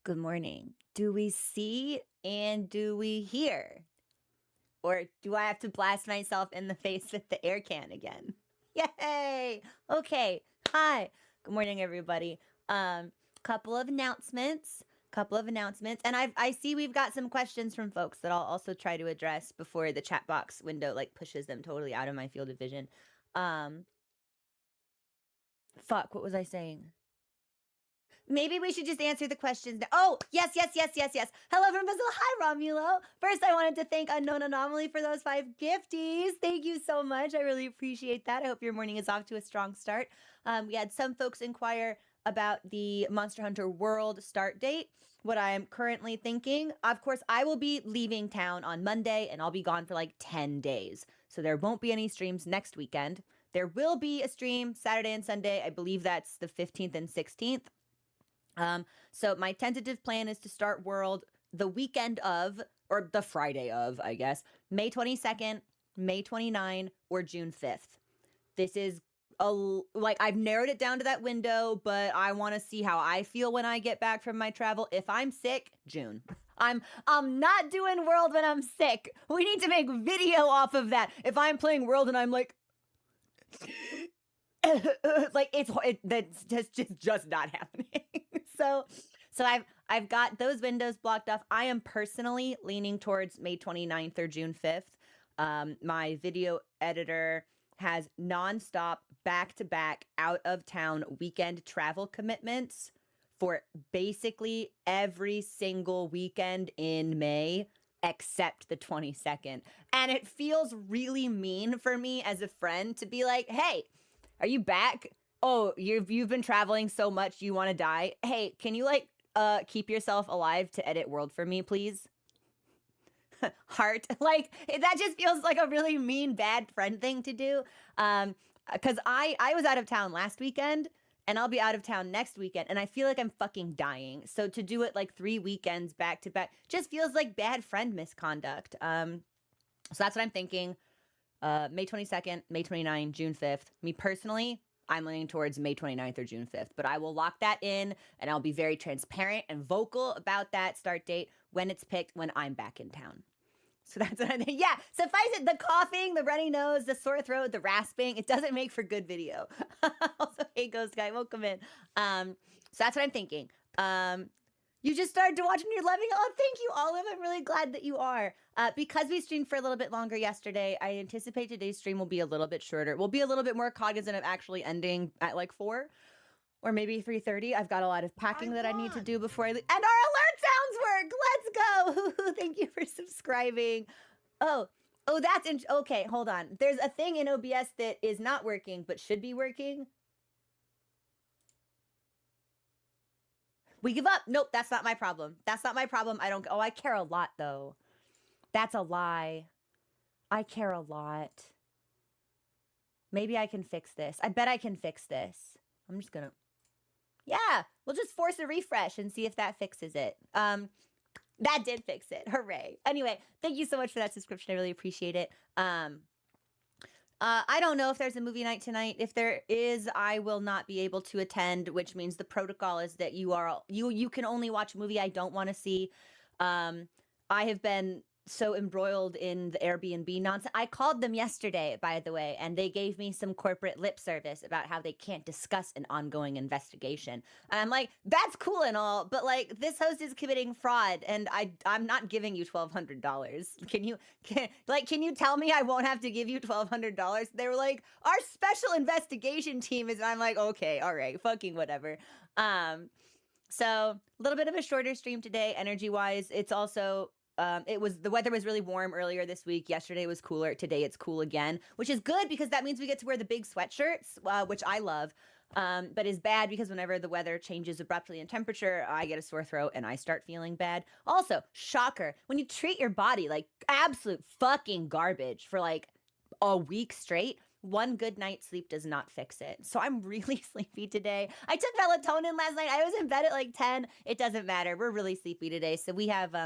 Good morning. Do we see and do we hear? Or do I have to blast myself in the face with the air can again? Yay! Okay. Hi. Good morning, everybody. Um, couple of announcements. And I see we've got some questions from folks that I'll also try to address before the chat box window like pushes them totally out of my field of vision. Um, Fuck, what was I saying? Maybe we should just answer the questions now. Oh, yes. Hello from Brazil. Hi, Romulo. First, I wanted to thank Unknown Anomaly for those 5 gifties. Thank you so much. I really appreciate that. I hope your morning is off to a strong start. We had some folks inquire about the Monster Hunter World start date. What I am currently thinking, of course, I will be leaving town on Monday and I'll be gone for like 10 days. So there won't be any streams next weekend. There will be a stream Saturday and Sunday. I believe that's the 15th and 16th. So my tentative plan is to start World the weekend of, or the Friday of, I guess, May 22nd, May 29, or June 5th. This is like I've narrowed it down to that window, but I want to see how I feel when I get back from my travel. If I'm sick, June. I'm not doing World when I'm sick. We need to make video off of that. If I'm playing World and I'm like like that's just not happening. so I've got those windows blocked off. I am personally leaning towards May 29th or June 5th. My video editor has nonstop back-to-back out of town weekend travel commitments for basically every single weekend in May except the 22nd. And it feels really mean for me as a friend to be like, hey, are you back? Oh, you've been traveling so much you want to die. Hey, can you like keep yourself alive to edit World for me, please? Heart. Like that just feels like a really mean bad friend thing to do. Cuz I was out of town last weekend and I'll be out of town next weekend and I feel like I'm fucking dying. So to do it like 3 weekends back to back just feels like bad friend misconduct. So that's what I'm thinking. May 22nd, May 29, June 5th. Me personally, I'm leaning towards May 29th or June 5th, but I will lock that in and I'll be very transparent and vocal about that start date when it's picked when I'm back in town. So that's what I think. Yeah, suffice it, the coughing, the runny nose, the sore throat, the rasping, it doesn't make for good video. Also, hey, Ghost Guy, welcome in. So that's what I'm thinking. You just started to watch and you're loving it. Oh, thank you, Olive. I'm really glad that you are. Because we streamed for a little bit longer yesterday, I anticipate today's stream will be a little bit shorter. We'll be a little bit more cognizant of actually ending at like 4 or maybe 3:30. I've got a lot of packing that I need to do before I leave. And our alert sounds work. Let's go. Thank you for subscribing. Oh, that's okay. Hold on. There's a thing in OBS that is not working but should be working. We give up. Nope, that's not my problem. That's not my problem. I don't. Oh, I care a lot, though. That's a lie. I care a lot. Maybe I can fix this. I bet I can fix this. I'm just gonna... Yeah, we'll just force a refresh and see if that fixes it. That did fix it. Hooray. Anyway, thank you so much for that subscription. I really appreciate it. I don't know if there's a movie night tonight. If there is, I will not be able to attend, which means the protocol is that you can only watch a movie I don't want to see. I have been so embroiled in the Airbnb nonsense. I called them yesterday, by the way, and they gave me some corporate lip service about how they can't discuss an ongoing investigation. And I'm like, that's cool and all, but like this host is committing fraud and I'm not giving you $1,200. Can you tell me I won't have to give you $1,200? They were like, our special investigation team is, and I'm like, okay, all right, fucking whatever. So a little bit of a shorter stream today, energy-wise. It's also the weather was really warm earlier this week. Yesterday was cooler. Today it's cool again, which is good because that means we get to wear the big sweatshirts, which I love. But is bad because whenever the weather changes abruptly in temperature, I get a sore throat and I start feeling bad. Also, shocker, when you treat your body like absolute fucking garbage for like a week straight, one good night's sleep does not fix it. So I'm really sleepy today. I took melatonin last night. I was in bed at like 10. It doesn't matter. We're really sleepy today. So we have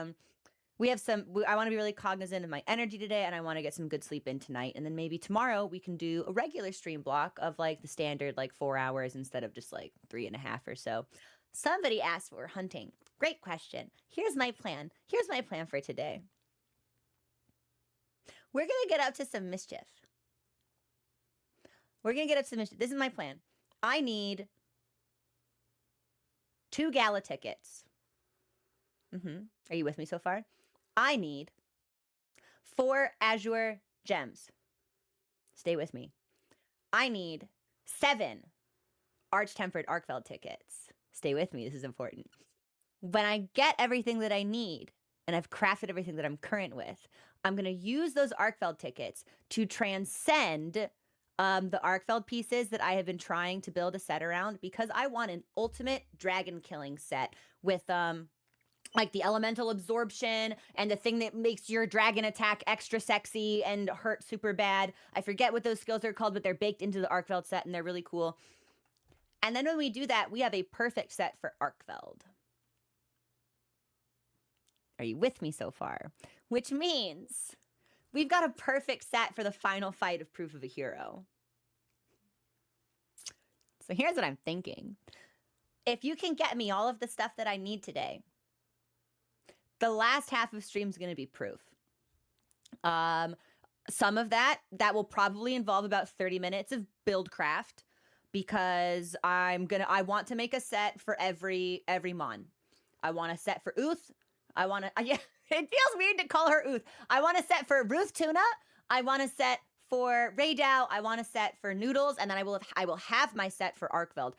I want to be really cognizant of my energy today and I want to get some good sleep in tonight. And then maybe tomorrow we can do a regular stream block of like the standard like 4 hours instead of just like 3.5 or so. Somebody asked for hunting. Great question. Here's my plan. Here's my plan for today. We're going to get up to some mischief. We're going to get up to some mischief. This is my plan. I need 2 gala tickets. Are you with me so far? I need 4 Azure gems. Stay with me. I need 7 Arch-Tempered Arkfeld tickets. Stay with me. This is important. When I get everything that I need, and I've crafted everything that I'm current with, I'm going to use those Arkfeld tickets to transcend the Arkfeld pieces that I have been trying to build a set around, because I want an ultimate dragon killing set with like the elemental absorption and the thing that makes your dragon attack extra sexy and hurt super bad. I forget what those skills are called, but they're baked into the Arkfeld set and they're really cool. And then when we do that, we have a perfect set for Arkfeld. Are you with me so far? Which means we've got a perfect set for the final fight of Proof of a Hero. So here's what I'm thinking. If you can get me all of the stuff that I need today, the last half of stream is going to be Proof. Some of that will probably involve about 30 minutes of build craft, because I want to make a set for every mon. I want a set for Uth. I want to, yeah, it feels weird to call her Uth. I want a set for Ruth Tuna. I want a set for Raydao. I want a set for Noodles. And then I will have my set for Arkfeld.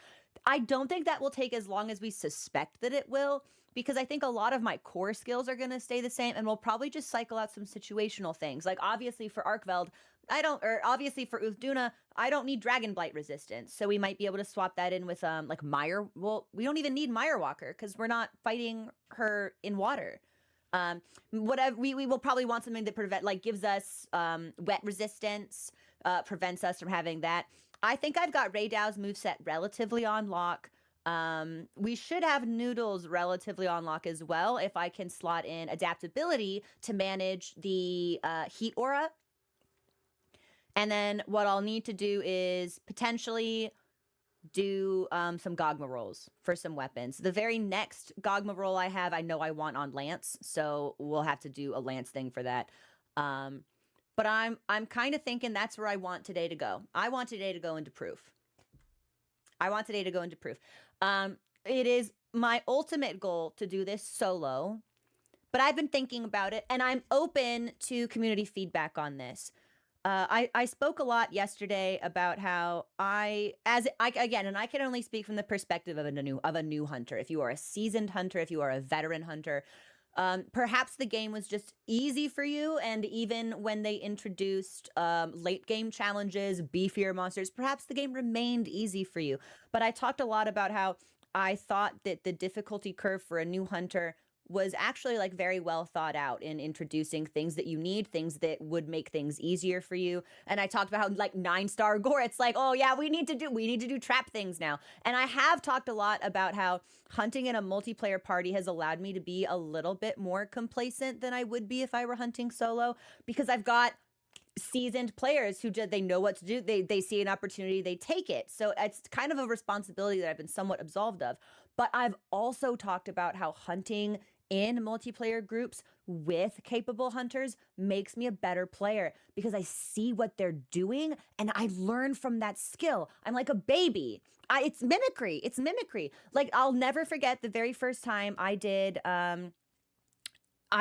I don't think that will take as long as we suspect that it will, because I think a lot of my core skills are going to stay the same, and we'll probably just cycle out some situational things. Like obviously for Arkfeld, obviously for Uthduna, I don't need Dragon Blight resistance. So we might be able to swap that in with like Mire. Well, we don't even need Mire Walker because we're not fighting her in water. Whatever, we will probably want something that gives us wet resistance, prevents us from having that. I think I've got Raydao's moveset relatively on lock. We should have Noodles relatively on lock as well if I can slot in adaptability to manage the heat aura. And then what I'll need to do is potentially do some Gogma rolls for some weapons. The very next Gogma roll I have, I know I want on Lance, so we'll have to do a Lance thing for that. But I'm kind of thinking that's where I want today to go. I want today to go into Proof. It is my ultimate goal to do this solo, but I've been thinking about it, and I'm open to community feedback on this. I spoke a lot yesterday about how again, and I can only speak from the perspective of a new hunter. If you are a seasoned hunter, if you are a veteran hunter, perhaps the game was just easy for you, and even when they introduced late game challenges, beefier monsters, perhaps the game remained easy for you. But I talked a lot about how I thought that the difficulty curve for a new hunter was actually like very well thought out in introducing things that you need, things that would make things easier for you. And I talked about how like 9-star gore, it's like, oh yeah, we need to do trap things now. And I have talked a lot about how hunting in a multiplayer party has allowed me to be a little bit more complacent than I would be if I were hunting solo, because I've got seasoned players who they know what to do. They see an opportunity, they take it. So it's kind of a responsibility that I've been somewhat absolved of. But I've also talked about how hunting in multiplayer groups with capable hunters makes me a better player, because I see what they're doing and I learn from that skill. I'm like a baby. It's mimicry. Like I'll never forget the very first time I did, I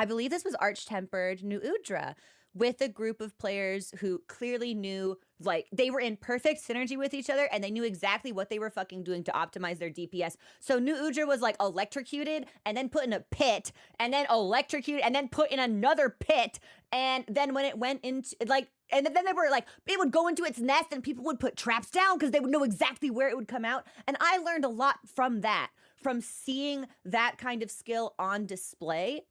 believe this was Arch-Tempered New Udra, with a group of players who clearly knew, like, they were in perfect synergy with each other and they knew exactly what they were fucking doing to optimize their DPS. So New Udra was like electrocuted and then put in a pit and then electrocuted and then put in another pit. And then when it went into and then they were like, it would go into its nest and people would put traps down because they would know exactly where it would come out. And I learned a lot from that, from seeing that kind of skill on display.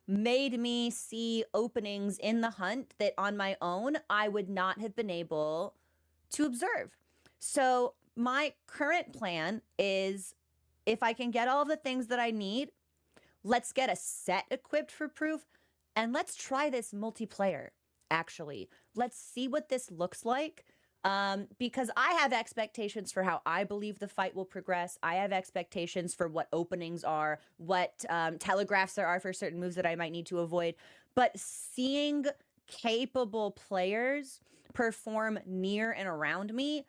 Made me see openings in the hunt that on my own I would not have been able to observe. So my current plan is, if I can get all of the things that I need, let's get a set equipped for Proof, and let's try this multiplayer. Actually, let's see what this looks like. Because I have expectations for how I believe the fight will progress. I have expectations for what openings are, what telegraphs there are for certain moves that I might need to avoid. But seeing capable players perform near and around me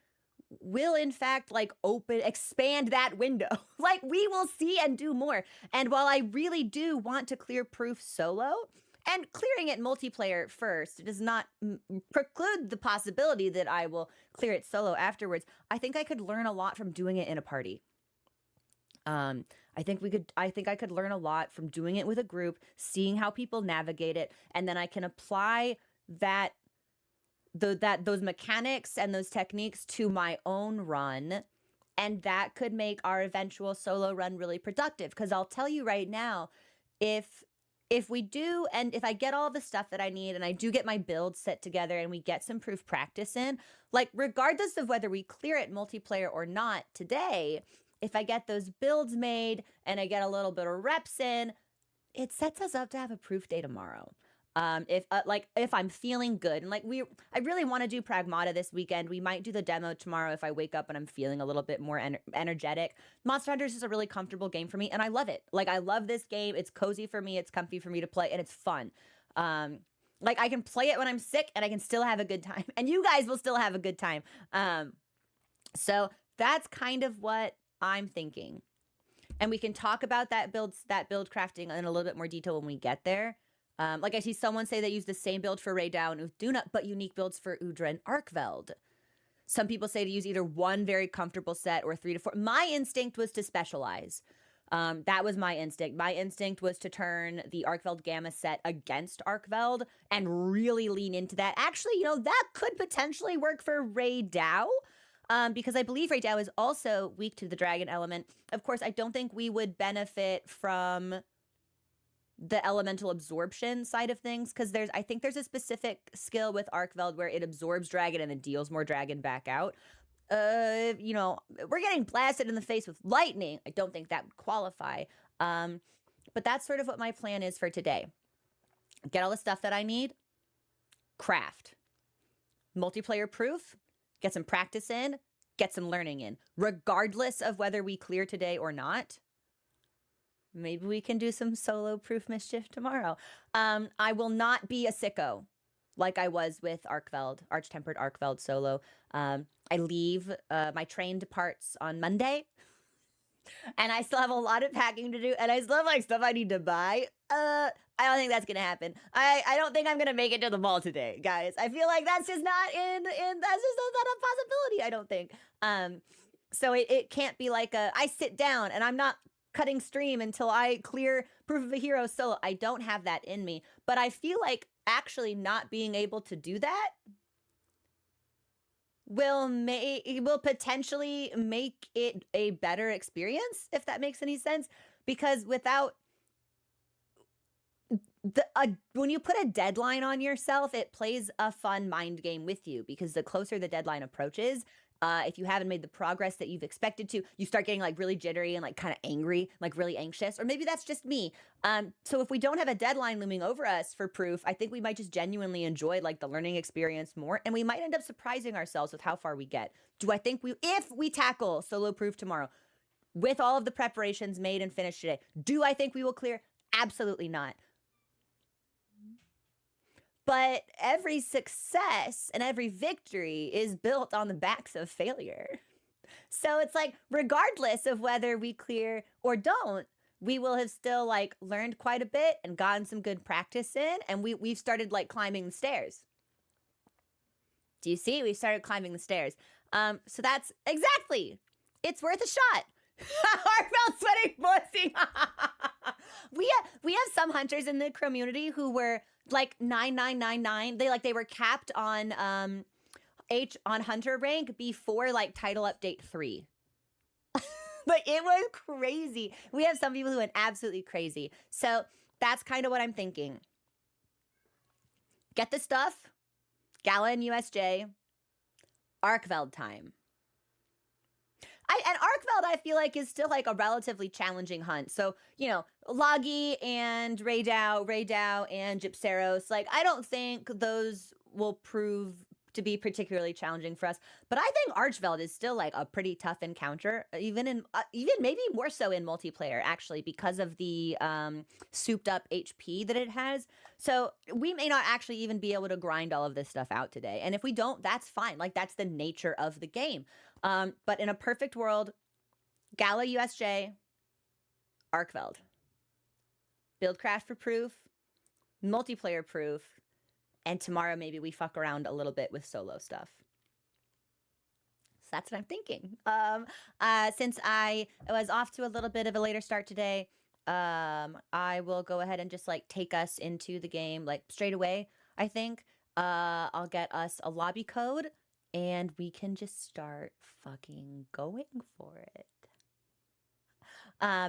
will in fact like expand that window. Like we will see and do more. And while I really do want to clear proof solo, and clearing it multiplayer first does not preclude the possibility that I will clear it solo afterwards. I think I could learn a lot from doing it in a party. I think I could learn a lot from doing it with a group, seeing how people navigate it, and then I can apply those mechanics and those techniques to my own run, and that could make our eventual solo run really productive. Because I'll tell you right now, if we do, and if I get all the stuff that I need and I do get my build set together and we get some proof practice in, like regardless of whether we clear it multiplayer or not today, if I get those builds made and I get a little bit of reps in, it sets us up to have a proof day tomorrow. If I'm feeling good, and I really want to do Pragmata this weekend. We might do the demo tomorrow if I wake up and I'm feeling a little bit more energetic. Monster Hunters is a really comfortable game for me, and I love it. Like I love this game. It's cozy for me. It's comfy for me to play, and it's fun. Like I can play it when I'm sick, and I can still have a good time, and you guys will still have a good time. So that's kind of what I'm thinking, and we can talk about that build crafting in a little bit more detail when we get there. Like I see someone say they use the same build for Raydao and Uthduna, but unique builds for Udra and Arkveld. Some people say to use either one very comfortable set or 3 to 4. My instinct was to specialize. That was my instinct. My instinct was to turn the Arkveld Gamma set against Arkveld and really lean into that. Actually, that could potentially work for Raydao. Because I believe Raydao is also weak to the dragon element. Of course, I don't think we would benefit from the elemental absorption side of things, because I think there's a specific skill with Arkveld where it absorbs dragon and then deals more dragon back out. We're getting blasted in the face with lightning. I don't think that would qualify. But that's sort of what my plan is for today. Get all the stuff that I need, craft, multiplayer proof, get some practice in, get some learning in, regardless of whether we clear today or not. Maybe we can do some solo proof mischief tomorrow. I will not be a sicko like I was with Arkveld, Arch-Tempered Arkveld solo. I leave, my train departs on Monday, and I still have a lot of packing to do, and I still have stuff I need to buy. I don't think that's gonna happen. I don't think I'm gonna make it to the mall today, guys. I feel like that's just not that's just not a possibility, I don't think. So it can't be like I sit down and I'm not cutting stream until I clear Proof of a Hero solo. I don't have that in me, but I feel like actually not being able to do that will potentially make it a better experience, if that makes any sense. Because without when you put a deadline on yourself, it plays a fun mind game with you, because the closer the deadline approaches, if you haven't made the progress that you've expected to, you start getting really jittery and kind of angry, really anxious, or maybe that's just me. So if we don't have a deadline looming over us for proof, I think we might just genuinely enjoy the learning experience more, and we might end up surprising ourselves with how far we get. Do I think if we tackle solo proof tomorrow with all of the preparations made and finished today, do I think we will clear? Absolutely not. But every success and every victory is built on the backs of failure. So it's regardless of whether we clear or don't, we will have still learned quite a bit and gotten some good practice in, and we've started climbing the stairs. Do you see? We've started climbing the stairs. So that's exactly, it's worth a shot. Heartfelt sweating voicing. we have some hunters in the community who were 9999. They were capped on hunter rank before title update 3. It was crazy. We have some people who went absolutely crazy. So that's kind of what I'm thinking. Get the stuff, Gala and USJ, Arkveld time. And Arkveld, I feel is still a relatively challenging hunt. So, Logi and Raydao and Gypseros, I don't think those will prove to be particularly challenging for us. But I think Archveld is still like a pretty tough encounter, even maybe more so in multiplayer, actually, because of the souped up HP that it has. So we may not actually even be able to grind all of this stuff out today. And if we don't, that's fine. Like, that's the nature of the game. But in a perfect world, Gala USJ, Archveld. Buildcraft for proof, multiplayer proof, and tomorrow maybe we fuck around a little bit with solo stuff. So that's what I'm thinking. Since I was off to a little bit of a later start today, I will go ahead and just like take us into the game like straight away, I think. I'll get us a lobby code and we can just start fucking going for it.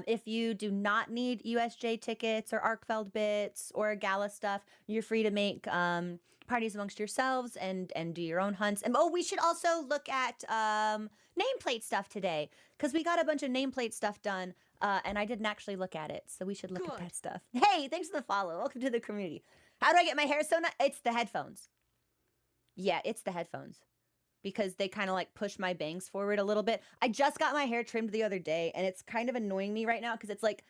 If you do not need USJ tickets or Archveld bits or Gala stuff, you're free to make parties amongst yourselves and do your own hunts. And we should also look at nameplate stuff today, because we got a bunch of nameplate stuff done, and I didn't actually look at it, so we should look at that stuff. Hey, thanks for the follow. Welcome to the community. How do I get my hair so nice? It's the headphones. Yeah, it's the headphones. Because they kind of like push my bangs forward a little bit. I just got my hair trimmed the other day, and it's kind of annoying me right now because it's like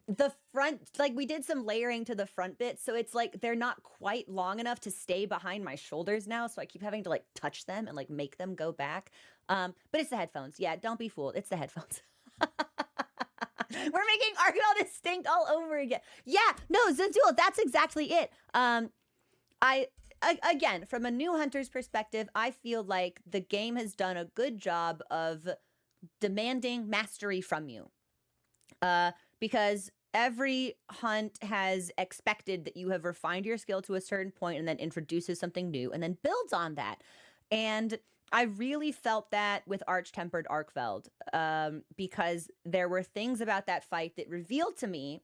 the front, like we did some layering to the front bits, so it's like they're not quite long enough to stay behind my shoulders now, so I keep having to like touch them and like make them go back. But it's the headphones. Yeah, don't be fooled. It's the headphones. We're making Archveld distinct all over again. Yeah, no, Zazul, that's exactly it. Again, from a new hunter's perspective, I feel like the game has done a good job of demanding mastery from you. Because every hunt has expected that you have refined your skill to a certain point and then introduces something new and then builds on that. And I really felt that with Arch-Tempered Archveld, because there were things about that fight that revealed to me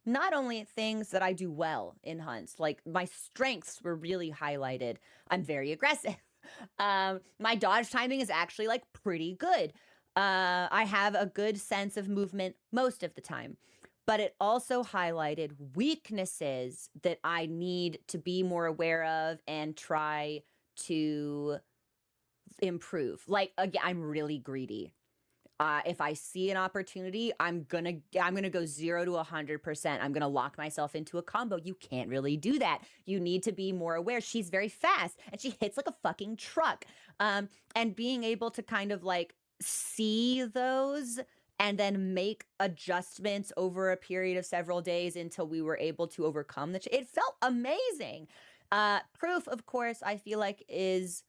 not only things that I do well in hunts, like my strengths were really highlighted. I'm very aggressive. My dodge timing is actually like pretty good. I have a good sense of movement most of the time, but it also highlighted weaknesses that I need to be more aware of and try to improve. Like, again, I'm really greedy. If I see an opportunity, I'm gonna go 0 to 100%. I'm gonna lock myself into a combo. You can't really do that. You need to be more aware. She's very fast and she hits like a fucking truck. And being able to kind of like see those and then make adjustments over a period of several days until we were able to overcome it felt amazing. Proof, of course, I feel like is.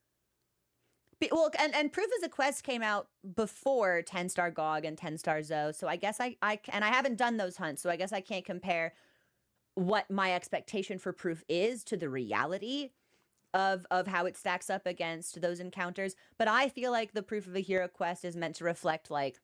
Well, and Proof as a Quest came out before 10-star GOG and 10-star Zoe, so I guess I haven't done those hunts, so I guess I can't compare what my expectation for Proof is to the reality of how it stacks up against those encounters. But I feel like the Proof of a Hero quest is meant to reflect like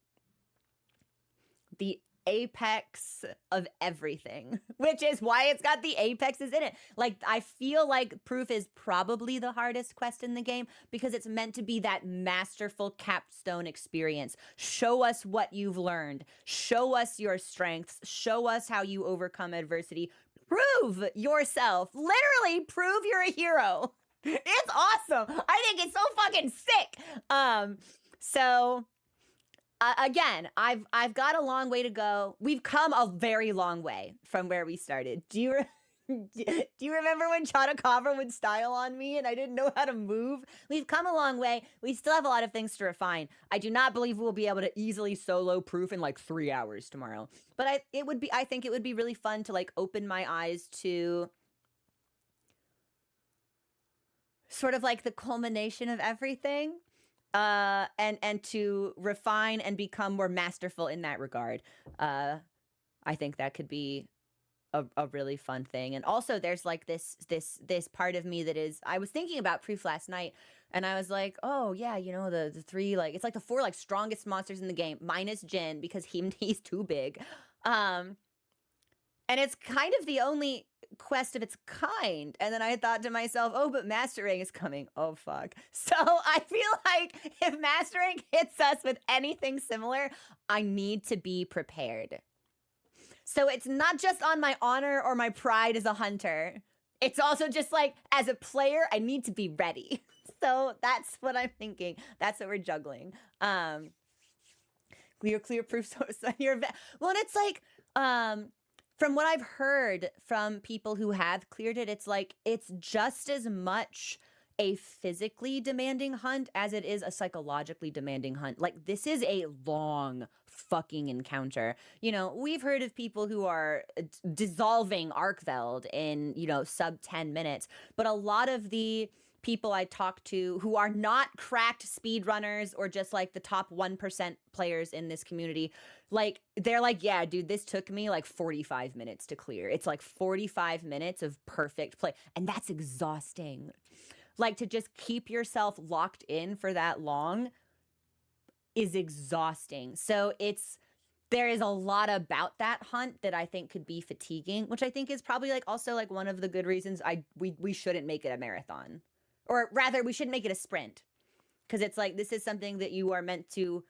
the apex of everything, which is why it's got the apexes in it. Like, I feel like Proof is probably the hardest quest in the game because it's meant to be that masterful capstone experience. Show us what you've learned. Show us your strengths. Show us how you overcome adversity. Prove yourself. Literally prove you're a hero. It's awesome. I think it's so fucking sick. Again, I've got a long way to go. We've come a very long way from where we started. Do you remember when Chadakavra would style on me and I didn't know how to move? We've come a long way. We still have a lot of things to refine. I do not believe we'll be able to easily solo Proof in like 3 hours tomorrow. But I think it would be really fun to like open my eyes to sort of like the culmination of everything. And to refine and become more masterful in that regard. I think that could be a really fun thing. And also there's like this part of me that is, I was thinking about Proof last night and I was like, oh yeah, you know, the three, like, it's like the 4 like strongest monsters in the game minus Jin because he's too big. And it's kind of the only quest of its kind. And then I thought to myself, oh, but Mastering is coming. Oh, fuck. So I feel like if Mastering hits us with anything similar, I need to be prepared. So it's not just on my honor or my pride as a hunter. It's also just like, as a player, I need to be ready. So that's what I'm thinking. That's what we're juggling. Um, clear proof. So well, and it's like, from what I've heard from people who have cleared it, it's like it's just as much a physically demanding hunt as it is a psychologically demanding hunt. Like, this is a long fucking encounter. You know, we've heard of people who are dissolving Arkveld in, sub 10 minutes, but a lot of the people I talk to who are not cracked speedrunners or just like the top 1% players in this community, like, they're like, yeah, dude, this took me like 45 minutes to clear. It's like 45 minutes of perfect play. And that's exhausting. Like, to just keep yourself locked in for that long is exhausting. So there is a lot about that hunt that I think could be fatiguing, which I think is probably like also like one of the good reasons we shouldn't make it a marathon. Or rather, we should make it a sprint, because it's like, this is something that you are meant to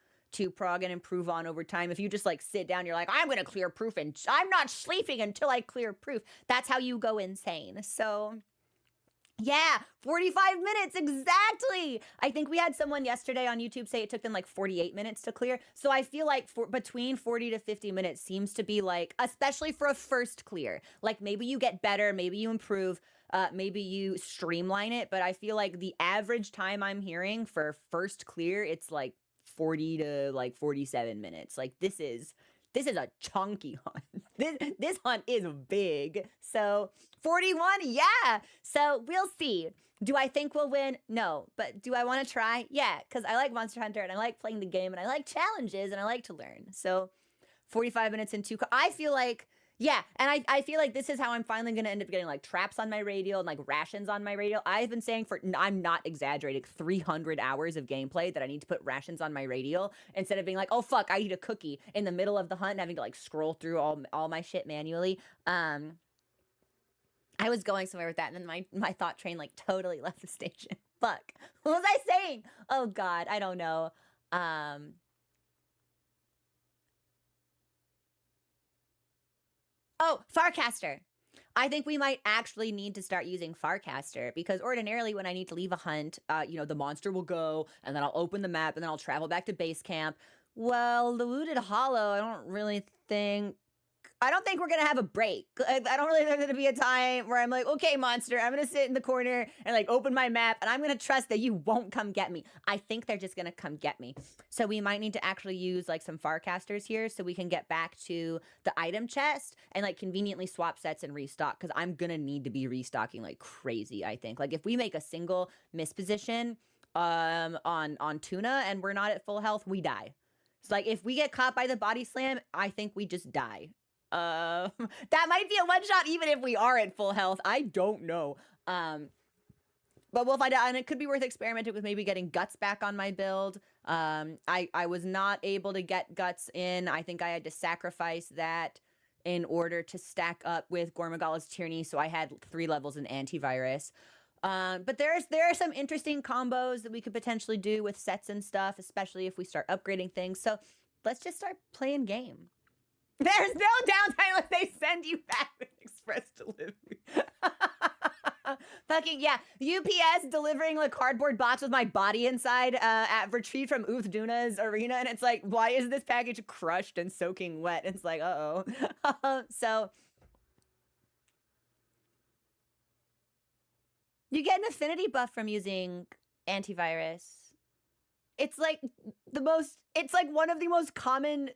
prog and improve on over time. If you just like sit down, you're like, I'm going to clear proof and I'm not sleeping until I clear proof. That's how you go insane. So yeah, 45 minutes, exactly. I think we had someone yesterday on YouTube say it took them like 48 minutes to clear. So I feel like between 40 to 50 minutes seems to be like, especially for a first clear, like maybe you get better, maybe you improve, maybe you streamline it. But I feel like the average time I'm hearing for first clear, it's like 40 to like 47 minutes. Like, this is a chunky hunt. This hunt is big. So 41, yeah. So we'll see. Do I think we'll win? No. But do I want to try? Yeah, because I like Monster Hunter and I like playing the game and I like challenges and I like to learn. So 45 minutes in I feel like, yeah, and I feel like this is how I'm finally going to end up getting like traps on my radio and like rations on my radio. I've been saying I'm not exaggerating, 300 hours of gameplay that I need to put rations on my radio, instead of being like, oh fuck, I eat a cookie in the middle of the hunt and having to like scroll through all my shit manually. I was going somewhere with that, and then my thought train like totally left the station. Fuck. What was I saying? Oh God, I don't know. Oh, Farcaster. I think we might actually need to start using Farcaster, because ordinarily when I need to leave a hunt, the monster will go, and then I'll open the map, and then I'll travel back to base camp. Well, the Wounded Hollow, I don't think we're going to have a break. I don't really think there's going to be a time where I'm like, okay, monster, I'm going to sit in the corner and like open my map, and I'm going to trust that you won't come get me. I think they're just going to come get me. So we might need to actually use like some Farcasters here so we can get back to the item chest and like conveniently swap sets and restock, because I'm going to need to be restocking like crazy, I think. Like, if we make a single misposition on Tuna and we're not at full health, we die. So like, if we get caught by the body slam, I think we just die. That might be a one shot even if we are at full health. I don't know. But we'll find out, and it could be worth experimenting with maybe getting guts back on my build. I was not able to get guts in. I think I had to sacrifice that in order to stack up with Gormagala's Tyranny, so I had 3 levels in antivirus. But there are some interesting combos that we could potentially do with sets and stuff, especially if we start upgrading things. So let's just start playing game. There's no downtime unless they send you back with express delivery. Fucking yeah, UPS delivering like cardboard box with my body inside at retrieved from Uth Duna's arena, and it's like, why is this package crushed and soaking wet? It's like, uh-oh. So you get an affinity buff from using antivirus. It's like it's like one of the most commonly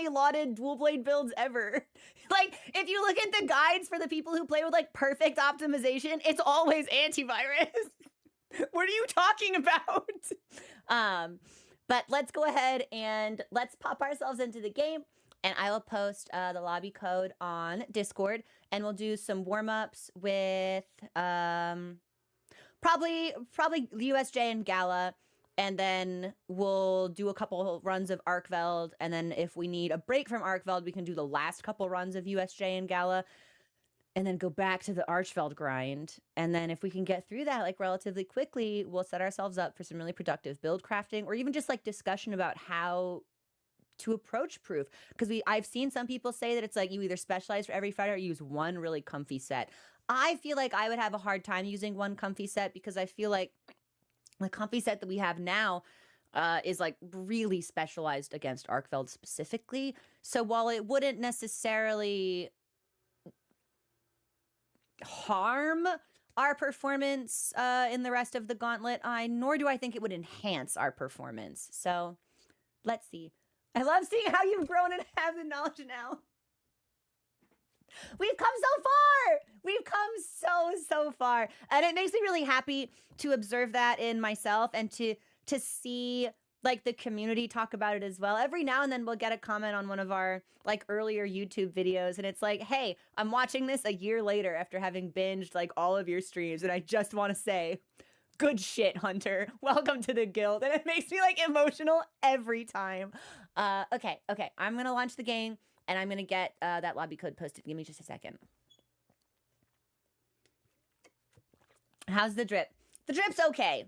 lauded dual blade builds ever. Like, if you look at the guides for the people who play with like perfect optimization, it's always antivirus. What are you talking about? But let's go ahead and let's pop ourselves into the game, and I will post the lobby code on Discord, and we'll do some warm-ups with probably USJ and Gala. And then we'll do a couple runs of Arkveld, and then if we need a break from Arkveld, we can do the last couple runs of USJ and Gala, and then go back to the Archveld grind. And then if we can get through that like relatively quickly, we'll set ourselves up for some really productive build crafting, or even just like discussion about how to approach proof. Because I've seen some people say that it's like you either specialize for every fighter or use one really comfy set. I feel like I would have a hard time using one comfy set because I feel like the comfy set that we have now is like really specialized against Arkveld specifically. So while it wouldn't necessarily harm our performance in the rest of the gauntlet, nor do I think it would enhance our performance. So let's see. I love seeing how you've grown and have the knowledge now. We've come so far. We've come so far. And it makes me really happy to observe that in myself and to see like the community talk about it as well. Every now and then we'll get a comment on one of our like earlier YouTube videos and it's like, hey, I'm watching this a year later after having binged like all of your streams and I just want to say, good shit, Hunter. Welcome to the guild. And it makes me like emotional every time. Okay. I'm going to launch the game and I'm going to get that lobby code posted. Give me just a second. How's the drip? The drip's okay.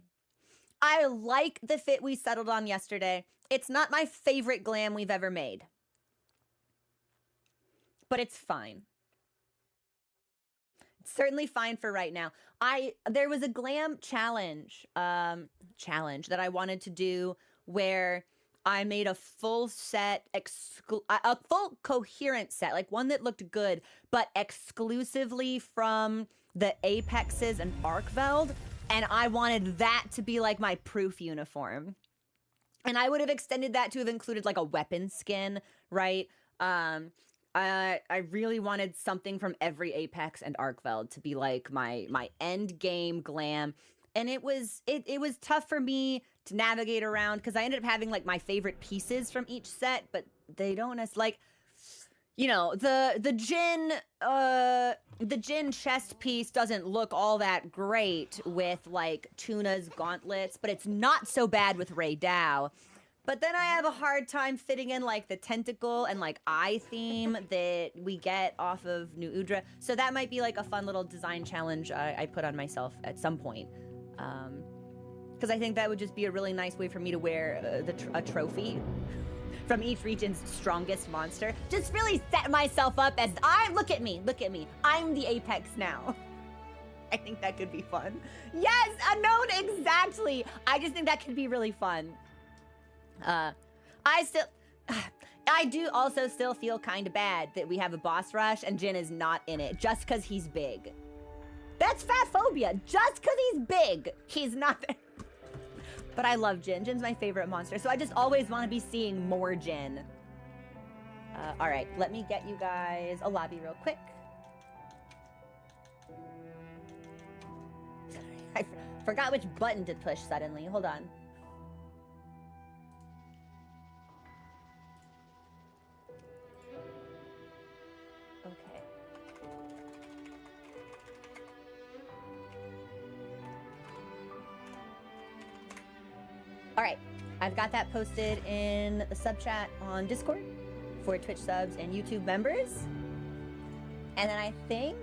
I like the fit we settled on yesterday. It's not my favorite glam we've ever made. But it's fine. It's certainly fine for right now. There was a glam challenge that I wanted to do where I made a full set, a full coherent set, like one that looked good, but exclusively from the Apexes and Arkveld. And I wanted that to be like my proof uniform. And I would have extended that to have included like a weapon skin, right? I really wanted something from every Apex and Arkveld to be like my end game glam. And it was tough for me to navigate around because I ended up having like my favorite pieces from each set, but they don't like, you know, the Jin chest piece doesn't look all that great with like Tuna's gauntlets, but it's not so bad with Ray Dow. But then I have a hard time fitting in like the tentacle and like eye theme that we get off of New Udra. So that might be like a fun little design challenge I put on myself at some point. Because I think that would just be a really nice way for me to wear a trophy from each region's strongest monster. Just really set myself up as look at me. I'm the Apex now. I think that could be fun. Yes, unknown, exactly. I just think that could be really fun. I do also still feel kind of bad that we have a boss rush and Jin is not in it just because he's big. That's fat phobia. Just because he's big, he's not there. But I love Jin. Jin's my favorite monster, so I just always want to be seeing more Jin. All right, let me get you guys a lobby real quick. Sorry, I forgot which button to push suddenly. Hold on. Okay. All right, I've got that posted in the sub chat on Discord for Twitch subs and YouTube members. And then I think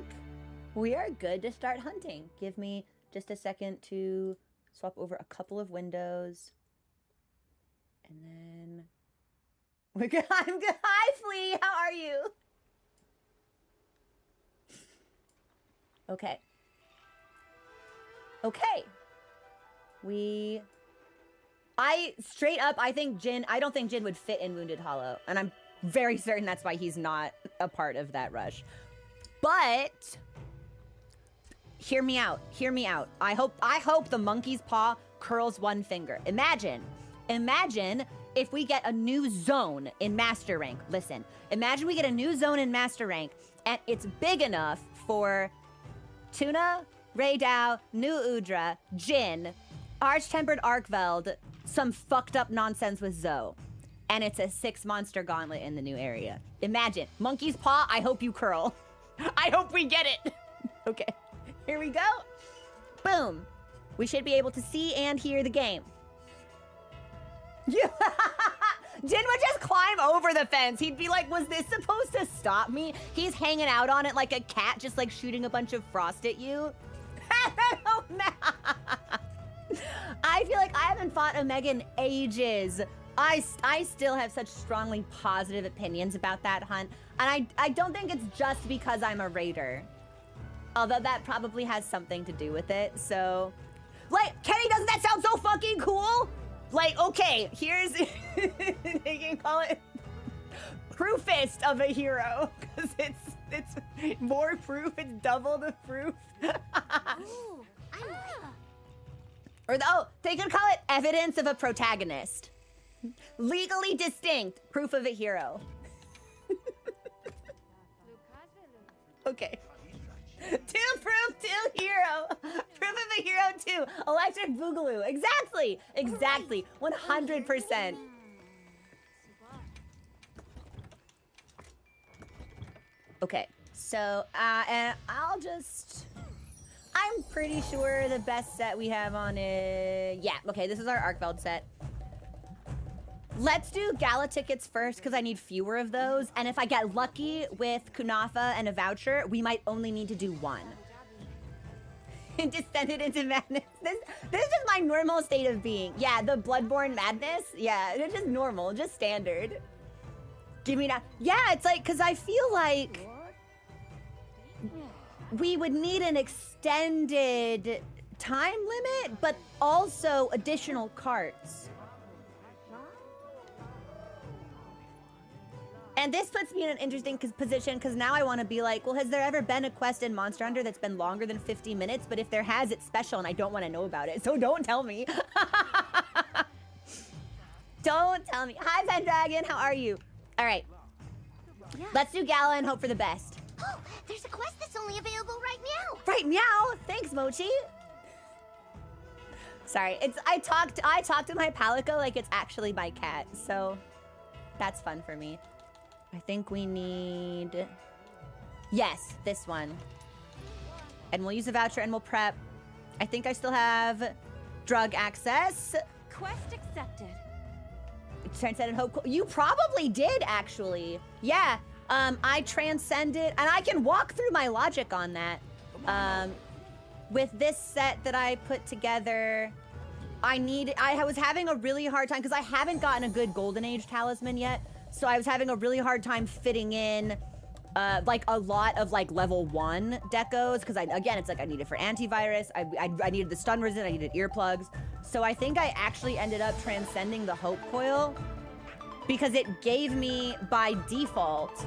we are good to start hunting. Give me just a second to swap over a couple of windows. And then we're good. I'm good. Hi, Flea. How are you? Okay. Okay. Straight up, I don't think Jin would fit in Wounded Hollow. And I'm very certain that's why he's not a part of that rush. But hear me out. I hope the monkey's paw curls one finger. Imagine if we get a new zone in Master Rank. Listen, imagine we get a new zone in Master Rank and it's big enough for Tuna, Ray Dow, New Udra, Jin, Arch-Tempered Arkveld, some fucked up nonsense with Zoe. And it's a 6-monster gauntlet in the new area. Imagine. Monkey's paw, I hope you curl. I hope we get it. Okay, here we go. Boom. We should be able to see and hear the game. Yeah. Jin would just climb over the fence. He'd be like, was this supposed to stop me? He's hanging out on it like a cat, just like shooting a bunch of frost at you. Oh, no. I feel like I haven't fought Omega in ages. I still have such strongly positive opinions about that hunt. And I don't think it's just because I'm a raider. Although that probably has something to do with it, so... Like, Kenny, doesn't that sound so fucking cool? Like, okay, here's... they can call it... Proofist of a hero, because it's more proof, it's double the proof. Ooh, Or, oh, they could call it evidence of a protagonist. Legally distinct proof of a hero. Okay. 2 proof, 2 hero. Proof of a hero 2. Electric Boogaloo. Exactly. Exactly. 100%. Okay. So, and I'll just... I'm pretty sure the best set we have on it... Yeah, okay, this is our Arkveld set. Let's do gala tickets first, because I need fewer of those. And if I get lucky with Kunafa and a voucher, we might only need to do 1. Descended into madness. This is just my normal state of being. Yeah, the Bloodborne madness. Yeah, it's just normal, just standard. Give me that. Yeah, it's like, because I feel like we would need an extended time limit, but also additional carts. And this puts me in an interesting position, because now I want to be like, well, has there ever been a quest in Monster Hunter that's been longer than 50 minutes? But if there has, it's special, and I don't want to know about it, so don't tell me. Don't tell me. Hi, Pendragon, how are you? All right, yeah. Let's do Gala and hope for the best. Oh, there's a quest that's only available right now. Right meow. Thanks, Mochi. Sorry, I talk to my Palico like it's actually my cat, so that's fun for me. I think we need... Yes, this one. And we'll use a voucher and we'll prep. I think I still have drug access. Quest accepted. Transcended hope. You probably did, actually. Yeah, I transcended, and I can walk through my logic on that. With this set that I put together, I was having a really hard time, because I haven't gotten a good Golden Age talisman yet. So I was having a really hard time fitting in like a lot of like level 1 decos, because again, it's like I needed for antivirus, I needed the stun resist, I needed earplugs. So I think I actually ended up transcending the Hope Coil, because it gave me by default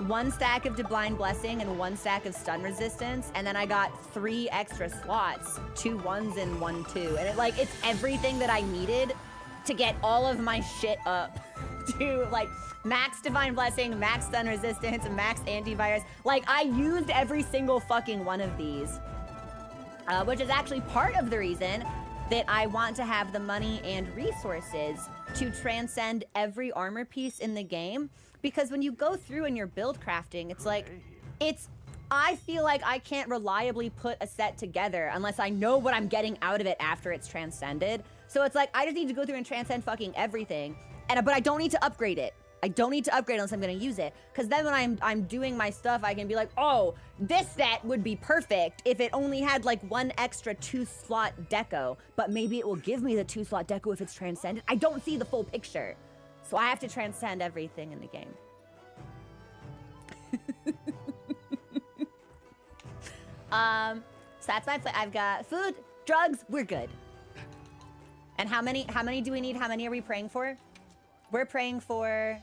1 stack of Divine Blessing and 1 stack of stun resistance, and then I got 3 extra slots, 2 1s and 1 2, and it's everything that I needed to get all of my shit up to like max Divine Blessing, max stun resistance, max antivirus. Like, I used every single fucking one of these, which is actually part of the reason that I want to have the money and resources to transcend every armor piece in the game. Because when you go through and you're build crafting, it's like, I feel like I can't reliably put a set together unless I know what I'm getting out of it after it's transcended. So it's like, I just need to go through and transcend fucking everything. But I don't need to upgrade it. I don't need to upgrade unless I'm gonna use it. Because then when I'm doing my stuff, I can be like, oh, this set would be perfect if it only had like 1 extra 2-slot deco. But maybe it will give me the 2-slot deco if it's transcended. I don't see the full picture. So I have to transcend everything in the game. So that's my plan. I've got food, drugs, we're good. And how many do we need? How many are we praying for? We're praying for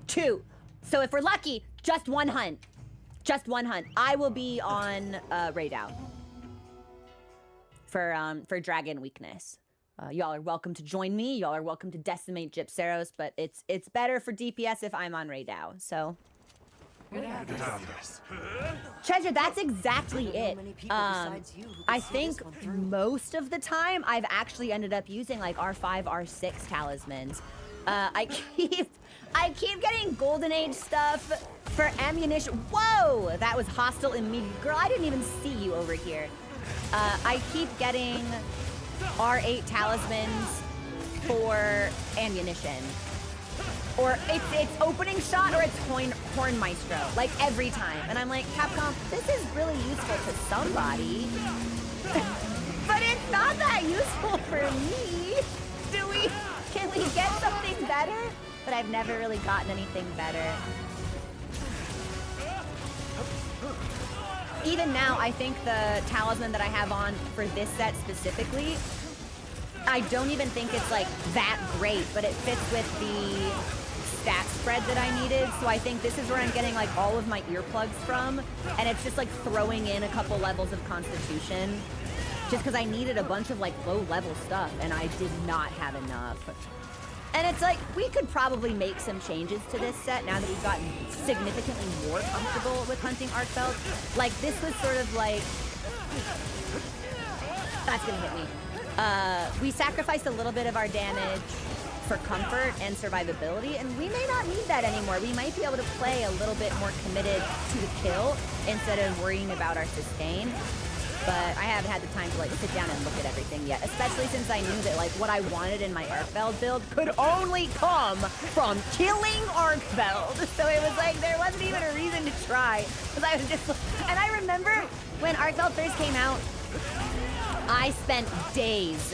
2. So if we're lucky, just 1 hunt. Just 1 hunt. I will be on Raidou for Dragon Weakness. Y'all are welcome to join me. Y'all are welcome to decimate Gypceros, but it's better for DPS if I'm on Raidou. So Treasure, that's exactly it. I think most of the time I've actually ended up using like R5, R6 talismans. I keep getting Golden Age stuff for ammunition. Whoa, that was hostile immediately. Girl, I didn't even see you over here. I keep getting R8 talismans for ammunition. Or it's opening shot or it's horn maestro, like every time. And I'm like, Capcom, this is really useful to somebody. But it's not that useful for me. Can we get something better? But I've never really gotten anything better. even now, I think the talisman that I have on for this set specifically, I don't even think it's like that great, but it fits with the stat spread that I needed. So I think this is where I'm getting like all of my earplugs from, and it's just like throwing in a couple levels of Constitution, just because I needed a bunch of like low level stuff, and I did not have enough. And it's like, we could probably make some changes to this set now that we've gotten significantly more comfortable with hunting arc belts. Like, this was sort of like... That's gonna hit me. We sacrificed a little bit of our damage for comfort and survivability, and we may not need that anymore. We might be able to play a little bit more committed to the kill instead of worrying about our sustain. But I haven't had the time to like sit down and look at everything yet, especially since I knew that like what I wanted in my Arcveld build could only come from killing Arcveld. So it was like there wasn't even a reason to try, because I was just, and I remember when Arcveld first came out, I spent days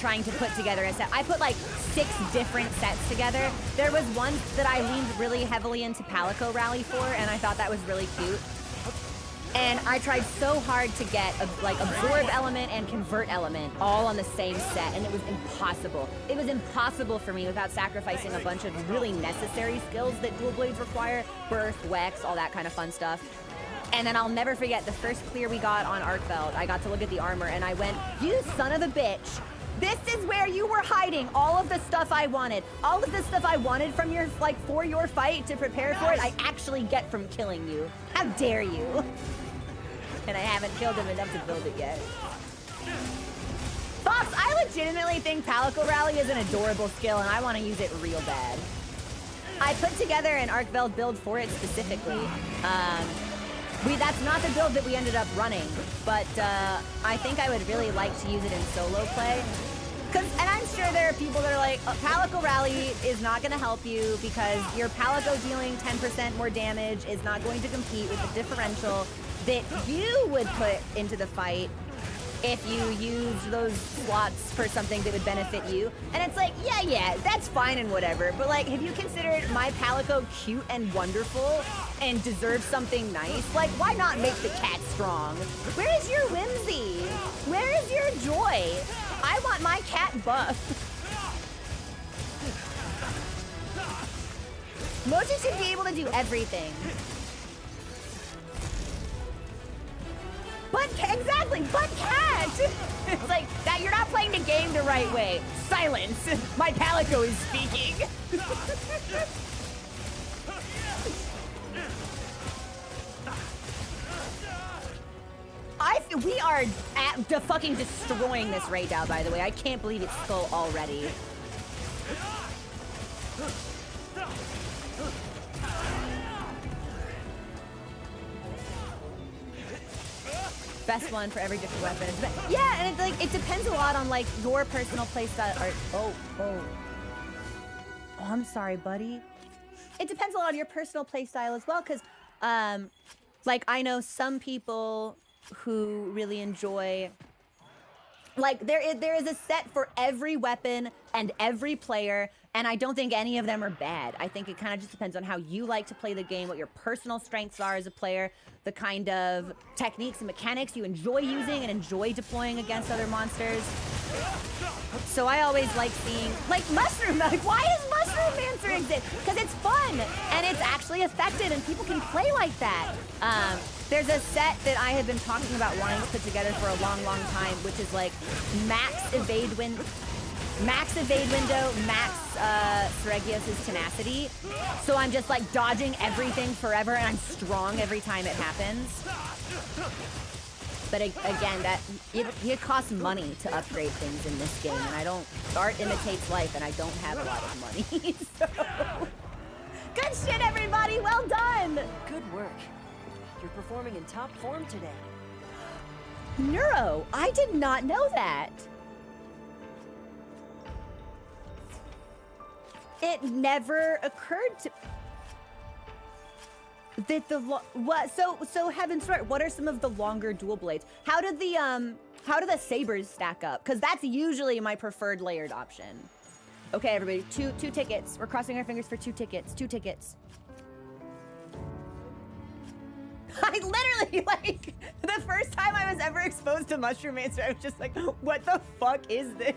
trying to put together a set. I put like 6 different sets together. There was one that I leaned really heavily into Palico Rally for, and I thought that was really cute. And I tried so hard to get a, like absorb element and convert element all on the same set, and it was impossible. It was impossible for me without sacrificing a bunch of really necessary skills that dual blades require, Birth, Wex, all that kind of fun stuff. And then I'll never forget the first clear we got on Arcveld. I got to look at the armor and I went, you son of a bitch. This is where you were hiding all of the stuff I wanted. All of the stuff I wanted from your, like, for your fight to prepare for it, I actually get from killing you. How dare you? And I haven't killed him enough to build it yet. Fox, I legitimately think Palico Rally is an adorable skill and I want to use it real bad. I put together an Arcveld build for it specifically. That's not the build that we ended up running, but I think I would really like to use it in solo play. And I'm sure there are people that are like, Palico Rally is not going to help you because your Palico dealing 10% more damage is not going to compete with the differential that you would put into the fight if you use those slots for something that would benefit you. And it's like, yeah, that's fine and whatever, but like, have you considered my Palico cute and wonderful and deserves something nice? Like, why not make the cat strong? Where is your whimsy? Where is your joy? I want my cat buff. Mochi should be able to do everything. But exactly, but cat! It's like, that you're not playing the game the right way. Silence! My Palico is speaking. We are fucking destroying this raid now, by the way. I can't believe it's full already. Best one for every different weapon. Yeah, and it's like, it depends a lot on like your personal playstyle. Oh, I'm sorry, buddy. It depends a lot on your personal playstyle as well, because like I know some people who really enjoy, like there is a set for every weapon and every player, and I don't think any of them are bad. I think it kind of just depends on how you like to play the game, what your personal strengths are as a player, the kind of techniques and mechanics you enjoy using and enjoy deploying against other monsters. So I always like seeing, like Mushroom, like why does Mushroom Mancer exist? Because it's fun and it's actually effective and people can play like that. There's a set that I have been talking about wanting to put together for a long time, which is like max evade window, max Seregios' tenacity. So I'm just like dodging everything forever and I'm strong every time it happens. But again, it costs money to upgrade things in this game, and art imitates life, and I don't have a lot of money, so. Good shit, everybody, well done! Good work. You're performing in top form today. Neuro, I did not know that. It never occurred to that so Heaven's Heart, what are some of the longer dual blades? How do the sabers stack up? Because that's usually my preferred layered option. Okay, everybody, two tickets. We're crossing our fingers for 2 tickets. 2 tickets. I literally, like, the first time I was ever exposed to Mushroom Mancer, I was just like, what the fuck is this?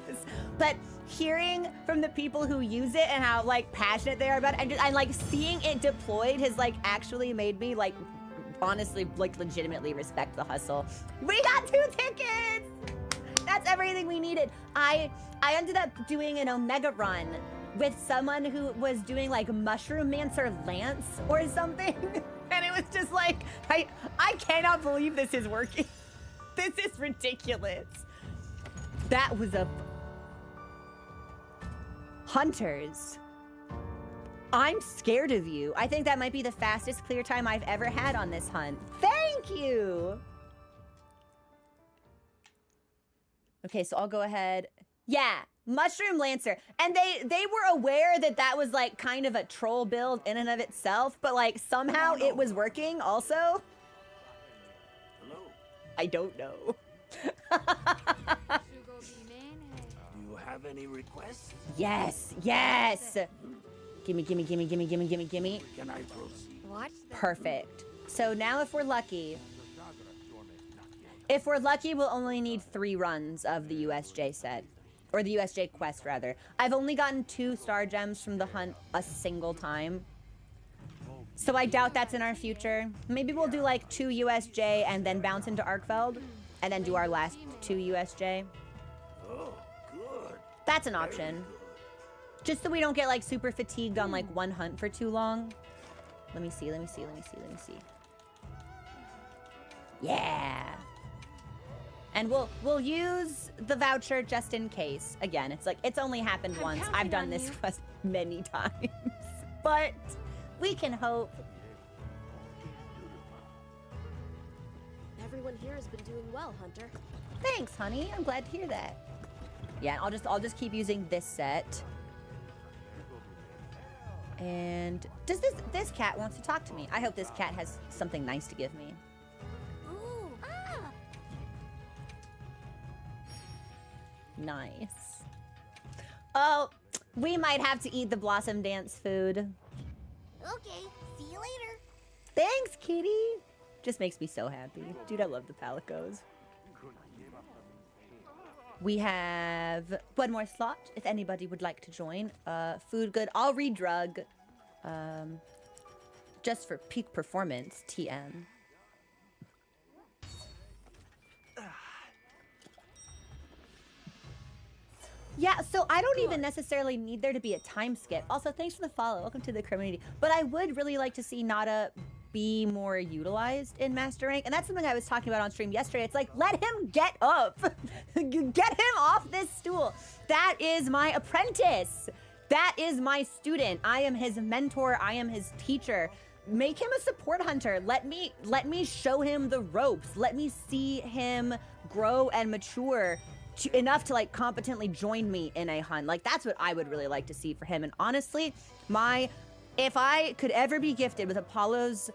But hearing from the people who use it and how, like, passionate they are about it, and like, seeing it deployed has, like, actually made me, like, honestly, like, legitimately respect the hustle. We got 2 tickets! That's everything we needed. I ended up doing an Omega run with someone who was doing, like, Mushroom Mancer Lance or something. And it was just like, I cannot believe this is working. This is ridiculous. That was a... Hunters. I'm scared of you. I think that might be the fastest clear time I've ever had on this hunt. Thank you. Okay, so I'll go ahead. Yeah, Mushroom Lancer. And they were aware that that was like kind of a troll build in and of itself, but like somehow it was working also. Hello. I don't know. Do you have any requests? Yes, yes. Gimme, gimme, gimme, gimme, gimme, gimme, gimme. Can I proceed? Watch that. Perfect. So now if we're lucky, we'll only need 3 runs of the USJ set. Or the USJ quest, rather. I've only gotten 2 star gems from the hunt a single time. So I doubt that's in our future. Maybe we'll do like 2 USJ and then bounce into Arkfeld. And then do our last 2 USJ. Oh, good. That's an option. Just so we don't get like super fatigued on like one hunt for too long. Let me see, let me see, let me see, let me see. Yeah. And we'll use the voucher just in case. Again, it's like, it's only happened once. I've done this quest many times. But we can hope. Everyone here has been doing well, Hunter. Thanks, honey. I'm glad to hear that. Yeah, I'll just keep using this set. And does this cat wants to talk to me? I hope this cat has something nice to give me. Ooh, ah. Nice. Oh, we might have to eat the Blossom Dance food. Okay, see you later. Thanks, kitty. Just makes me so happy. Dude, I love the Palicos. We have one more slot if anybody would like to join. Food good. I'll read drug. Just for peak performance, TM. Yeah, so I don't even necessarily need there to be a time skip. Also, thanks for the follow. Welcome to the community. But I would really like to see Nada be more utilized in Master Rank. And that's something I was talking about on stream yesterday. It's like, let him get up. Get him off this stool. That is my apprentice. That is my student. I am his mentor. I am his teacher. Make him a support hunter. Let me show him the ropes. Let me see him grow and mature enough to like competently join me in a hunt. Like that's what I would really like to see for him. And honestly, if I could ever be gifted with Apollo's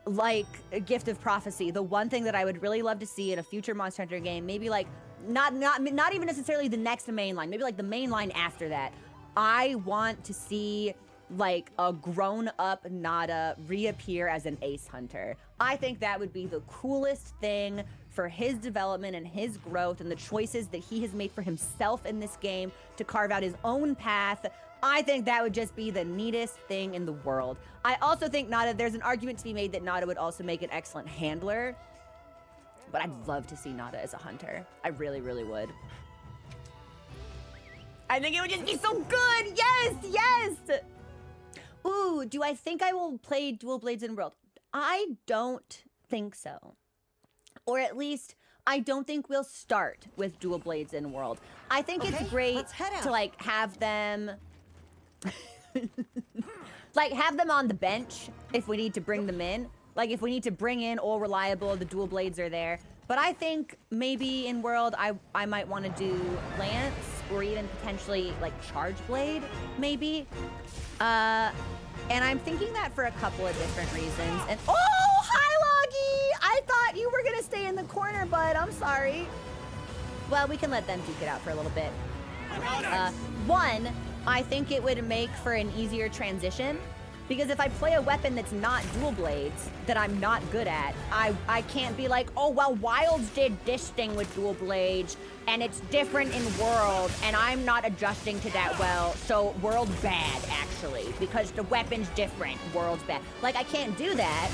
like a gift of prophecy, the one thing that I would really love to see in a future Monster Hunter game, maybe like not even necessarily the next main line, maybe like the main line after that, I want to see like a grown-up Nada reappear as an ace hunter. I think that would be the coolest thing for his development and his growth and the choices that he has made for himself in this game to carve out his own path. I think that would just be the neatest thing in the world. I also think there's an argument to be made that Nada would also make an excellent handler, but I'd love to see Nada as a hunter. I really, really would. I think it would just be so good. Yes, yes. Ooh, do I think I will play Dual Blades in World? I don't think so. Or at least, I don't think we'll start with Dual Blades in World. I think it's great to like have them like have them on the bench if we need to bring them in. Like if we need to bring in all reliable, the Dual Blades are there. But I think maybe in World, I might want to do Lance or even potentially like Charge Blade, maybe. And I'm thinking that for a couple of different reasons. And oh, hi Loggy! I thought you were gonna stay in the corner, bud. I'm sorry. Well, we can let them duke it out for a little bit. One, I think it would make for an easier transition Because if I play a weapon that's not dual blades, that I'm not good at, I can't be like, oh, well, Wilds did this thing with dual blades, and it's different in World, and I'm not adjusting to that well, so World bad, actually, because the weapon's different, World's bad. Like, I can't do that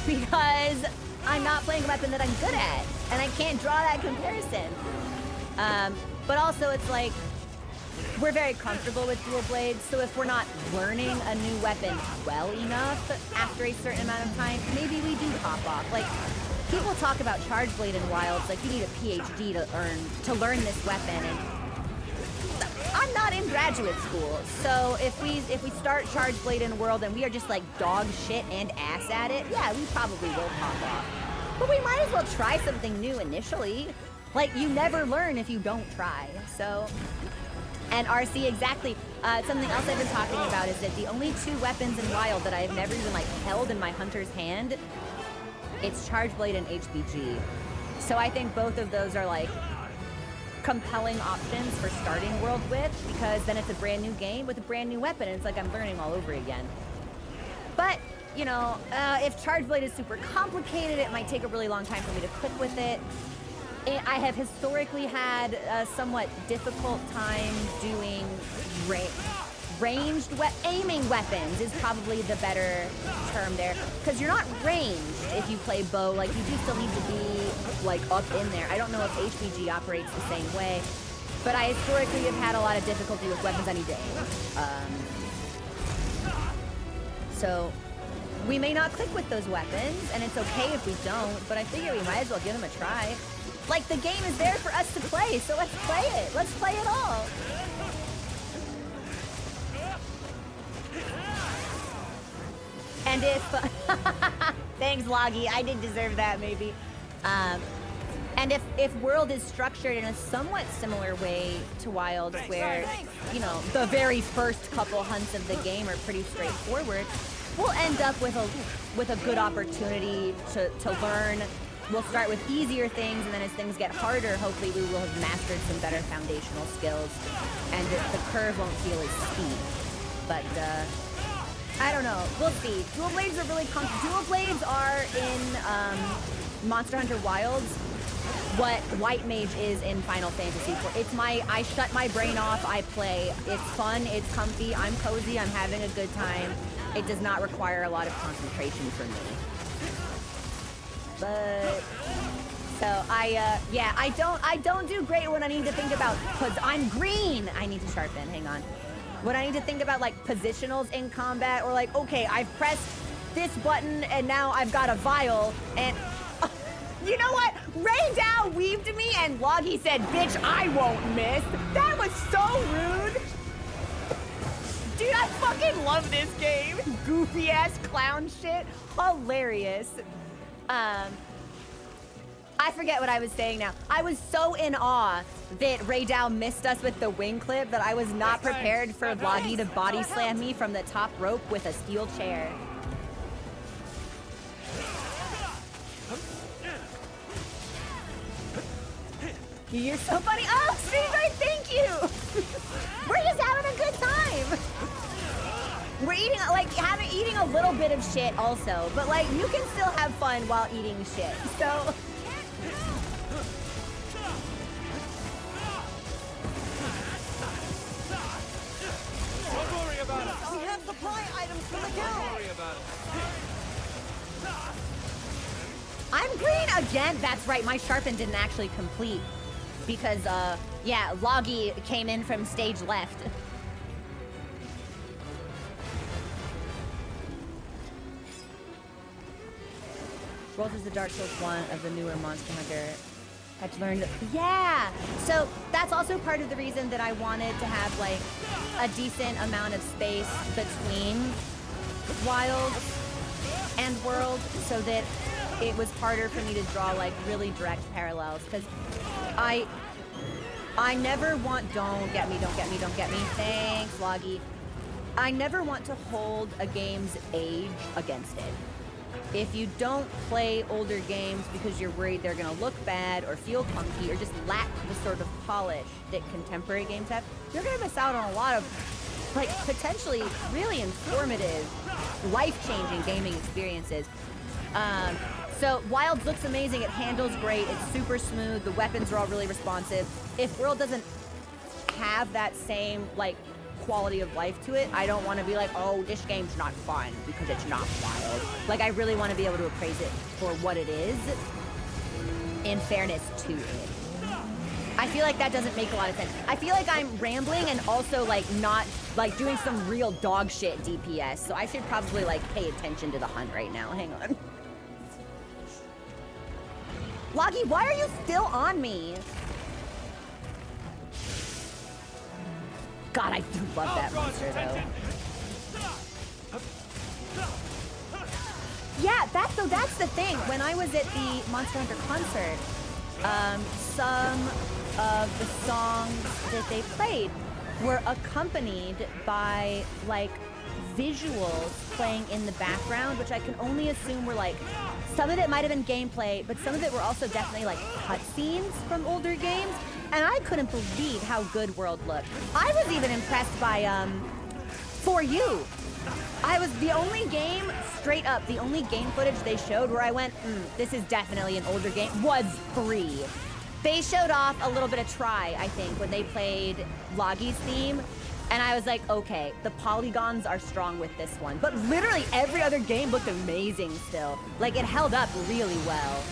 because I'm not playing a weapon that I'm good at, and I can't draw that comparison. But also, it's like, we're very comfortable with dual blades, so if we're not learning a new weapon well enough after a certain amount of time, maybe we do hop off. Like, people talk about Charge Blade in Wilds, like you need a PhD to learn this weapon, and I'm not in graduate school, so if we start Charge Blade in World and we are just like dog shit and ass at it, yeah, we probably will hop off. But we might as well try something new initially. Like, you never learn if you don't try, so... And RC, exactly. Something else I've been talking about is that the only two weapons in Wild that I've never even like held in my hunter's hand, it's Charge Blade and HBG. So I think both of those are like compelling options for starting World with, because then it's a brand new game with a brand new weapon, and it's like I'm learning all over again. But, you know, if Charge Blade is super complicated, it might take a really long time for me to click with it. I have historically had a somewhat difficult time doing aiming weapons is probably the better term there, because you're not ranged if you play bow. Like, you do still need to be like up in there. I don't know if HBG operates the same way, but I historically have had a lot of difficulty with weapons I need to aim. So we may not click with those weapons, and it's okay if we don't, but I figure we might as well give them a try. Like, the game is there for us to play, so let's play it. Let's play it all. And if... Thanks, Loggy. I did deserve that, maybe. And if World is structured in a somewhat similar way to Wilds, where, you know, the very first couple hunts of the game are pretty straightforward, we'll end up with a good opportunity to learn. We'll start with easier things, and then as things get harder, hopefully we will have mastered some better foundational skills, and the curve won't feel as steep. But, I don't know. We'll see. Dual blades are really Dual blades are in Monster Hunter Wilds what White Mage is in Final Fantasy IV. It's I shut my brain off, I play. It's fun, it's comfy, I'm cozy, I'm having a good time. It does not require a lot of concentration for me. But so yeah, I don't do great when I need to think about, cause I'm green. I need to sharpen, hang on. When I need to think about like positionals in combat, or like, okay, I've pressed this button and now I've got a vial, and you know what? Ray Dow weaved me and Loggy said, bitch, I won't miss. That was so rude. Dude, I fucking love this game. Goofy ass clown shit. Hilarious. I forget what I was saying now. I was so in awe that Ray Dow missed us with the wing clip that I was not prepared for Loggy to body slam me from the top rope with a steel chair. You're so funny. Oh, Streetboy, thank you. We're just having a good time. We're eating a little bit of shit also, but like you can still have fun while eating shit. So Don't worry about it. We have supply items for the Don't kill. worry about it. I'm green again. That's right. My sharpen didn't actually complete because yeah, Loggy came in from stage left. Worlds is the Dark Souls 1 of the newer Monster Hunter. I've learned, yeah! So that's also part of the reason that I wanted to have like a decent amount of space between Wilds and World, so that it was harder for me to draw like really direct parallels, because I never want, don't get me, thanks, Loggy. I never want to hold a game's age against it. If you don't play older games because you're worried they're gonna look bad or feel clunky or just lack the sort of polish that contemporary games have, you're gonna miss out on a lot of like potentially really informative, life-changing gaming experiences. So Wilds looks amazing. It handles great. It's super smooth. The weapons are all really responsive. If World doesn't have that same like quality of life to it, I don't want to be like, oh, this game's not fun because it's not Wild. Like, I really want to be able to appraise it for what it is in fairness to it. I feel like that doesn't make a lot of sense. I feel like I'm rambling and also like not like doing some real dog shit DPS. So I should probably like pay attention to the hunt right now. Hang on. Loggy, why are you still on me? God, I do love that monster though. Yeah, that's the thing. When I was at the Monster Hunter concert, some of the songs that they played were accompanied by like visuals playing in the background, which I can only assume were like, some of it might have been gameplay, but some of it were also definitely like cutscenes from older games. And I couldn't believe how good World looked. I was even impressed by For You. I was the only game, straight up, the only game footage they showed where I went, this is definitely an older game, was 3. They showed off a little bit of Try, I think, when they played Loggy's theme. And I was like, okay, the polygons are strong with this one. But literally every other game looked amazing still. Like, it held up really well.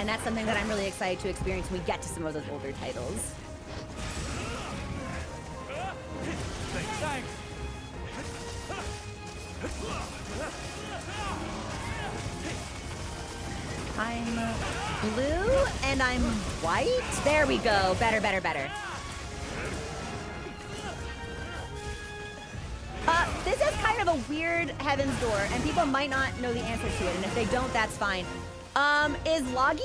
And that's something that I'm really excited to experience when we get to some of those older titles. Thanks. I'm blue and I'm white. There we go. Better. This is kind of a weird Heaven's Door, and people might not know the answer to it, and if they don't, that's fine. Is Loggy,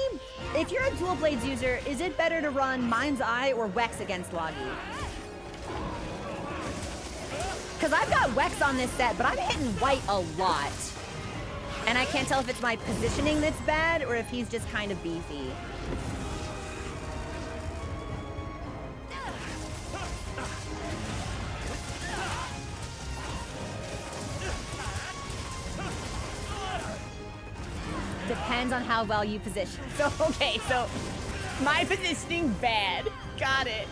if you're a dual blades user, is it better to run Mind's Eye or Wex against Loggy? Because I've got Wex on this set, but I'm hitting white a lot. And I can't tell if it's my positioning that's bad or if he's just kind of beefy. Depends on how well you position. So, okay, so my positioning bad. Got it.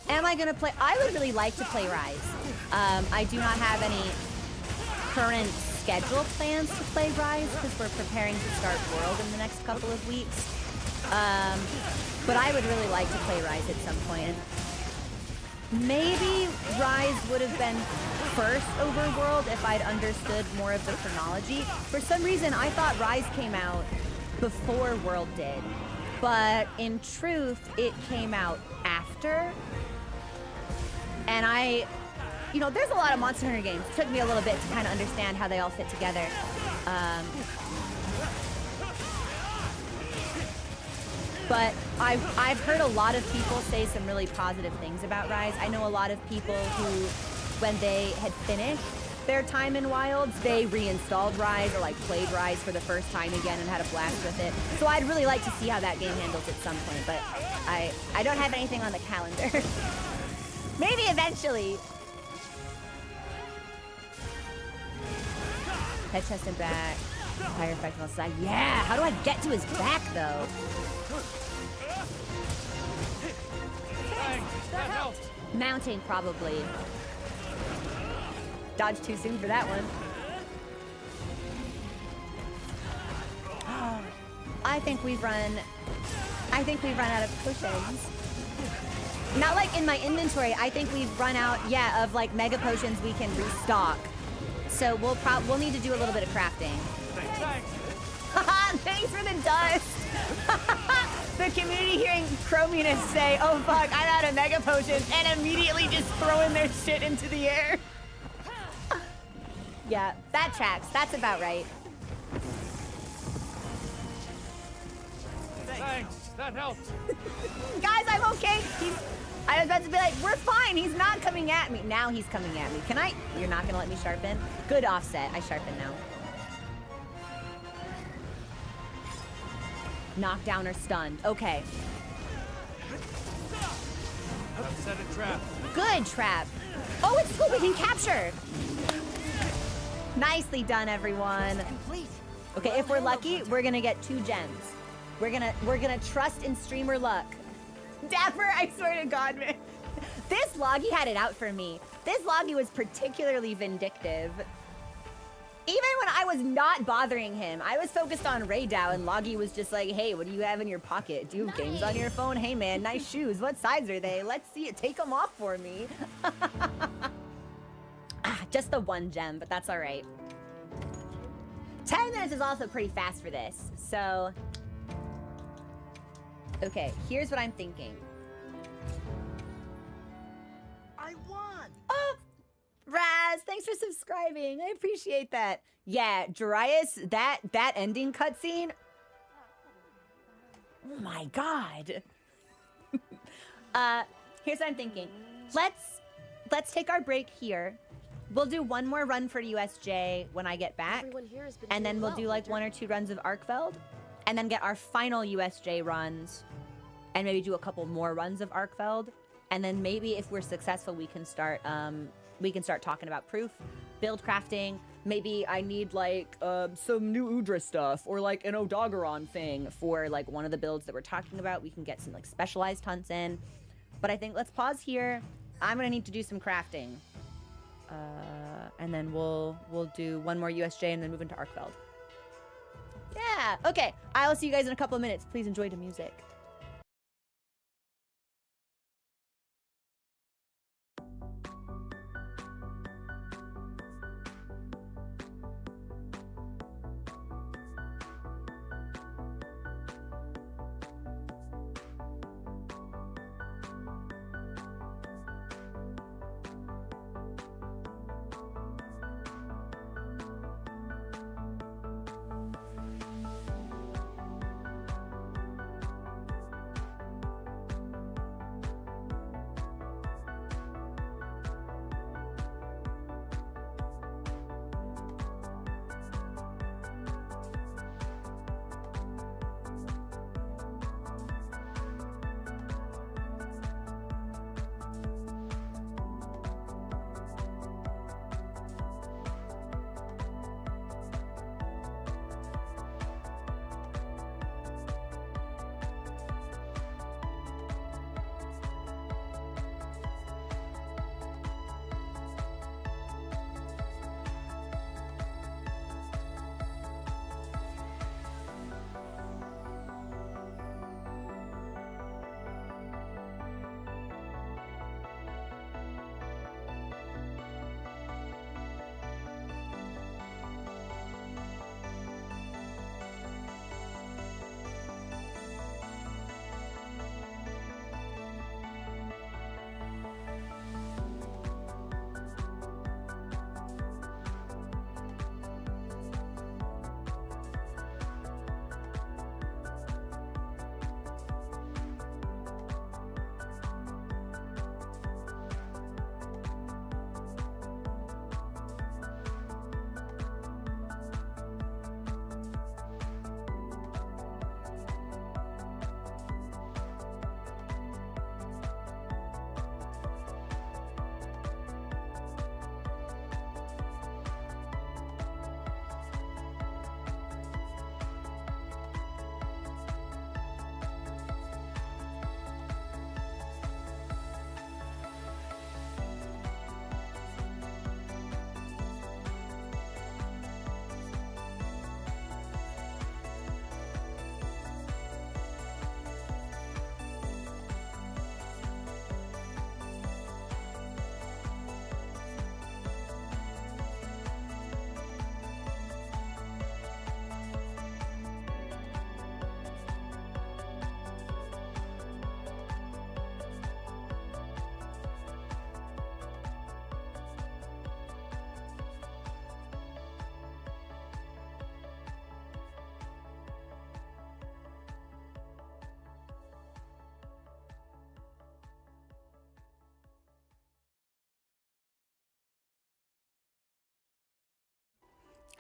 Am I gonna play? I would really like to play Rise. I do not have any current schedule plans to play Rise because we're preparing to start World in the next couple of weeks. But I would really like to play Rise at some point. Maybe Rise would have been first over World if I'd understood more of the chronology. For some reason, I thought Rise came out before World did. But in truth, it came out after. And you know, there's a lot of Monster Hunter games. It took me a little bit to kind of understand how they all fit together. But I've heard a lot of people say some really positive things about Rise. I know a lot of people who, when they had finished their time in Wilds, they reinstalled Rise or like played Rise for the first time again and had a blast with it. So I'd really like to see how that game handles at some point, but I don't have anything on the calendar. Maybe eventually. Head, chest, and back. Fire effect on the side. Yeah! How do I get to his back, though? Thanks. That helps. Mounting, probably. Dodge too soon for that one. I think we've run out of potions. Not like in my inventory. I think we've run out, yeah, of like mega potions we can restock. So we'll need to do a little bit of crafting. Thanks. Thanks for the dust. The community hearing Chrominus say, "Oh fuck, I'm out of mega potions," and immediately just throwing their shit into the air. Yeah, that tracks. That's about right. Thanks. That helped. Guys, I'm okay. I was about to be like, we're fine. He's not coming at me. Now he's coming at me. Can I? You're not gonna let me sharpen? Good offset. I sharpen now. Knockdown or stunned. Okay. I've set a trap. Good trap. Oh, it's cool. We can capture. Nicely done, everyone. Complete. Okay, if we're lucky, we're gonna get 2 gems. We're gonna trust in streamer luck. Dapper, I swear to God, man. This Loggy had it out for me. This Loggy was particularly vindictive. Even when I was not bothering him, I was focused on Raydao, and Loggy was just like, hey, what do you have in your pocket? Do you have games on your phone? Hey, man, nice shoes. What size are they? Let's see it. Take them off for me. Just the 1 gem, but that's all right. 10 minutes is also pretty fast for this, so... Okay, here's what I'm thinking. I won. Oh, Raz, thanks for subscribing. I appreciate that. Yeah, Darius, that ending cutscene. Oh my God. Here's what I'm thinking. Let's take our break here. We'll do 1 more run for USJ when I get back, Everyone here has been and then doing we'll well, do like Hunter. 1 or 2 runs of Arkfeld, and then get our final USJ runs, and maybe do a couple more runs of Arkfeld, and then maybe if we're successful, we can start talking about proof, build crafting. Maybe I need like some new Udra stuff, or like an Odogaron thing for like one of the builds that we're talking about. We can get some like specialized hunts in, but I think let's pause here. I'm gonna need to do some crafting, and then we'll do 1 more USJ and then move into Arkfeld. Yeah. Okay. I will see you guys in a couple of minutes. Please enjoy the music.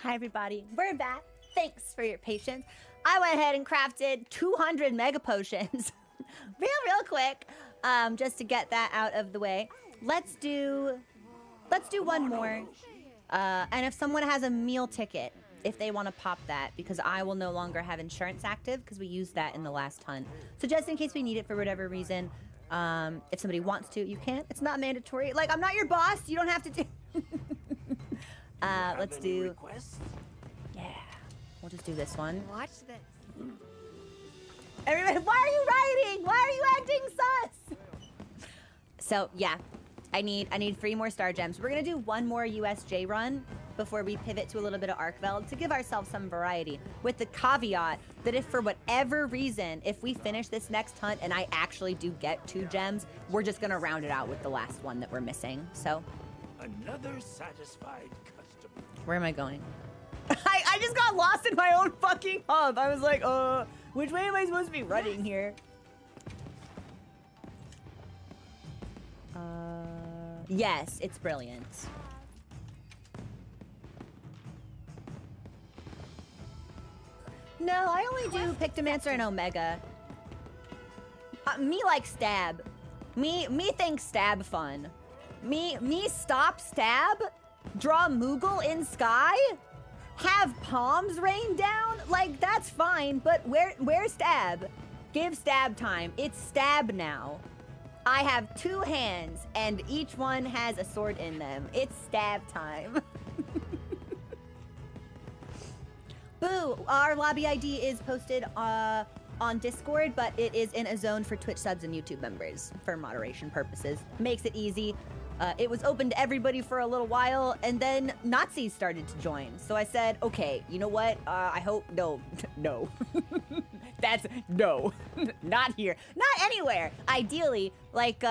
Hi everybody, we're back. Thanks for your patience. I went ahead and crafted 200 mega potions real quick, just to get that out of the way. Let's do one more. And if someone has a meal ticket, if they want to pop that, because I will no longer have insurance active because we used that in the last hunt. So just in case we need it for whatever reason, if somebody wants to, you can. It's not mandatory. Like, I'm not your boss. You don't have to do. Let's do. Requests? Yeah, we'll just do this one. Watch this. Everybody, why are you writing? Why are you acting sus? So yeah, I need 3 more star gems. We're gonna do 1 more USJ run before we pivot to a little bit of Arcveld to give ourselves some variety, with the caveat that if for whatever reason, if we finish this next hunt and I actually do get 2 gems, we're just gonna round it out with the last one that we're missing. So Another satisfied customer. where am I going? I just got lost in my own fucking hub. I was like, which way am I supposed to be running here? Yes, it's brilliant. No, I only do Pictomancer and Omega. Me like stab. Me think stab fun. Me stop stab, draw Moogle in sky, have palms rain down. Like, that's fine, but where's stab? Give stab time. It's stab now. I have 2 hands and each one has a sword in them. It's stab time. Boo! Our lobby ID is posted on Discord, but it is in a zone for Twitch subs and YouTube members for moderation purposes. Makes it easy. It was open to everybody for a little while, and then Nazis started to join. So I said, okay, you know what? I hope, no. That's, no. Not here. Not anywhere. Ideally, like,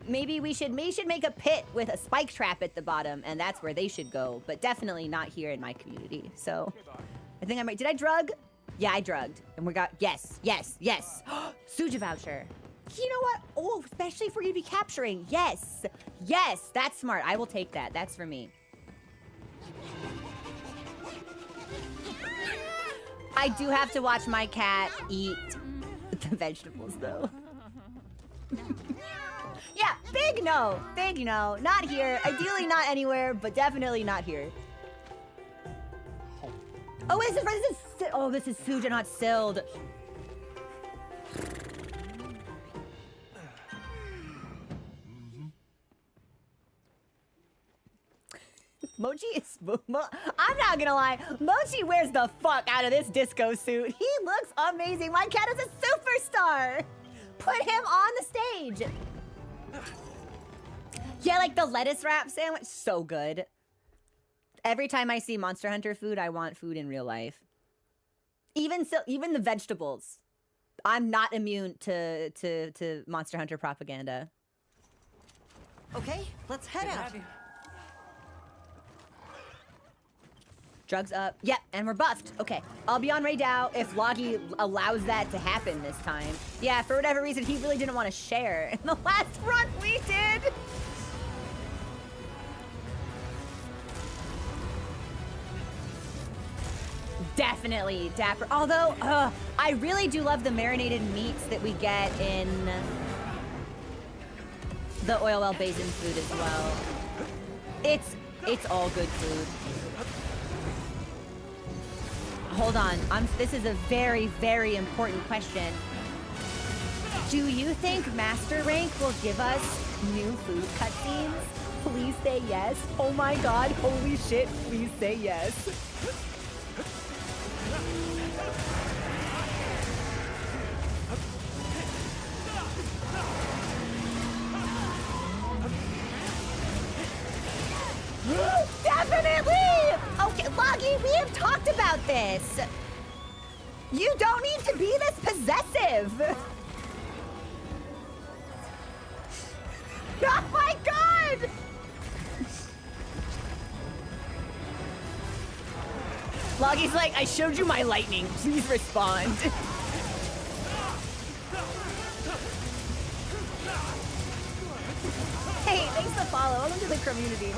maybe we should make a pit with a spike trap at the bottom, and that's where they should go, but definitely not here in my community. So I think I might, did I drug? Yeah, I drugged. And we got, yes. Suja voucher. You know what? Oh, especially for you to be capturing. Yes, that's smart. I will take that. That's for me. I do have to watch my cat eat the vegetables, though. Yeah, big no. Not here. Ideally not anywhere, but definitely not here. Oh, this is Suja, not Sild. Mochi is... I'm not gonna lie. Mochi wears the fuck out of this disco suit. He looks amazing. My cat is a superstar. Put him on the stage. Yeah, like the lettuce wrap sandwich. So good. Every time I see Monster Hunter food, I want food in real life. Even the vegetables. I'm not immune to Monster Hunter propaganda. Okay, let's head out. Drugs up. Yep, and we're buffed. Okay, I'll be on Raydao if Loggy allows that to happen this time. Yeah, for whatever reason, he really didn't want to share in the last run we did. Definitely dapper. Although, I really do love the marinated meats that we get in the Oil Well Basin food as well. It's all good food. Hold on, this is a very, very important question. Do you think Master Rank will give us new food cutscenes? Please say yes. Oh my god, holy shit, please say yes. Definitely! Okay, Loggy, we have talked about this. You don't need to be this possessive. Oh my god! Loggy's like, I showed you my lightning. Please respond. Hey, thanks for the follow. Welcome to the community.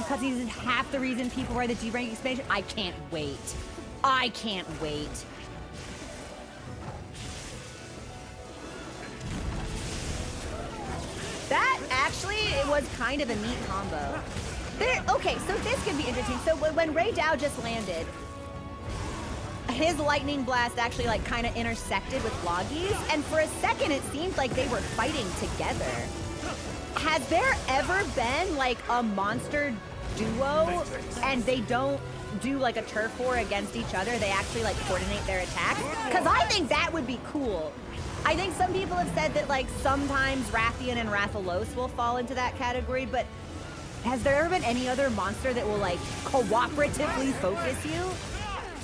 these cutscenes is half the reason people wear the G rank expansion. I can't wait. I can't wait. That actually, it was kind of a neat combo. Okay, so this could be interesting. So when Ray Dow just landed, his lightning blast actually like kind of intersected with Loggy's, and for a second it seemed like they were fighting together. Has there ever been like a monster duo and they don't do like a turf war against each other? They actually like coordinate their attacks? Because I think that would be cool. I think some people have said that like sometimes Rathian and Rathalos will fall into that category, but has there ever been any other monster that will like cooperatively focus you?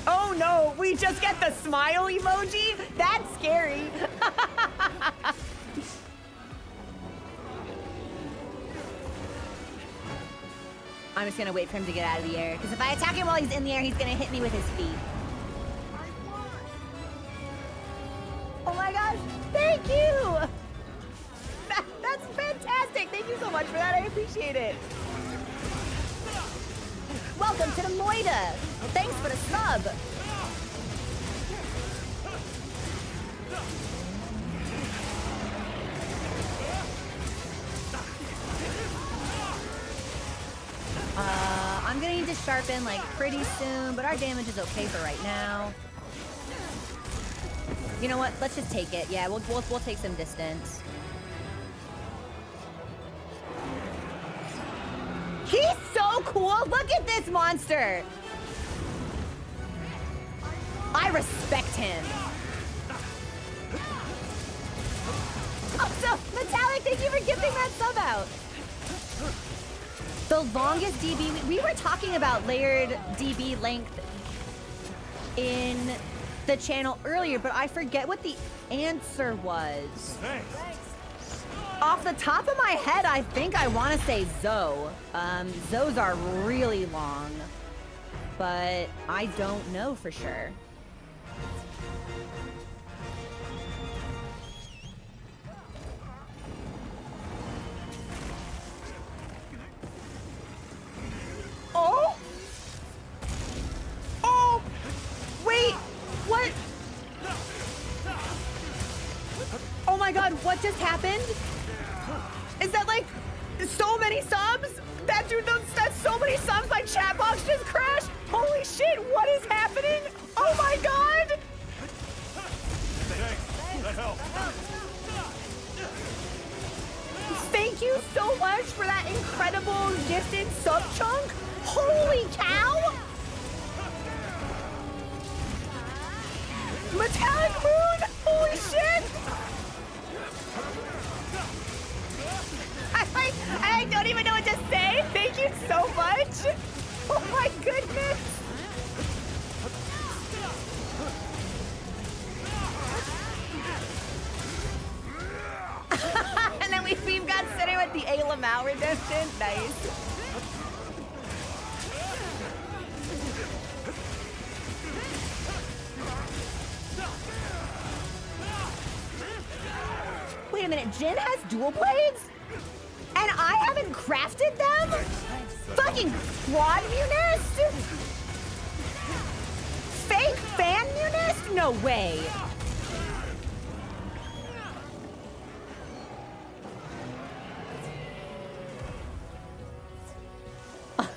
Oh no, we just get the smile emoji? That's scary. I'm just gonna wait for him to get out of the air, because if I attack him while he's in the air, he's gonna hit me with his feet. Oh my gosh, thank you! That's fantastic, thank you so much for that, I appreciate it. Welcome to the Moida. Thanks for the sub. I'm gonna need to sharpen like pretty soon, but our damage is okay for right now. You know what? Let's just take it. Yeah, we'll take some distance. He's so cool! Look at this monster! I respect him. Oh, so, Metallic, thank you for gifting that sub out. The longest DB, we were talking about layered DB length in the channel earlier, but I forget what the answer was. Thanks. Off the top of my head, I think I want to say Zoe. Zoes are really long, but I don't know for sure. Oh! Oh! Wait! What? Oh my god, what just happened? Is that like so many subs? That dude, that's so many subs, my chat box just crashed. Holy shit, what is happening? Oh my god! Thanks. That helped. Thank you so much for that incredible gifted sub chunk. Holy cow! Metallic Moon! Holy shit! I don't even know what to say. Thank you so much. Oh my goodness. And then we've got Center with the A. Lamau redemption. Nice. Wait a minute, Jin has dual blades? And I haven't crafted them? Fucking quad munist? Fake fan munist? No way.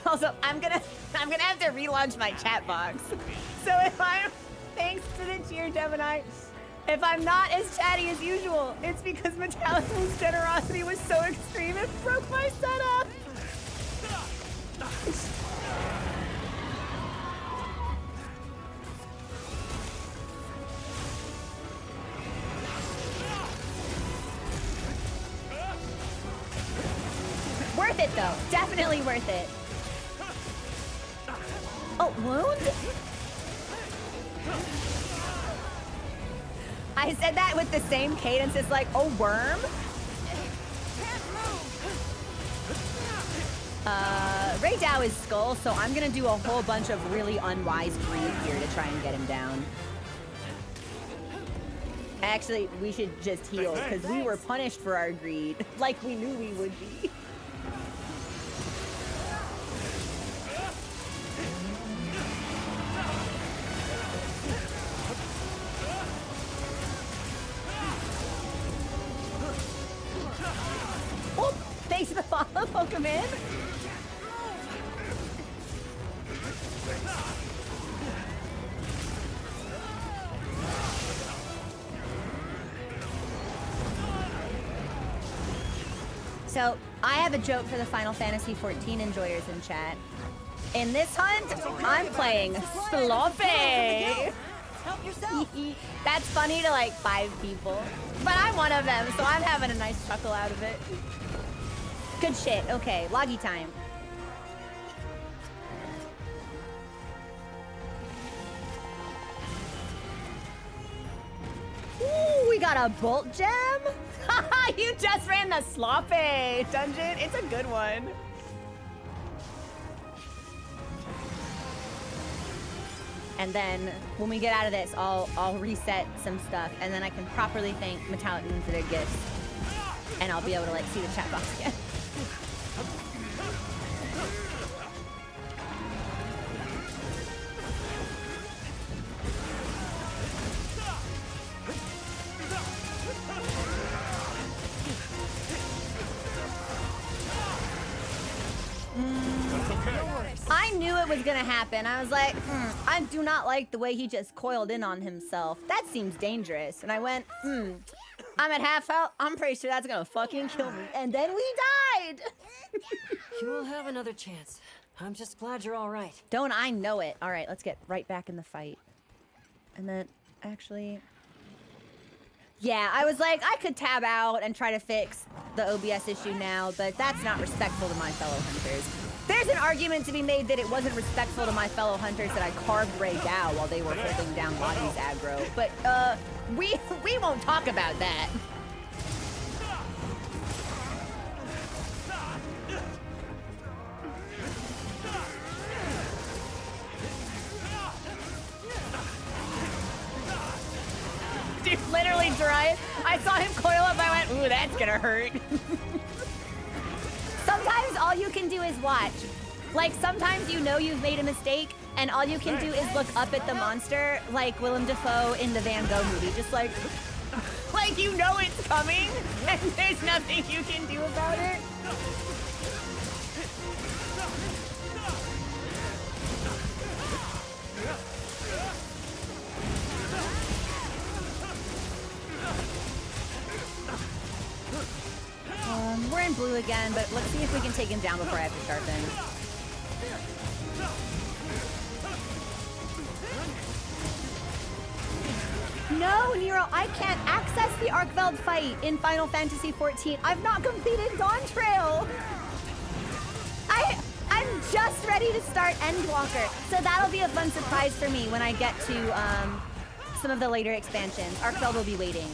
Also, I'm gonna have to relaunch my chat box. So if I'm, thanks to the cheer, Gemini. If I'm not as chatty as usual, it's because Metallic's generosity was so extreme it broke my setup. Worth it though, definitely worth it. Oh, wound? I said that with the same cadence. It's like, oh, worm? Ray Dow is skull, so I'm gonna do a whole bunch of really unwise greed here to try and get him down. Actually, we should just heal, because we were punished for our greed, like we knew we would be. him in? So, I have a joke for the Final Fantasy 14 enjoyers in chat. In this hunt, I'm playing sloppy. Help yourself. That's funny to like 5 people. But I'm one of them, so I'm having a nice chuckle out of it. Good shit. Okay, loggy time. Ooh, we got a bolt gem? You just ran the sloppy dungeon. It's a good one. And then when we get out of this, I'll reset some stuff, and then I can properly thank Metallic Moon for their gifts, and I'll be able to like see the chat box again. I knew it was gonna happen. I was like, I do not like the way he just coiled in on himself. That seems dangerous. And I went, I'm at half health. I'm pretty sure that's gonna fucking kill me. And then we died. You'll have another chance. I'm just glad you're all right. Don't I know it? All right, let's get right back in the fight. And then, actually... Yeah, I was like, I could tab out and try to fix the OBS issue now, but that's not respectful to my fellow hunters. There's an argument to be made that it wasn't respectful to my fellow hunters that I carved Ray Gao while they were holding down Lottie's aggro, but we won't talk about that. Dude, literally dry. I saw him coil up, I went, ooh, that's gonna hurt. Sometimes all you can do is watch. Like, sometimes you know you've made a mistake, and all you can do is look up at the monster, like Willem Dafoe in the Van Gogh movie. Just like you know it's coming, and there's nothing you can do about it. We're in blue again, but let's see if we can take him down before I have to sharpen. No, Nero, I can't access the Arkveld fight in Final Fantasy XIV. I've not completed Dawn Trail. I'm just ready to start Endwalker, so that'll be a fun surprise for me when I get to some of the later expansions. Arkveld will be waiting.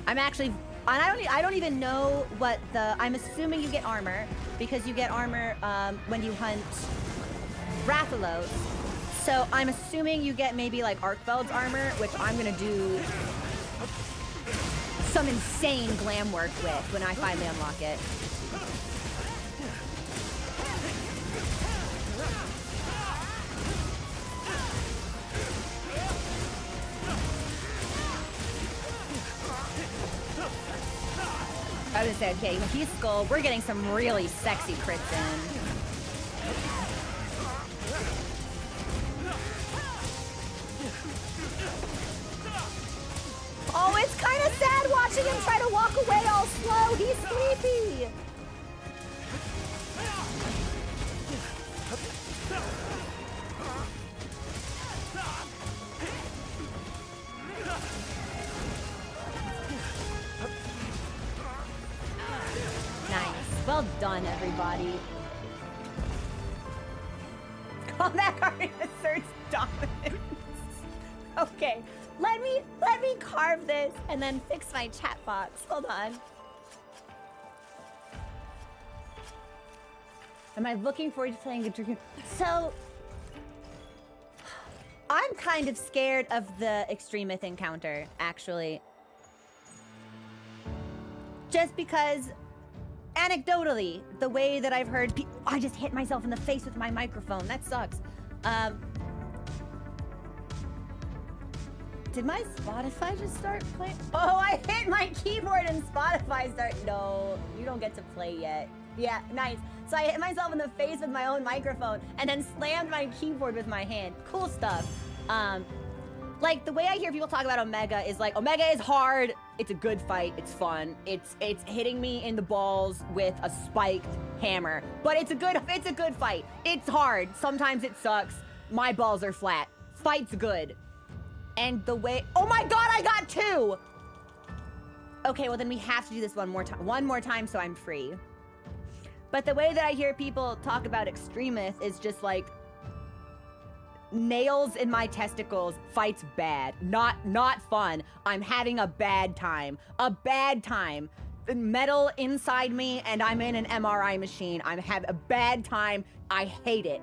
I'm actually, I don't even know what I'm assuming you get armor, because you get armor when you hunt Rathalos. So I'm assuming you get maybe like Arkveld's armor, which I'm gonna do some insane glam work with when I finally unlock it. I was gonna say, okay, when he's skull, we're getting some really sexy crits in. Oh, it's kind of sad watching him try to walk away all slow. He's sleepy. Nice. Well done, everybody. Combat card asserts dominance. Okay, let me carve this and then fix my chat box. Hold on. Am I looking forward to playing a Dragoon? So, I'm kind of scared of the Extremith encounter, actually. Just because, anecdotally, the way that I've heard people... I just hit myself in the face with my Did my Spotify just start playing? Oh, I hit my keyboard and Spotify start. No, you don't get to play yet. Yeah, nice. So I hit myself in the face with my own microphone and then slammed my keyboard with my hand. Cool stuff. Like the way I hear people talk about Omega is like, Omega is hard. It's a good fight. It's fun. It's hitting me in the balls with a spiked hammer, but it's a good fight. It's hard. Sometimes it sucks. My balls are flat. Fight's good. And the way, oh my God, I got 2. Okay, well then we have to do this one more time so I'm free. But the way that I hear people talk about Extremith is just like, nails in my testicles, fight's bad, not fun. I'm having a bad time. Metal inside me and I'm in an MRI machine. I'm having a bad time. I hate it.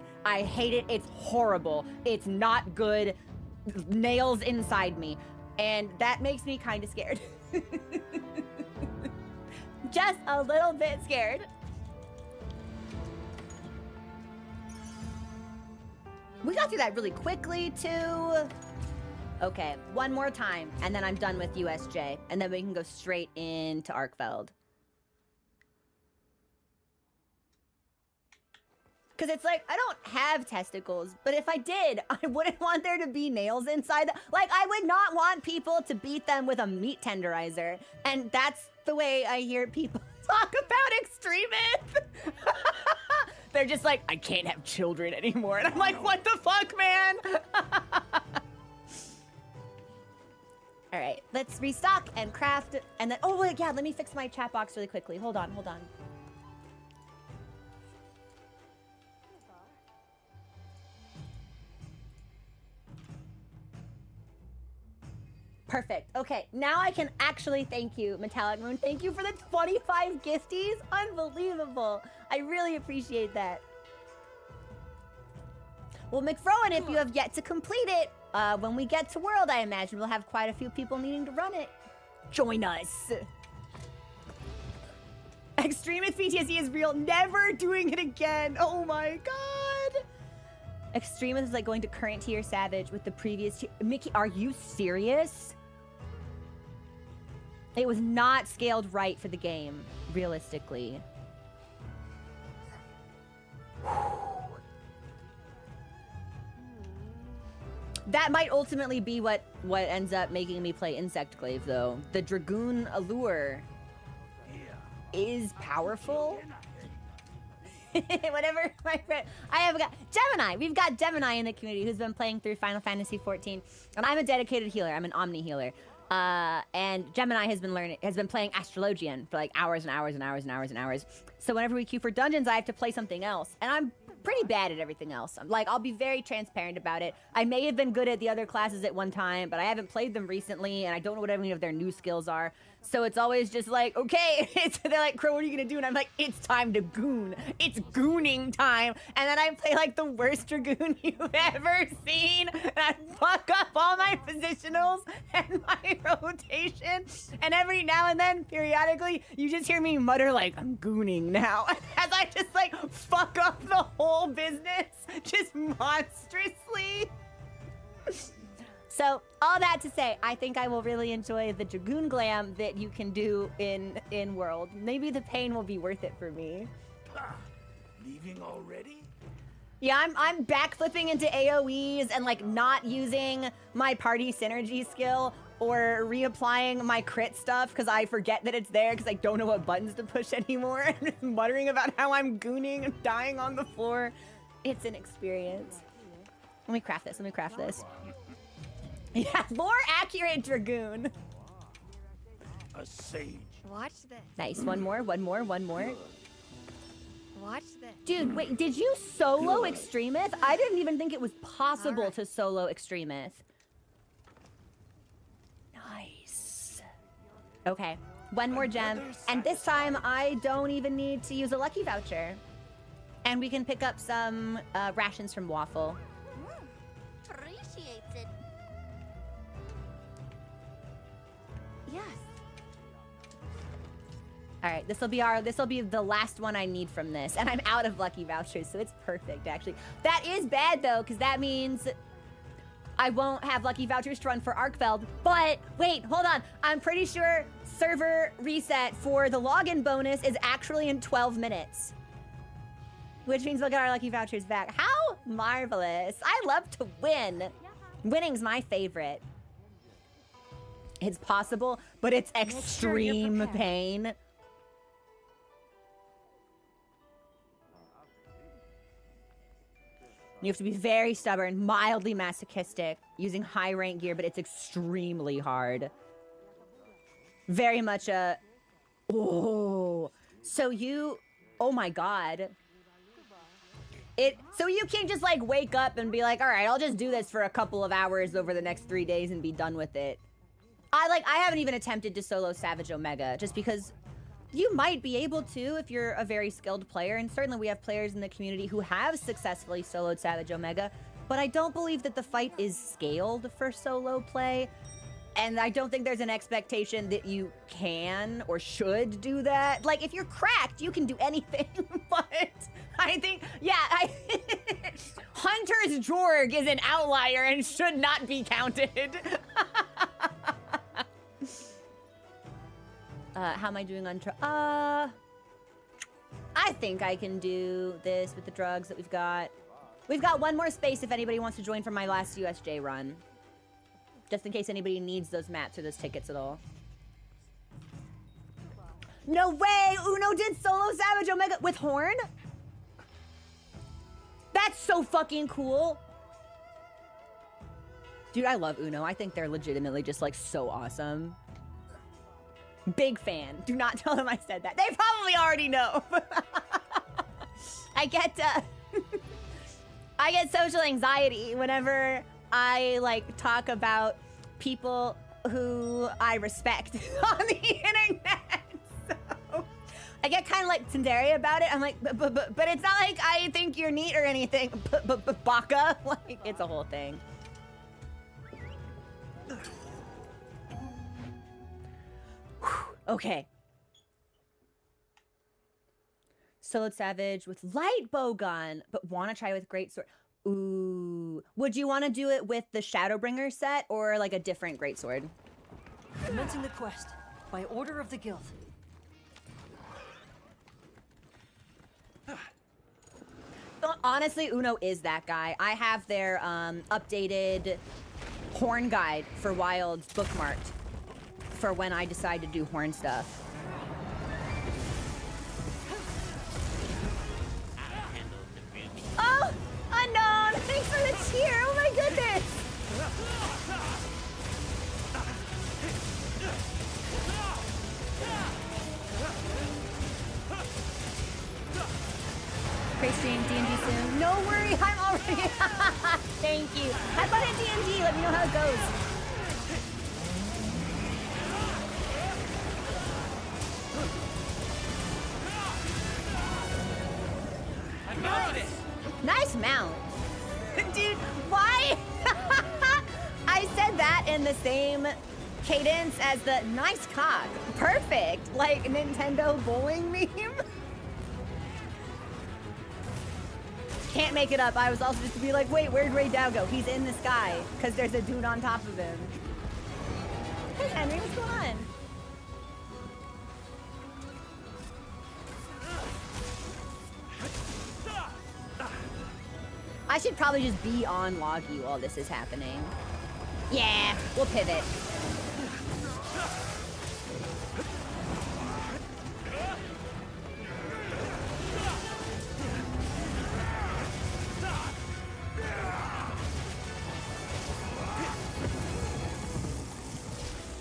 It's horrible. It's not good. Nails inside me. And that makes me kind of scared. Just a little bit scared. We got through that really quickly, too. Okay, one more time, and then I'm done with USJ, and then we can go straight into Arkfeld. Because it's like, I don't have testicles, but if I did, I wouldn't want there to be nails inside. Like, I would not want people to beat them with a meat tenderizer, and that's the way I hear people talk about Extremith. They're just like, I can't have children anymore. And I'm like, what the fuck, man? All right, let's restock and craft. And then, oh, wait, yeah, let me fix my chat box really quickly. Hold on. Perfect. Okay, now I can actually thank you, Metallic Moon. Thank you for the 25 gifties. Unbelievable. I really appreciate that. Well, McFrowen, if you have yet to complete it, when we get to World, I imagine we'll have quite a few people needing to run it. Join us. Extremist PTSD is real. Never doing it again. Oh my God. Extremist is like going to current tier Savage with the previous tier. Mickey, are you serious? It was not scaled right for the game, realistically. That might ultimately be what ends up making me play Insectglaive, though. The Dragoon Allure is powerful. Whatever, my friend. I have got Gemini. We've got Gemini in the community who's been playing through Final Fantasy XIV, and I'm a dedicated healer. I'm an Omni healer. And Gemini has been playing Astrologian for like hours and hours and hours and hours and hours. So whenever we queue for dungeons, I have to play something else, and I'm pretty bad at everything else. I'll be very transparent about it. I may have been good at the other classes at one time, but I haven't played them recently, and I don't know what any of their new skills are. So it's always just like, okay, they're like, Crow, what are you gonna do? And I'm like, it's time to goon. It's gooning time. And then I play like the worst Dragoon you've ever seen. And I fuck up all my positionals and my rotation. And every now and then, periodically, you just hear me mutter like, I'm gooning now. As I just like fuck up the whole business, just monstrously. So, all that to say, I think I will really enjoy the Dragoon Glam that you can do in World. Maybe the pain will be worth it for me. Leaving already? Yeah, I'm backflipping into AoEs and like not using my party synergy skill or reapplying my crit stuff because I forget that it's there because I don't know what buttons to push anymore. I'm just muttering about how I'm gooning and dying on the floor. It's an experience. Let me craft this. Yeah, more accurate Dragoon. A sage. Watch this. Nice, one more. Watch this. Dude, wait, did you solo Extremith? I didn't even think it was possible to solo Extremith. Nice. Okay, one more gem. And this time, I don't even need to use a lucky voucher. And we can pick up some rations from Waffle. Appreciates it. Yes. All right, this will be the last one I need from this, and I'm out of lucky vouchers, so it's perfect actually. That is bad though, because that means I won't have lucky vouchers to run for Arkfeld, but wait, hold on. I'm pretty sure server reset for the login bonus is actually in 12 minutes. Which means we'll get our lucky vouchers back. How marvelous. I love to win. Winning's my favorite. It's possible, but it's extreme pain. You have to be very stubborn, mildly masochistic, using high rank gear, but it's extremely hard. Very much a... Oh. So you... Oh my god. So you can't just like wake up and be like, all right, I'll just do this for a couple of hours over the next 3 days and be done with it. I haven't even attempted to solo Savage Omega just because you might be able to if you're a very skilled player, and certainly we have players in the community who have successfully soloed Savage Omega, but I don't believe that the fight is scaled for solo play, and I don't think there's an expectation that you can or should do that. Like, if you're cracked, you can do anything, but I think, yeah, Hunter's Jorg is an outlier and should not be counted. How am I doing on I think I can do this with the drugs that we've got. We've got one more space if anybody wants to join for my last USJ run. Just in case anybody needs those mats or those tickets at all. No way! Uno did solo Savage Omega with Horn? That's so fucking cool. Dude, I love Uno. I think they're legitimately just like so awesome. Big fan. Do not tell them I said that. They probably already know. I get social anxiety whenever I like talk about people who I respect on the internet. So I get kind of like tsundere about it. I'm like, but it's not like I think you're neat or anything. Baka, like it's a whole thing. Okay. Soloed Savage with light bowgun, but want to try with greatsword. Ooh. Would you want to do it with the Shadowbringer set or like a different greatsword? Commencing the quest by order of the guild. Honestly, Uno is that guy. I have their updated horn guide for Wilds bookmarked for when I decide to do horn stuff. Oh, Unknown! Thanks for the cheer! Oh my goodness! Great stream, D&D soon. No worry, I'm already... Thank you. Have fun at D&D, let me know how it goes. Nice mount. Dude, why? I said that in the same cadence as the nice cock. Perfect. Like Nintendo bowling meme. Can't make it up. I was also just to be like, wait, where'd Ray Dow go? He's in the sky because there's a dude on top of him. Hey, Henry, what's going on? I should probably just be on Loggy while this is happening. Yeah, we'll pivot.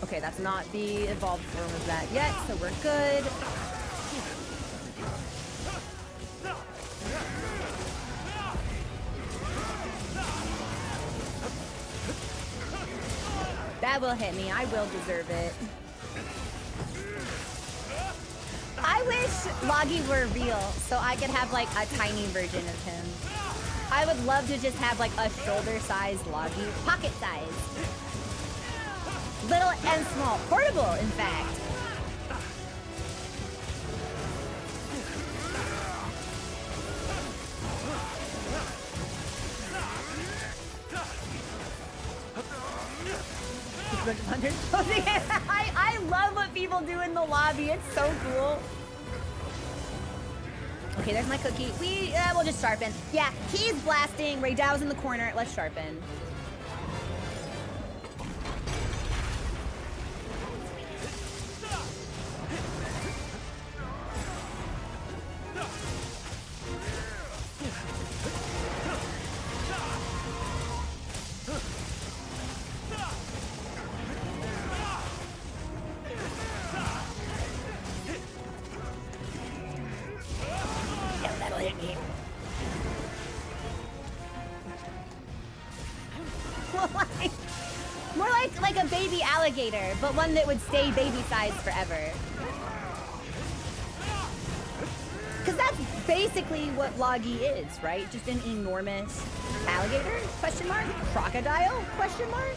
Okay, that's not the evolved form of that yet, so we're good. That will hit me. I will deserve it. I wish Loggy were real, so I could have like a tiny version of him. I would love to just have like a shoulder-sized Loggy, pocket size. Little and small, portable, in fact. bunch of hunters posing it. I love what people do in the lobby. It's so cool. Okay, there's my cookie. We'll just sharpen. Yeah, he's blasting. Ray Dow's in the corner. Let's sharpen. That'll hit me. More like a baby alligator, but one that would stay baby sized forever. Because that's basically what Loggy is, right? Just an enormous alligator? Question mark? Crocodile? Question mark?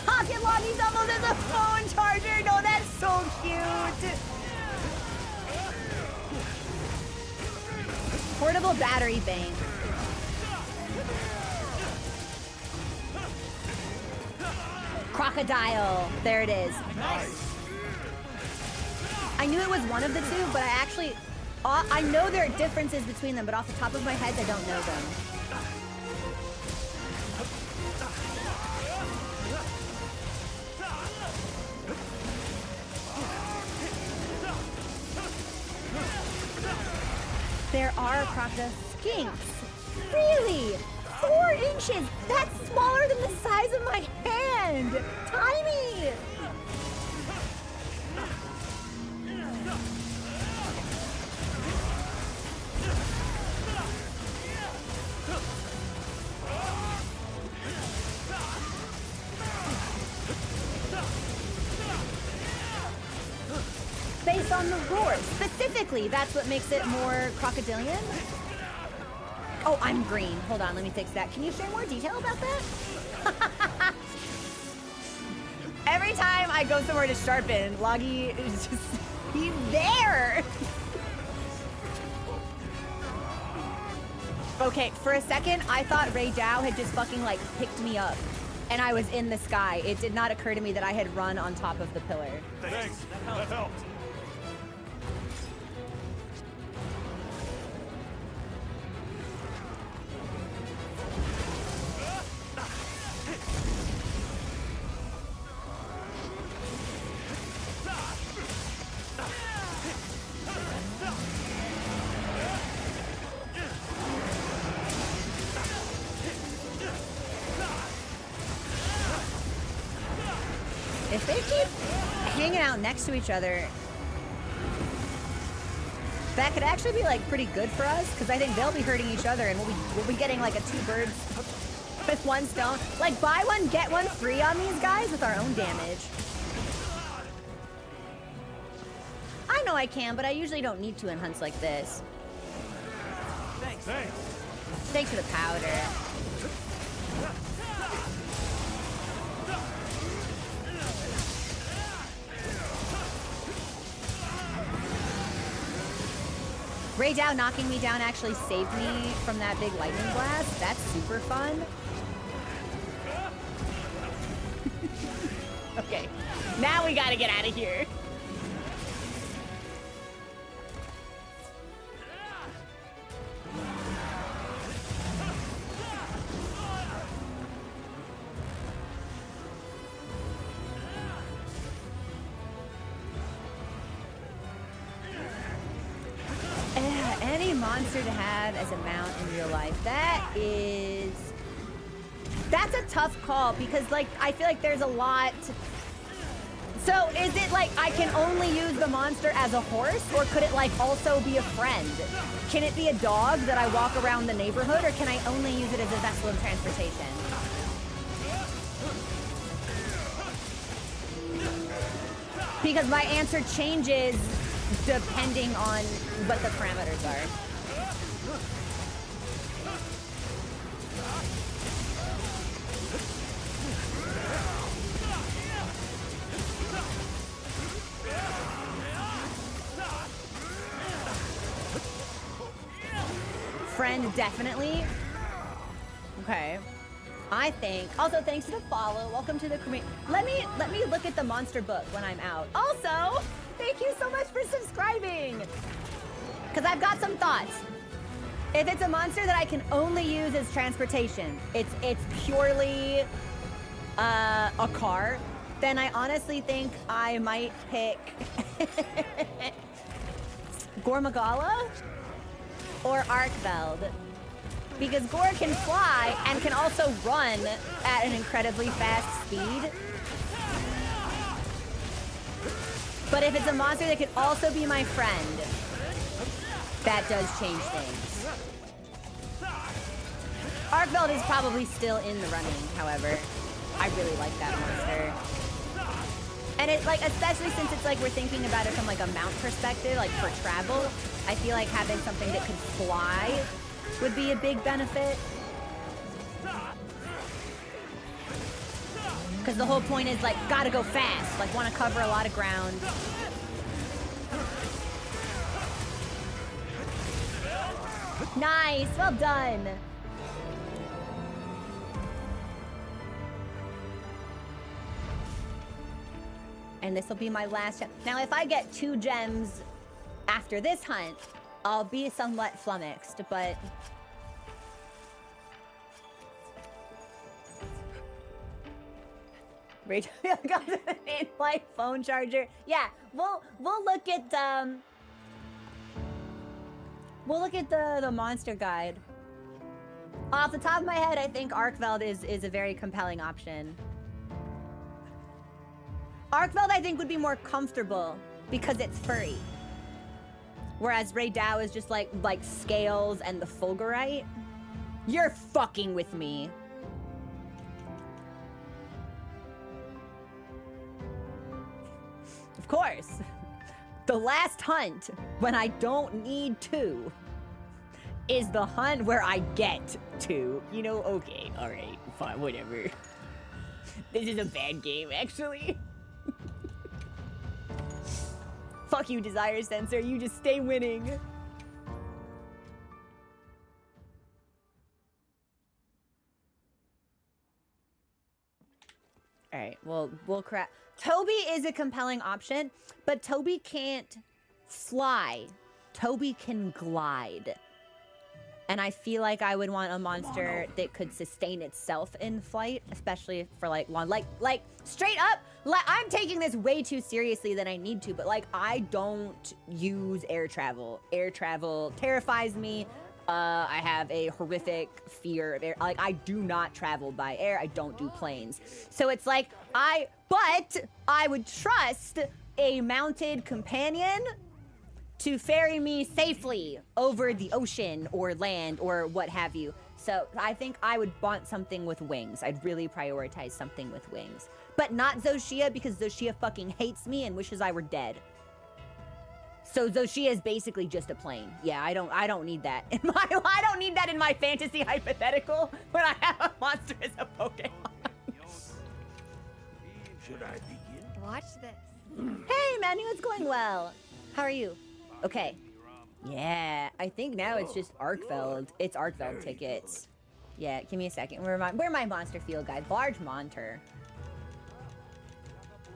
Pocket Loggy doubled as a phone charger! No, that's so cute! Portable battery bank. Crocodile. There it is. Nice. I knew it was one of the two, but I know there are differences between them, but off the top of my head, I don't know them. There are crocodile skinks. Really? 4 inches? That's smaller than the size of my hand. Tiny. Based on the roar. Specifically, that's what makes it more crocodilian. Oh, I'm green. Hold on, let me fix that. Can you share more detail about that? Every time I go somewhere to sharpen, Loggy is just, he's there. Okay, for a second, I thought Ray Dow had just fucking like picked me up and I was in the sky. It did not occur to me that I had run on top of the pillar. Thanks. That helped. If they keep hanging out next to each other, that could actually be like pretty good for us, because I think they'll be hurting each other and we'll be getting like a 2 birds with 1 stone. Like buy one, get one free on these guys with our own damage. I know I can, but I usually don't need to in hunts like this. Thanks. Thanks for the powder. Ray Dow knocking me down actually saved me from that big lightning blast. That's super fun. Okay, now we gotta get out of here. Any monster to have as a mount in real life, that's a tough call, because like I feel like there's a lot. So is it like I can only use the monster as a horse, or could it like also be a friend? Can it be a dog that I walk around the neighborhood, or can I only use it as a vessel of transportation? Because my answer changes depending on what the parameters are. Friend, definitely. Okay. I think. Also, thanks for the follow. Welcome to the community. Let me look at the monster book when I'm out. Also, thank you so much for subscribing. Because I've got some thoughts. If it's a monster that I can only use as transportation, it's purely a car, then I honestly think I might pick Gormagala or Arkveld. Because Gore can fly and can also run at an incredibly fast speed. But if it's a monster that could also be my friend, that does change things. Arkveld is probably still in the running, however. I really like that monster. And it's like, especially since it's like we're thinking about it from like a mount perspective, like for travel, I feel like having something that could fly would be a big benefit. Because the whole point is like, gotta go fast, like want to cover a lot of ground. Nice, well done. And this will be my last gem. Now, if I get 2 gems after this hunt, I'll be somewhat flummoxed, but... Rachel got an in-flight phone charger. Yeah, we'll look at the monster guide. Off the top of my head, I think Arkveld is a very compelling option. Arkveld, I think, would be more comfortable because it's furry. Whereas Ray Dow is just like scales and the fulgurite. You're fucking with me. Of course. The last hunt, when I don't need to, is the hunt where I get to. You know, okay, alright, fine, whatever. This is a bad game, actually. Fuck you, Desire Sensor. You just stay winning. All right, well, we'll crack. Toby is a compelling option, but Toby can't fly. Toby can glide. And I feel like I would want a monster that could sustain itself in flight, especially for like long, like straight up, I'm taking this way too seriously than I need to, but like I don't use air travel. Air travel terrifies me. I have a horrific fear of air. Like I do not travel by air. I don't do planes. So it's like but I would trust a mounted companion to ferry me safely over the ocean or land or what have you. So I think I would want something with wings. I'd really prioritize something with wings. But not Zoshia, because Zoshia fucking hates me and wishes I were dead. So Zoshia is basically just a plane. Yeah, I don't need that in my I don't need that in my fantasy hypothetical when I have a monster as a Pokemon. Should I begin? Watch this. Hey, Manu, it's going well. How are you? Okay. Yeah, I think now it's just Arkveld. It's Arkveld tickets. Yeah, give me a second. Where my monster field guide? Large Monter.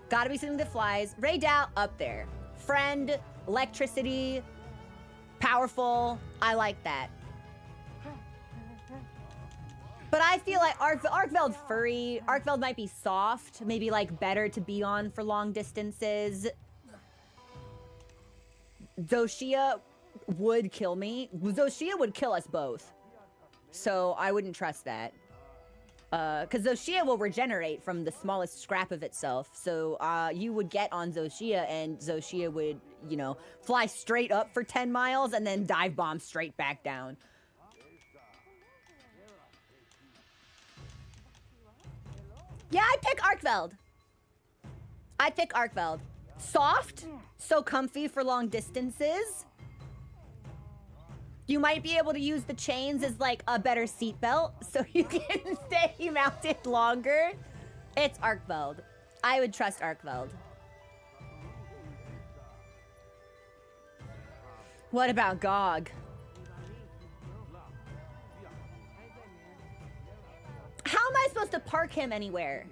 Gotta be something that flies. Ray Dow, up there. Friend, electricity, powerful. I like that. But I feel like Arkveld's furry. Arkveld might be soft. Maybe like better to be on for long distances. Zoshia would kill me. Zoshia would kill us both. So I wouldn't trust that. Because Zoshia will regenerate from the smallest scrap of itself. So you would get on Zoshia and Zoshia would, you know, fly straight up for 10 miles and then dive bomb straight back down. Yeah, I'd pick Arkveld. I'd pick Arkveld. Soft, so comfy for long distances. You might be able to use the chains as like a better seatbelt so you can stay mounted longer. It's Arkveld. I would trust Arkveld. What about Gog? supposed to park him anywhere?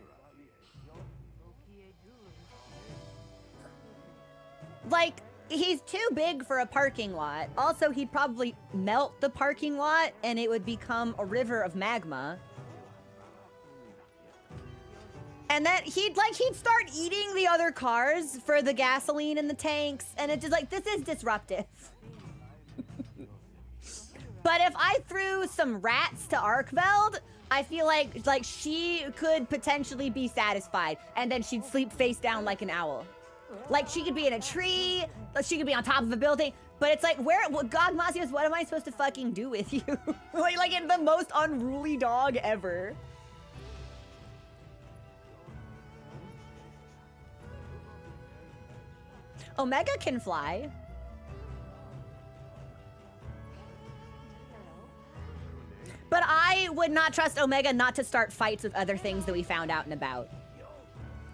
Like, he's too big for a parking lot. Also, he'd probably melt the parking lot and it would become a river of magma. And then he'd start eating the other cars for the gasoline in the tanks, and it's just like, this is disruptive. But if I threw some rats to Arkveld, I feel like she could potentially be satisfied, and then she'd sleep face down like an owl. Like, she could be in a tree, she could be on top of a building, but it's like, God Masios, what am I supposed to fucking do with you? like it's the most unruly dog ever. Omega can fly. But I would not trust Omega not to start fights with other things that we found out and about.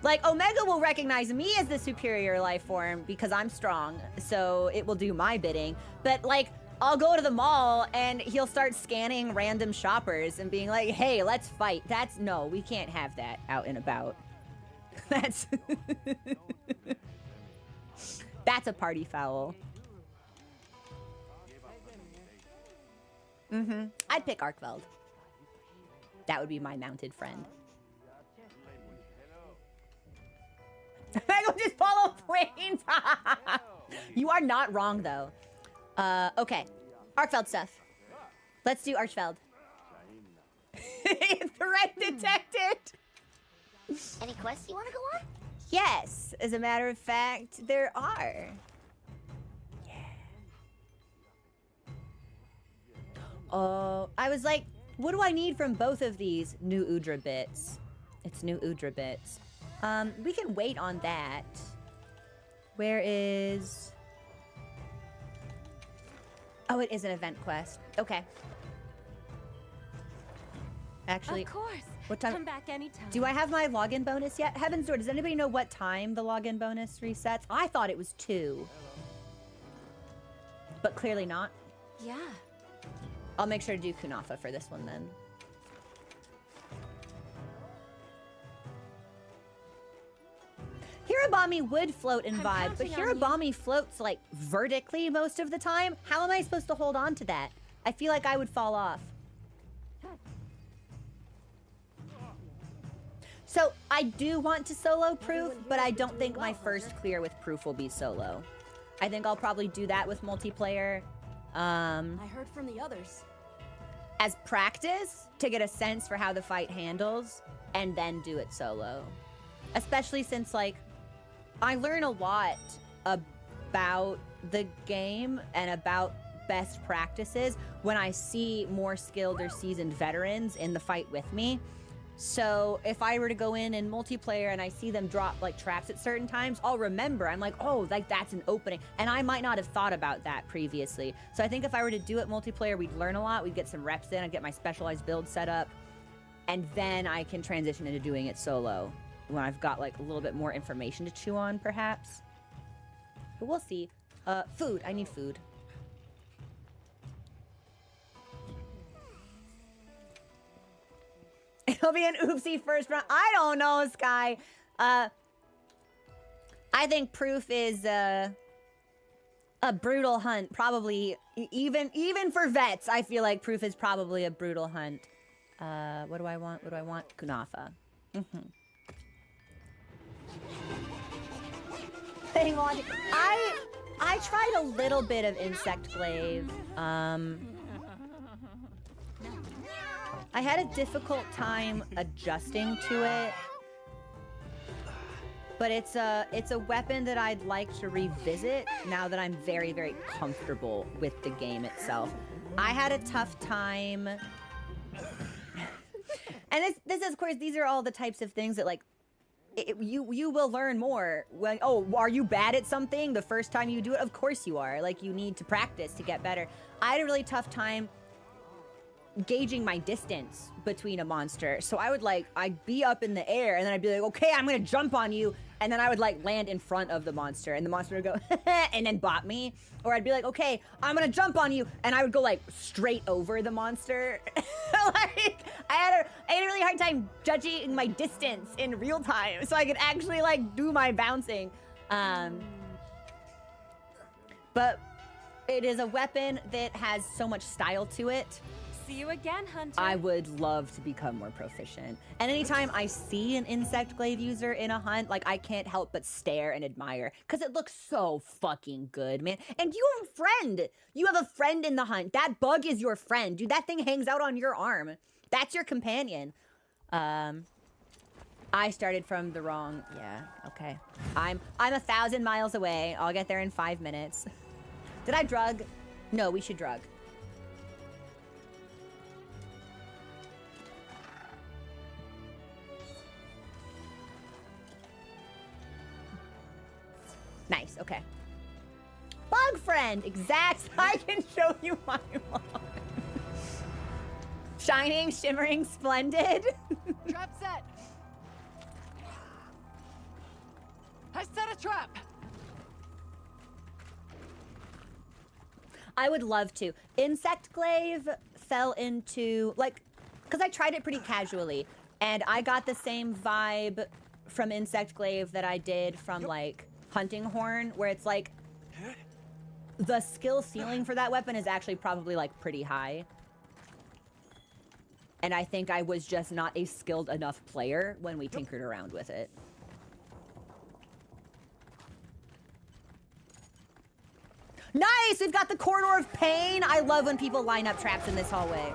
Like, Omega will recognize me as the superior life form because I'm strong, so it will do my bidding. But, like, I'll go to the mall and he'll start scanning random shoppers and being like, hey, let's fight. No, we can't have that out and about. That's a party foul. I'd pick Arkveld. That would be my mounted friend. I will just follow planes. You are not wrong, though. Okay. Arkveld stuff. Let's do Archfeld. Threat detected. Any quests you want to go on? Yes, as a matter of fact, there are. Yeah. Oh, I was like, what do I need from both of these new Udra bits? It's new Udra bits. We can wait on that. Where is... Oh, it is an event quest. Okay. Actually, of course. what time? Come back anytime. Do I have my login bonus yet? Heaven's Door, does anybody know what time the login bonus resets? I thought it was 2. But clearly not. Yeah. I'll make sure to do Kunafa for this one then. Hirabami would float and vibe, but counting on you. Hirabami floats like vertically most of the time. How am I supposed to hold on to that? I feel like I would fall off. So I do want to solo Proof, but I don't think my first clear with Proof will be solo. I think I'll probably do that with multiplayer. I heard from the others. As practice to get a sense for how the fight handles, and then do it solo. Especially since, like, I learn a lot about the game and about best practices when I see more skilled or seasoned veterans in the fight with me. So if I were to go in multiplayer and I see them drop like traps at certain times, I'll remember. I'm like, oh, like that's an opening. And I might not have thought about that previously. So I think if I were to do it multiplayer, we'd learn a lot. We'd get some reps in. I'd get my specialized build set up. And then I can transition into doing it solo when I've got like a little bit more information to chew on, perhaps. But we'll see. Food. I need food. It'll be an oopsie first round. I don't know, Sky. I think Proof is a brutal hunt. Probably even for vets, I feel like Proof is probably a brutal hunt. What do I want? What do I want? Kunafa. Hang on. I tried a little bit of Insect Glaive. I had a difficult time adjusting to it, but it's a weapon that I'd like to revisit now that I'm very, very comfortable with the game itself. I had a tough time, and this is, of course, these are all the types of things that, like, you will learn more when, oh, are you bad at something the first time you do it? Of course you are. Like, you need to practice to get better. I had a really tough time gauging my distance between a monster. So I'd be up in the air and then I'd be like, okay, I'm gonna jump on you. And then I would like land in front of the monster and the monster would go and then bop me. Or I'd be like, okay, I'm gonna jump on you. And I would go like straight over the monster. Like, I had a really hard time judging my distance in real time, so I could actually like do my bouncing. But it is a weapon that has so much style to it. See you again, Hunter. I would love to become more proficient. And anytime I see an insect glaive user in a hunt, like I can't help but stare and admire because it looks so fucking good, man. And you have a friend. You have a friend in the hunt. That bug is your friend, dude. That thing hangs out on your arm. That's your companion. I started from the wrong. Yeah. Okay. I'm 1,000 miles away. I'll get there in 5 minutes. Did I drug? No, we should drug. Nice, okay. Bug friend, exact. I can show you my one. Shining, shimmering, splendid. Trap set. I set a trap. I would love to. Insect glaive fell into, like, because I tried it pretty casually, and I got the same vibe from insect glaive that I did from, like, hunting horn, where it's like the skill ceiling for that weapon is actually probably like pretty high. And I think I was just not a skilled enough player when we tinkered around with it. Nice! We've got the corridor of pain. I love when people line up traps in this hallway.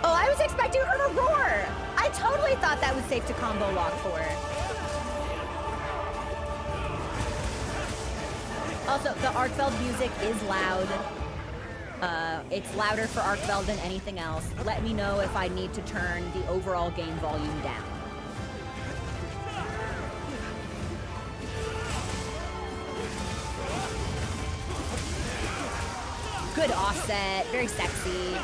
Oh, I was expecting her to roar. I totally thought that was safe to combo lock for. Also, the Arkfeld music is loud. It's louder for Arkfeld than anything else. Let me know if I need to turn the overall game volume down. Good offset, very sexy.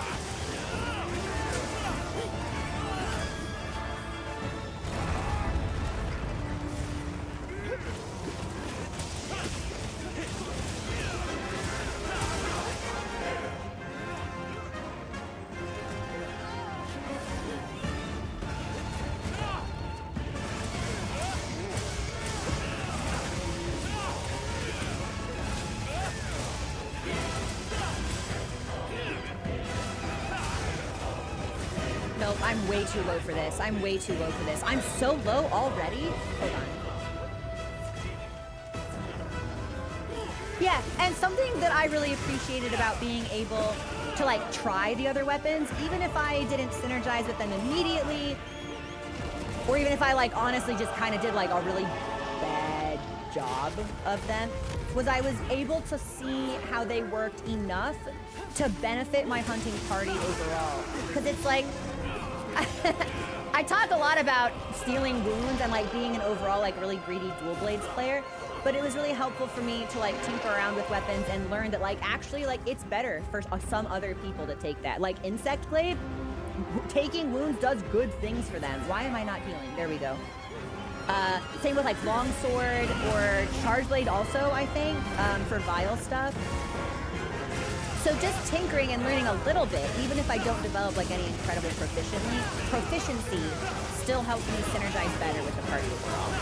Nope, I'm way too low for this. I'm way too low for this. I'm so low already. Hold on. Yeah, and something that I really appreciated about being able to like try the other weapons, even if I didn't synergize with them immediately, or even if I like honestly just kind of did like a really bad job of them, was I was able to see how they worked enough to benefit my hunting party overall. Because it's like, I talk a lot about stealing wounds and like being an overall like really greedy dual blades player, but it was really helpful for me to like tinker around with weapons and learn that like actually like it's better for some other people to take that. Like insect glaive, taking wounds does good things for them. Why am I not healing? There we go. Same with like longsword or charge blade also, I think, for vile stuff. So just tinkering and learning a little bit, even if I don't develop like any incredible proficiency, still helps me synergize better with the party overall.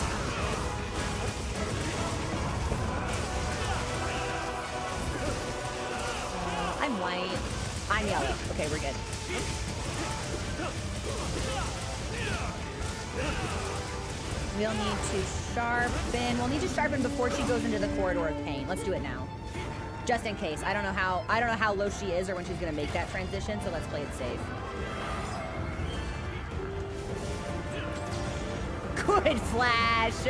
I'm white. I'm yellow. Okay, we're good. We'll need to sharpen. We'll need to sharpen before she goes into the corridor of pain. Let's do it now. Just in case. I don't know how low she is or when she's gonna make that transition, so let's play it safe. Good flash!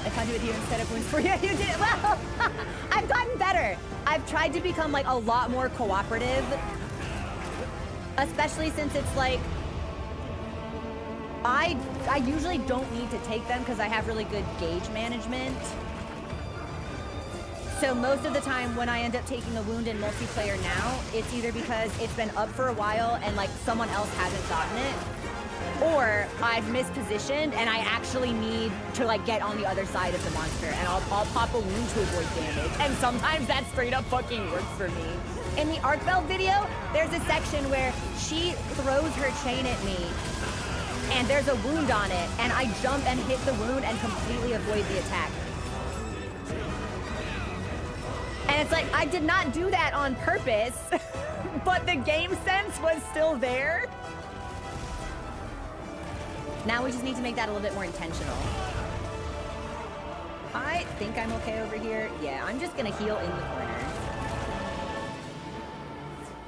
If I do it here instead of wounds for you, you did it well! I've gotten better. I've tried to become like a lot more cooperative. Especially since it's like, I usually don't need to take them because I have really good gauge management. So most of the time when I end up taking a wound in multiplayer now, it's either because it's been up for a while and like someone else hasn't gotten it, or I've mispositioned and I actually need to like get on the other side of the monster, and I'll pop a wound to avoid damage. And sometimes that straight up fucking works for me. In the Arc Belt video, there's a section where she throws her chain at me and there's a wound on it, and I jump and hit the wound and completely avoid the attack. And it's like, I did not do that on purpose, but the game sense was still there. Now we just need to make that a little bit more intentional. I think I'm okay over here. Yeah, I'm just gonna heal in the corner.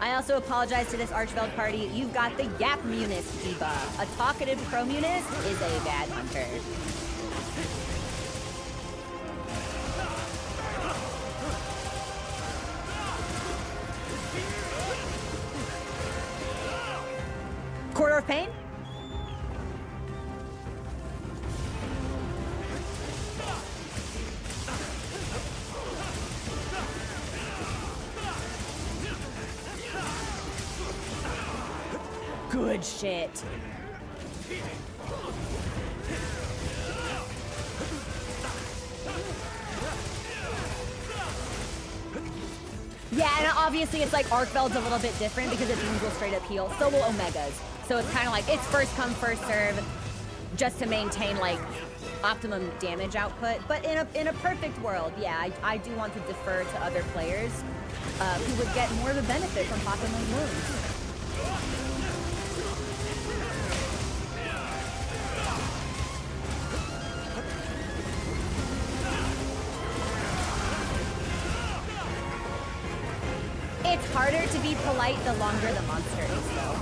I also apologize to this Archveld party. You've got the Yap Munis debuff. A talkative Pro Munis is a bad hunter. Corridor of Pain? Good shit. Yeah, and obviously it's like Arcveld's a little bit different because its wounds will straight up heal. So will Omegas. So it's kind of like it's first come, first serve, just to maintain like optimum damage output. But in a perfect world, yeah, I do want to defer to other players who would get more of a benefit from popping those wounds. It's harder to be polite the longer the monster is, though.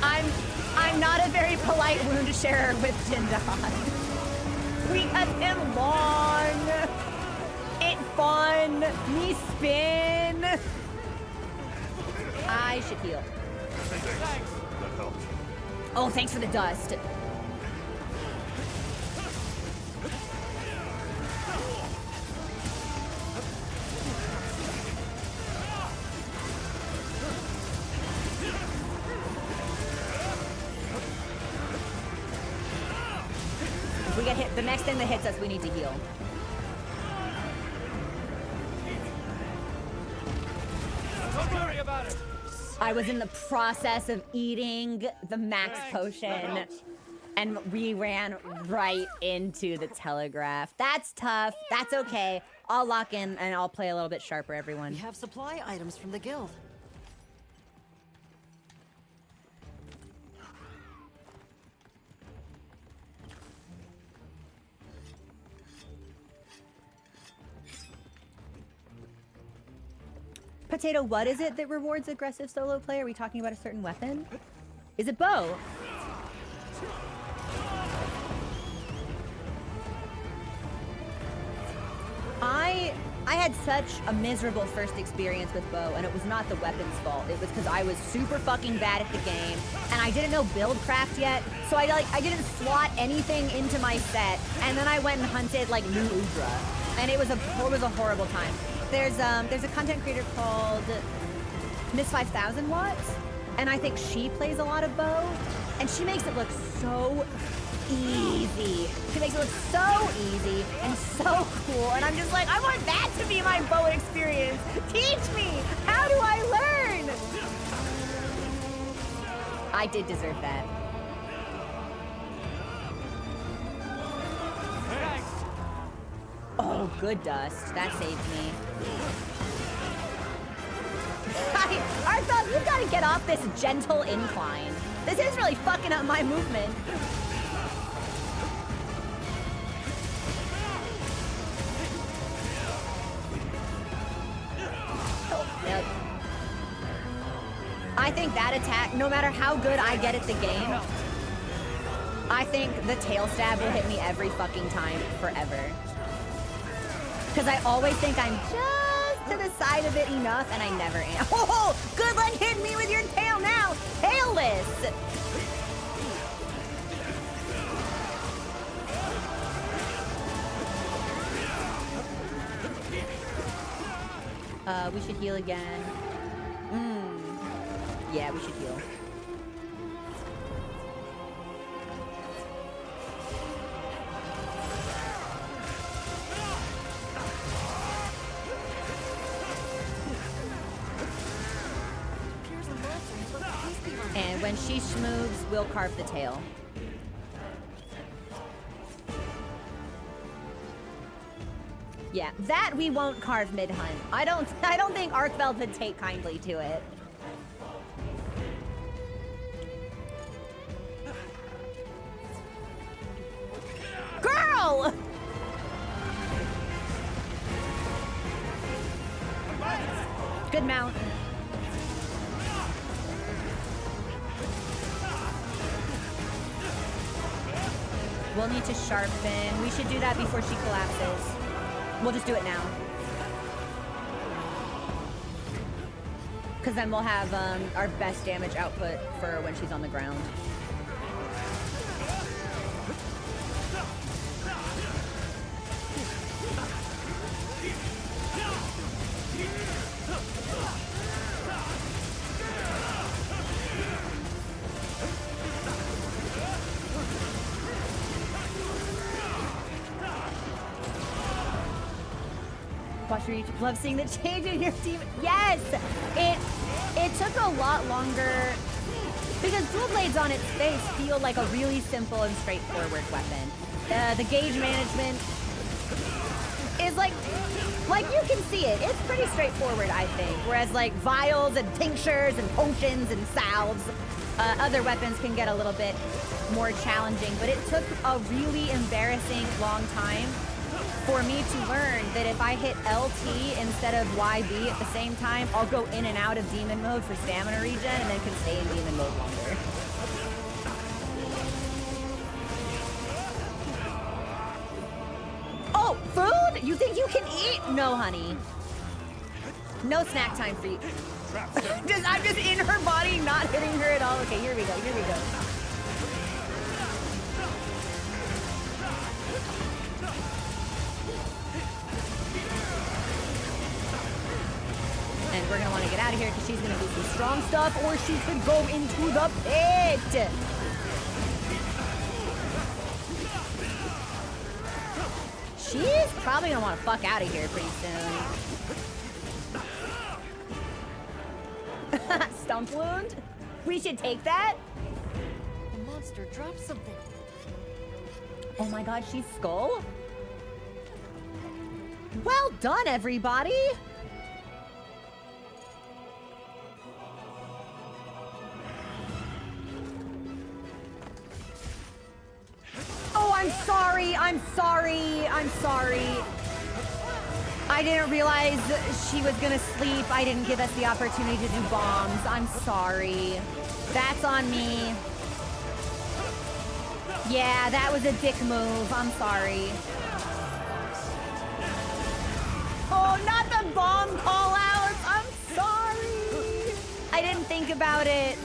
I'm not a very polite wound sharer with Jindal. We cut him long. It fun. Me spin. I should heal. Thanks. That helped. Oh, thanks for the dust. If we get hit, the next thing that hits us, we need to heal. Don't worry about it. I was in the process of eating the max Thanks. potion, That helps. and we ran right into the telegraph. That's tough. That's okay. I'll lock in and I'll play a little bit sharper, everyone. We have supply items from the guild. Potato, what is it that rewards aggressive solo play? Are we talking about a certain weapon? Is it bow? I had such a miserable first experience with bow, and it was not the weapon's fault. It was because I was super fucking bad at the game, and I didn't know build craft yet, so I didn't slot anything into my set, and then I went and hunted like new Udra, and it was a horrible time. There's a content creator called Miss 5000 Watts, and I think she plays a lot of bow, and she makes it look so easy. She makes it look so easy and so cool, and I'm just like, I want that to be my bow experience. Teach me! How do I learn? I did deserve that. Thanks. Oh, good dust. That saved me. Arthur, you gotta get off this gentle incline. This is really fucking up my movement. Yep. I think that attack, no matter how good I get at the game, I think the tail stab will hit me every fucking time forever. Because I always think I'm just to the side of it enough, and I never am. Oh, good luck hitting me with your tail now! Tailless! We should heal again. Yeah, we should heal. And when she moves, we'll carve the tail. Yeah, that we won't carve mid-hunt. I don't think Arkveld would take kindly to it. Girl! Good mount. We'll need to sharpen. We should do that before she collapses. We'll just do it now. Because then we'll have our best damage output for when she's on the ground. Watch your YouTube. Love seeing the change in your team. Yes! It took a lot longer because dual blades on its face feel like a really simple and straightforward weapon. The gauge management is like you can see it. It's pretty straightforward, I think. Whereas like vials and tinctures and potions and salves, other weapons can get a little bit more challenging. But it took a really embarrassing long time for me to learn that if I hit LT instead of YB at the same time, I'll go in and out of demon mode for stamina regen and then can stay in demon mode longer. Oh, food? You think you can eat? No, honey. No snack time for you. I'm just in her body, not hitting her at all. Okay, here we go, here we go. And we're gonna want to get out of here because she's gonna do some strong stuff, or she could go into the pit. She's probably gonna want to fuck out of here pretty soon. Stump wound? We should take that? The monster dropped something. Oh my god, she's skull? Well done, everybody! Oh, I'm sorry, I'm sorry, I'm sorry. I didn't realize she was gonna sleep. I didn't give us the opportunity to do bombs. I'm sorry. That's on me. Yeah, that was a dick move. I'm sorry. Oh, not the bomb call-outs. I'm sorry. I didn't think about it.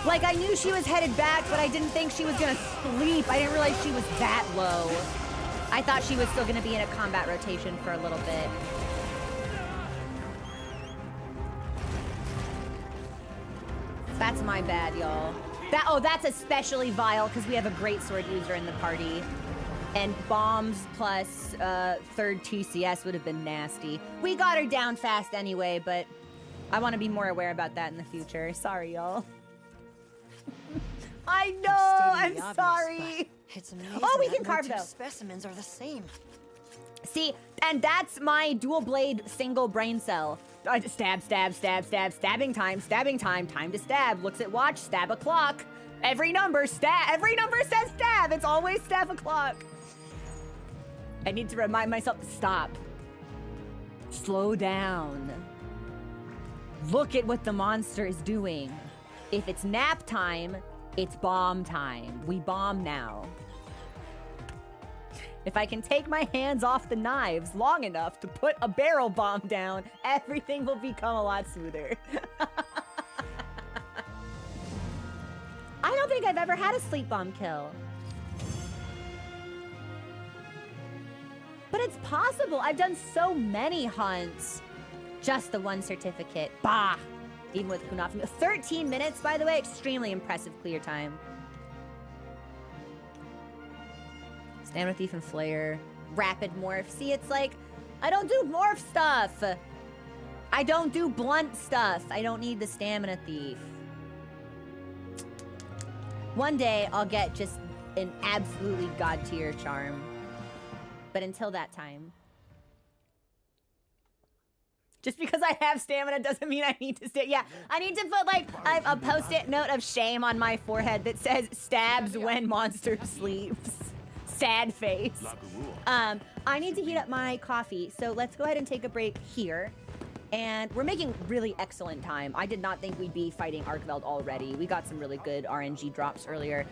Like, I knew she was headed back, but I didn't think she was gonna sleep. I didn't realize she was that low. I thought she was still gonna be in a combat rotation for a little bit. That's my bad, y'all. That's especially vile because we have a great sword user in the party. And bombs plus third TCS would have been nasty. We got her down fast anyway, but I want to be more aware about that in the future. Sorry, y'all. I know, I'm sorry. It's amazing. Oh, we can that carve no two though. specimens are the same. See, and that's my dual blade single brain cell. Stab, stab, stab, stab, stabbing time to stab. Looks at watch, stab a clock. Every number, stab. Every number says stab. It's always stab a clock. I need to remind myself to stop. Slow down. Look at what the monster is doing. If it's nap time, it's bomb time. We bomb now. If I can take my hands off the knives long enough to put a barrel bomb down, everything will become a lot smoother. I don't think I've ever had a sleep bomb kill. But it's possible. I've done so many hunts. Just the one certificate. Bah! Even with Kunafi. 13 minutes, by the way. Extremely impressive clear time. Stamina Thief and Flayer. Rapid Morph. See, it's like, I don't do morph stuff. I don't do blunt stuff. I don't need the Stamina Thief. One day, I'll get just an absolutely god tier charm. But until that time. Just because I have stamina doesn't mean I need to stay. Yeah, I need to put like a post-it note of shame on my forehead that says stabs when monster sleeps. Sad face. I need to heat up my coffee, so let's go ahead and take a break here. And we're making really excellent time. I did not think we'd be fighting Arkveld already. We got some really good RNG drops earlier.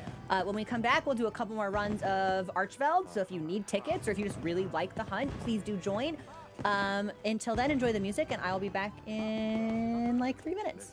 When we come back, we'll do a couple more runs of Archveld. So if you need tickets or if you just really like the hunt, please do join. Until then, enjoy the music, and I will be back in like 3 minutes.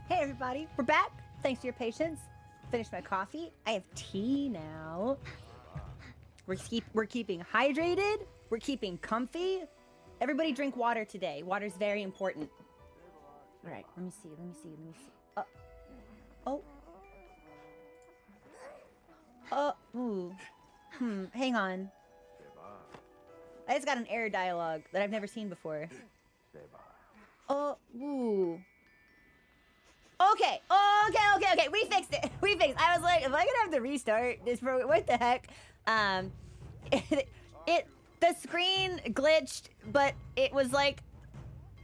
Hey everybody, we're back. Thanks for your patience. Finished my coffee. I have tea now. We're keeping hydrated. We're keeping comfy. Everybody drink water today. Water's very important. All right, let me see. Ooh. Hang on. I just got an error dialogue that I've never seen before. Ooh. Okay. We fixed it. I was like, am I gonna have to restart this program? What the heck? The screen glitched, but it was like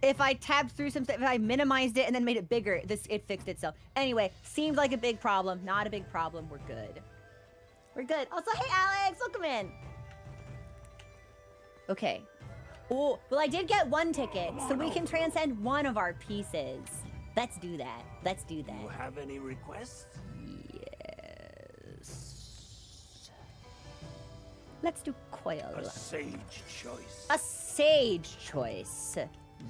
if I tabbed through some stuff, if I minimized it and then made it bigger, it fixed itself. Anyway, seemed like a big problem. Not a big problem. We're good. We're good. Also, hey, Alex, welcome in. Okay. Oh, well, I did get one ticket, so we can transcend one of our pieces. Let's do that. Let's do that. You have any requests? Yes. Let's do coil. A sage choice. A sage choice.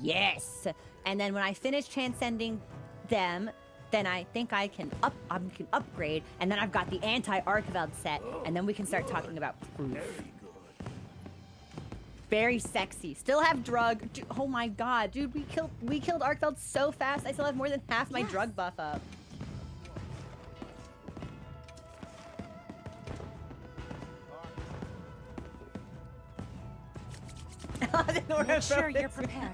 Yes. And then when I finish transcending them, then I think I can upgrade, and then I've got the anti-Archveld set, and then we can start talking about proof. Very good. Very sexy. Still have drug. Oh my god, dude, we killed Archveld so fast. I still have more than half my drug buff up. Make sure you're prepared.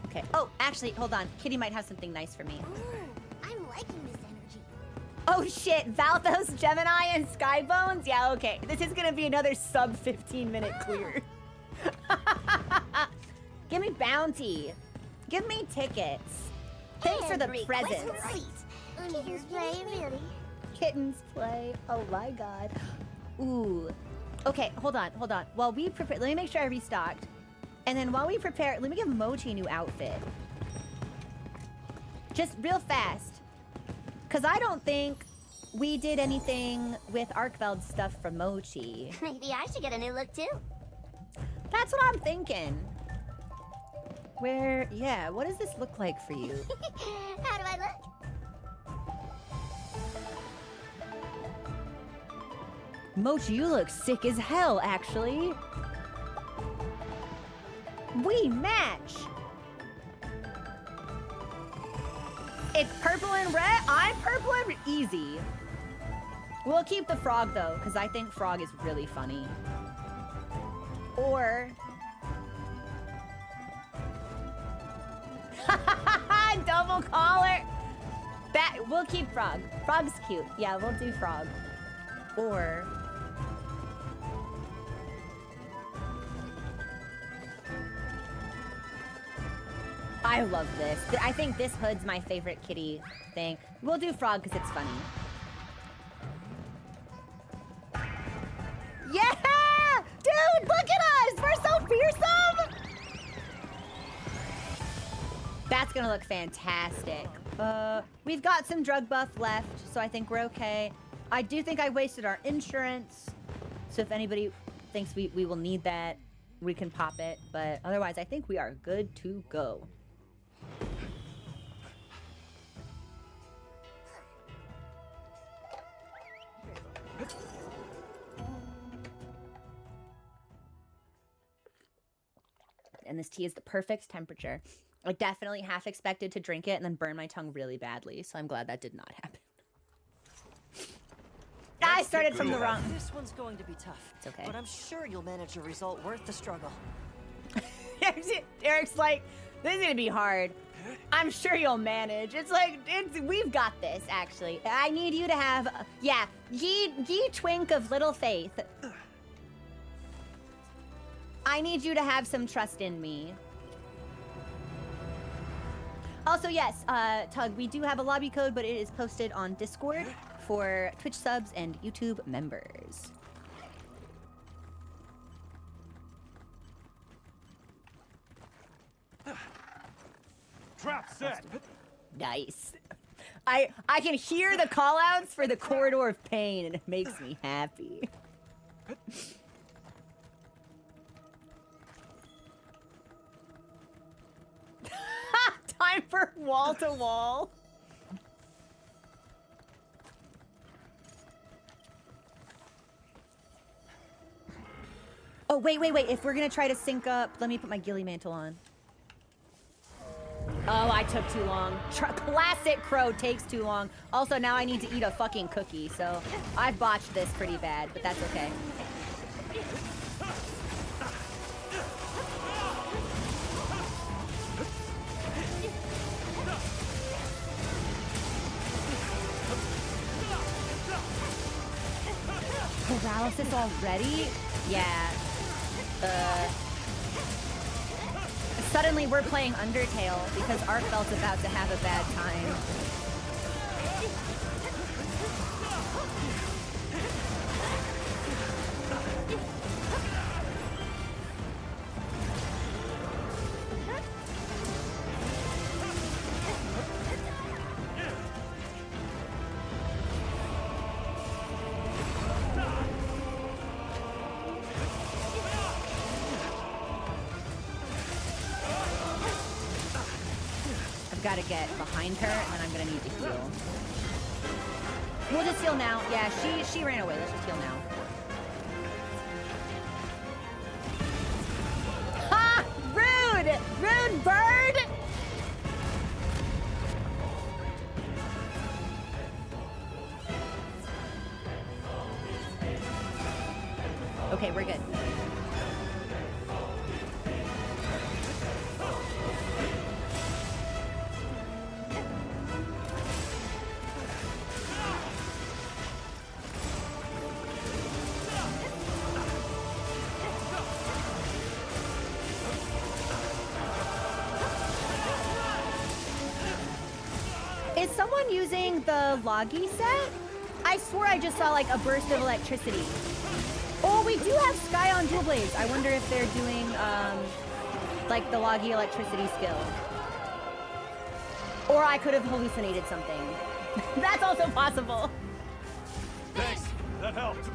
Okay. Oh, actually, hold on. Kitty might have something nice for me. Ooh, I'm liking this energy. Oh shit, Valthos, Gemini, and Skybones? Yeah, okay. This is gonna be another sub 15-minute clear. Give me bounty. Give me tickets. Thanks for the presents. Kittens play, really? Kittens play. Oh my god. Ooh. Okay, hold on. While we prepare, let me make sure I restocked. And then while we prepare, let me give Mochi a new outfit. Just real fast. Because I don't think we did anything with Archveld stuff for Mochi. Maybe I should get a new look too. That's what I'm thinking. Yeah, what does this look like for you? How do I look? Mochi, you look sick as hell, actually. We match. It's purple and red. I'm purple and red. Easy. We'll keep the frog, though, because I think frog is really funny. Or... double collar. We'll keep frog. Frog's cute. Yeah, we'll do frog. Or... I love this. I think this hood's my favorite kitty thing. We'll do frog because it's funny. Yeah! Dude, look at us! We're so fearsome! That's gonna look fantastic. We've got some drug buff left, so I think we're okay. I do think I wasted our insurance, so if anybody thinks we will need that, we can pop it. But otherwise, I think we are good to go. And this tea is the perfect temperature. I definitely half expected to drink it and then burn my tongue really badly, so I'm glad that did not happen. I started from the wrong... This one's going to be tough. It's okay. But I'm sure you'll manage a result worth the struggle. Eric's like, this is gonna be hard. I'm sure you'll manage. It's like, we've got this, actually. I need you to have, yeah, ye twink of little faith. I need you to have some trust in me. Also, yes, Tug, we do have a lobby code, but it is posted on Discord for Twitch subs and YouTube members. Trap set. Nice. I can hear the call-outs for the corridor of pain, and it makes me happy. Time for wall-to-wall. Oh, wait. If we're gonna try to sync up, let me put my ghillie mantle on. Oh, I took too long. Classic Crow takes too long. Also, now I need to eat a fucking cookie, so I've botched this pretty bad, but that's okay. Paralysis already? Yeah. Suddenly we're playing Undertale because Artfeld's about to have a bad time. Gotta get behind her, and then I'm gonna need to heal. We'll just heal now. Yeah, she ran away. Let's just heal now. Ha! Rude! Rude bird! Okay, we're good. Is someone using the Logi set? I swore I just saw like a burst of electricity. Oh, we do have Sky on Dual Blades. I wonder if they're doing like the Logi electricity skill. Or I could have hallucinated something. That's also possible. Thanks. That helped.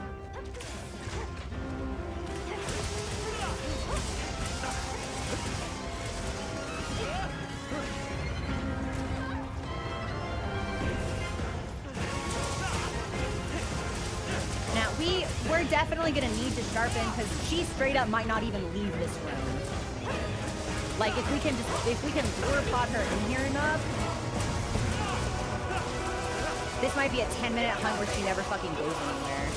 We're definitely gonna need to sharpen because she straight up might not even leave this room. Like if we can lure pod her in here enough, this might be a 10-minute hunt where she never fucking goes anywhere.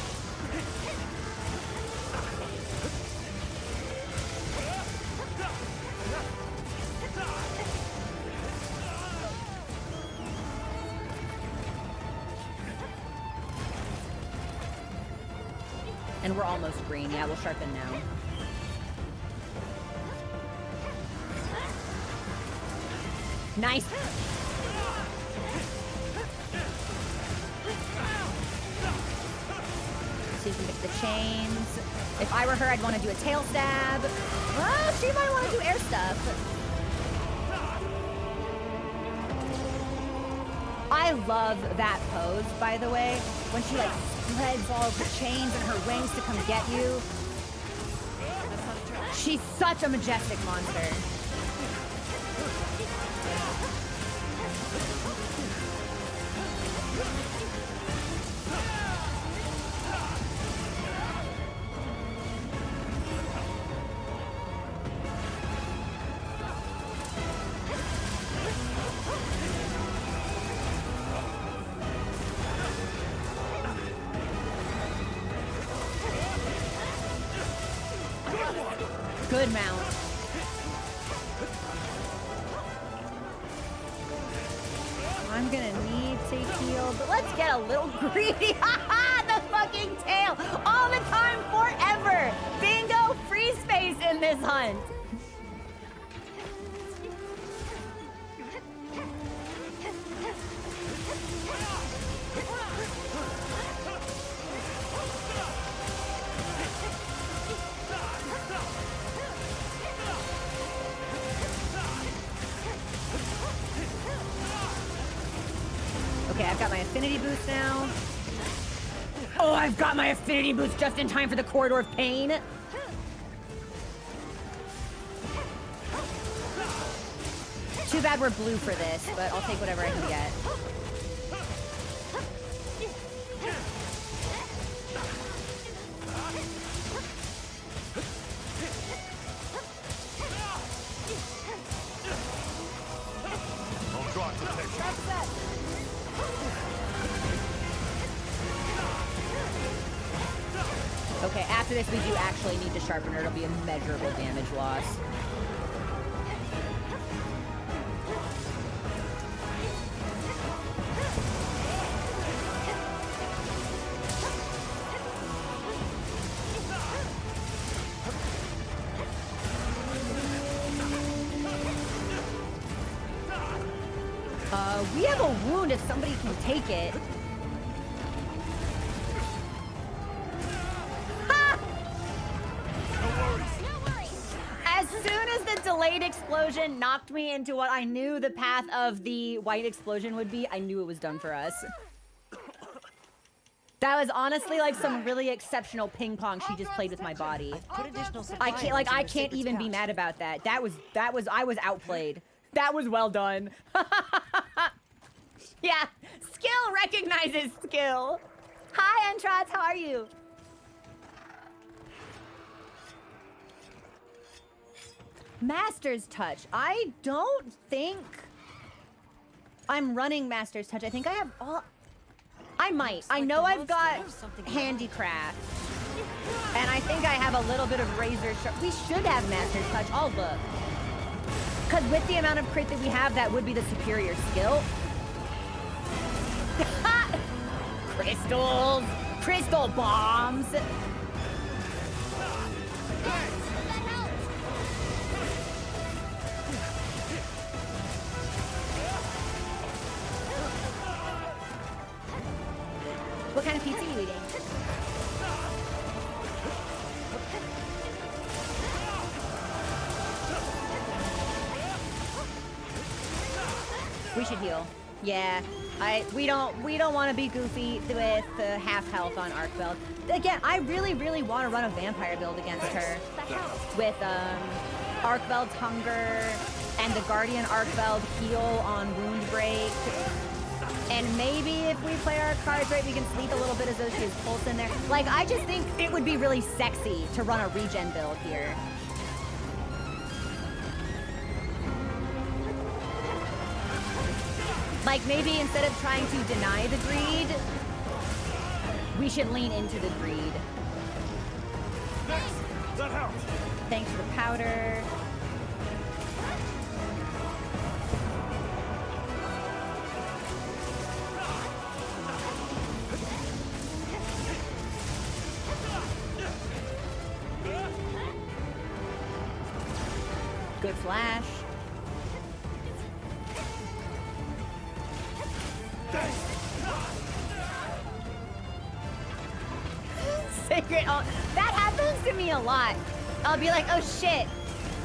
And we're almost green. Yeah, we'll sharpen now. Nice. So you can get the chains. If I were her, I'd want to do a tail stab. Well, she might want to do air stuff. I love that pose, by the way, when she like spreads all of her chains and her wings to come get you. She's such a majestic monster. Good mount. I'm gonna need to heal, but let's get a little greedy. Haha, the fucking tail. All the time, forever. Bingo, free space in this hunt. Okay, I've got my affinity boost now. Oh, I've got my affinity boost just in time for the corridor of pain. Too bad we're blue for this, but I'll take whatever I can get. Okay, after this we do actually need to sharpen her. It'll be a measurable damage loss. We have a wound if somebody can take it. Ha! No worries. As soon as the delayed explosion knocked me into what I knew the path of the white explosion would be, I knew it was done for us. That was honestly like some really exceptional ping pong she just played with my body. Put additional I supplies can't into I your can't secret's even be pouch. mad about that. I was outplayed. That was well done. Yeah, skill recognizes skill. Hi, Entrots, how are you? Master's Touch. I don't think I'm running Master's Touch. I think I have all... I might. Looks I like know the I've monster got knows something about Handicraft. And I think I have a little bit of Razor Sharp. We should have Master's Touch. I'll look. Because with the amount of crit that we have, that would be the superior skill. Crystals! Crystal bombs! What kind of pizza are you eating? We should heal. Yeah, we don't want to be goofy with half health on Arc Belt. Again, I really want to run a vampire build against her with Arc Belt's Hunger and the Guardian Arc Belt heal on Wound Break. And maybe if we play our cards right, we can sleep a little bit as though she has Pulse in there. Like, I just think it would be really sexy to run a regen build here. Like, maybe instead of trying to deny the greed, we should lean into the greed. Thanks. That helped. Thanks for the powder. Good flash. Sacred. Oh, that happens to me a lot. I'll be like, oh shit,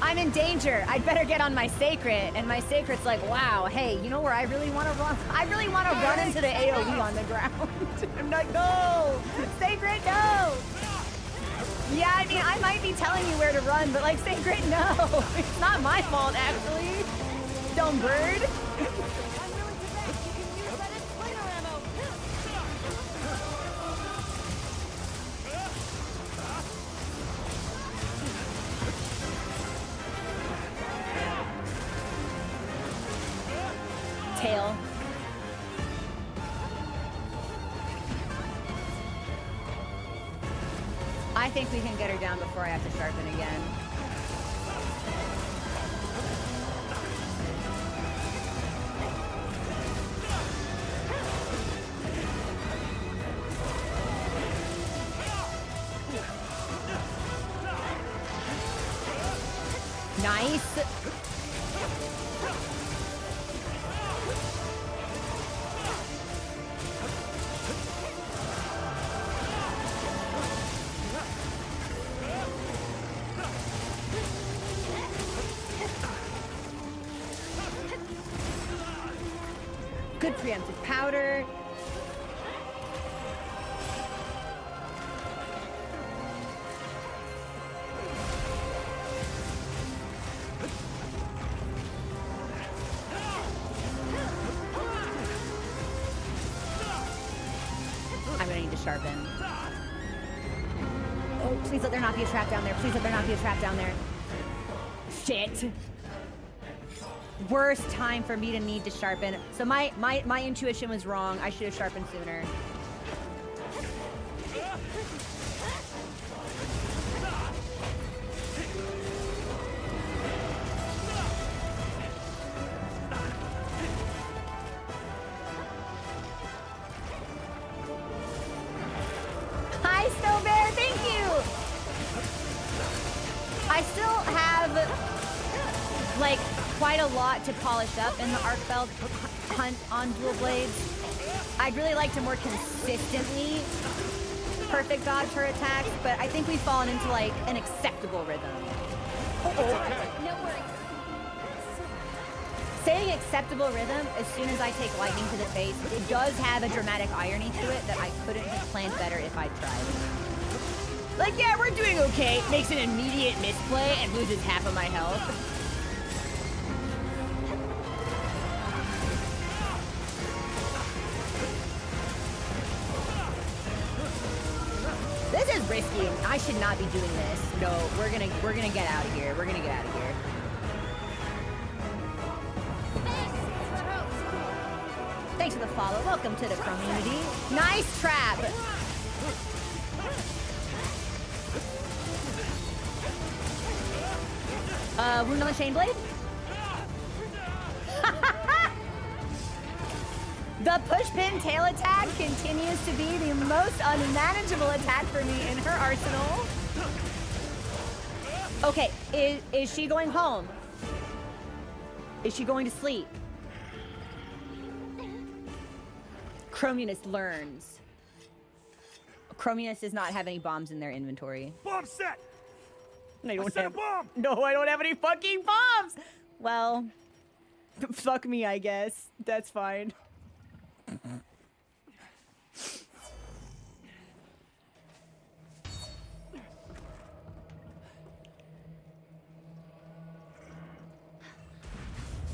I'm in danger. I'd better get on my Sacred. And my Sacred's like, wow, hey, you know where I really want to run? I really want to run into the AoE on the ground. I'm like, no, Sacred, no. Yeah, I mean, I might be telling you where to run, but like, Sacred, no. It's not my fault, actually. Dumb bird. Tail. I think we can get her down before I have to sharpen again. Nice. Good preemptive powder. I'm gonna need to sharpen. Oh, please let there not be a trap down there. Please let there not be a trap down there. Shit. Worst time for me to need to sharpen. So my intuition was wrong. I should have sharpened sooner. Hi, Snow Bear. Thank you. I still have like quite a lot to polish up in the Arc Belt. hunt on dual blades. I'd really like to more consistently perfect dodge her attacks, but I think we've fallen into like an acceptable rhythm. No worries. Saying acceptable rhythm as soon as I take lightning to the face, it does have a dramatic irony to it that I couldn't have planned better if I tried. Like, yeah, we're doing okay. Makes an immediate misplay and loses half of my health. This is risky. I should not be doing this. No, we're gonna get out of here. We're gonna get out of here. Thanks for the follow. Welcome to the community. Nice trap. Wound on the chain blade. The push pin tail attack continues to be the most unmanageable attack for me in her arsenal. Okay, is she going home? Is she going to sleep? Chromunus learns. Chromunus does not have any bombs in their inventory. Bomb set! I don't set a have. bomb! No, I don't have any fucking bombs. Well, fuck me, I guess. That's fine.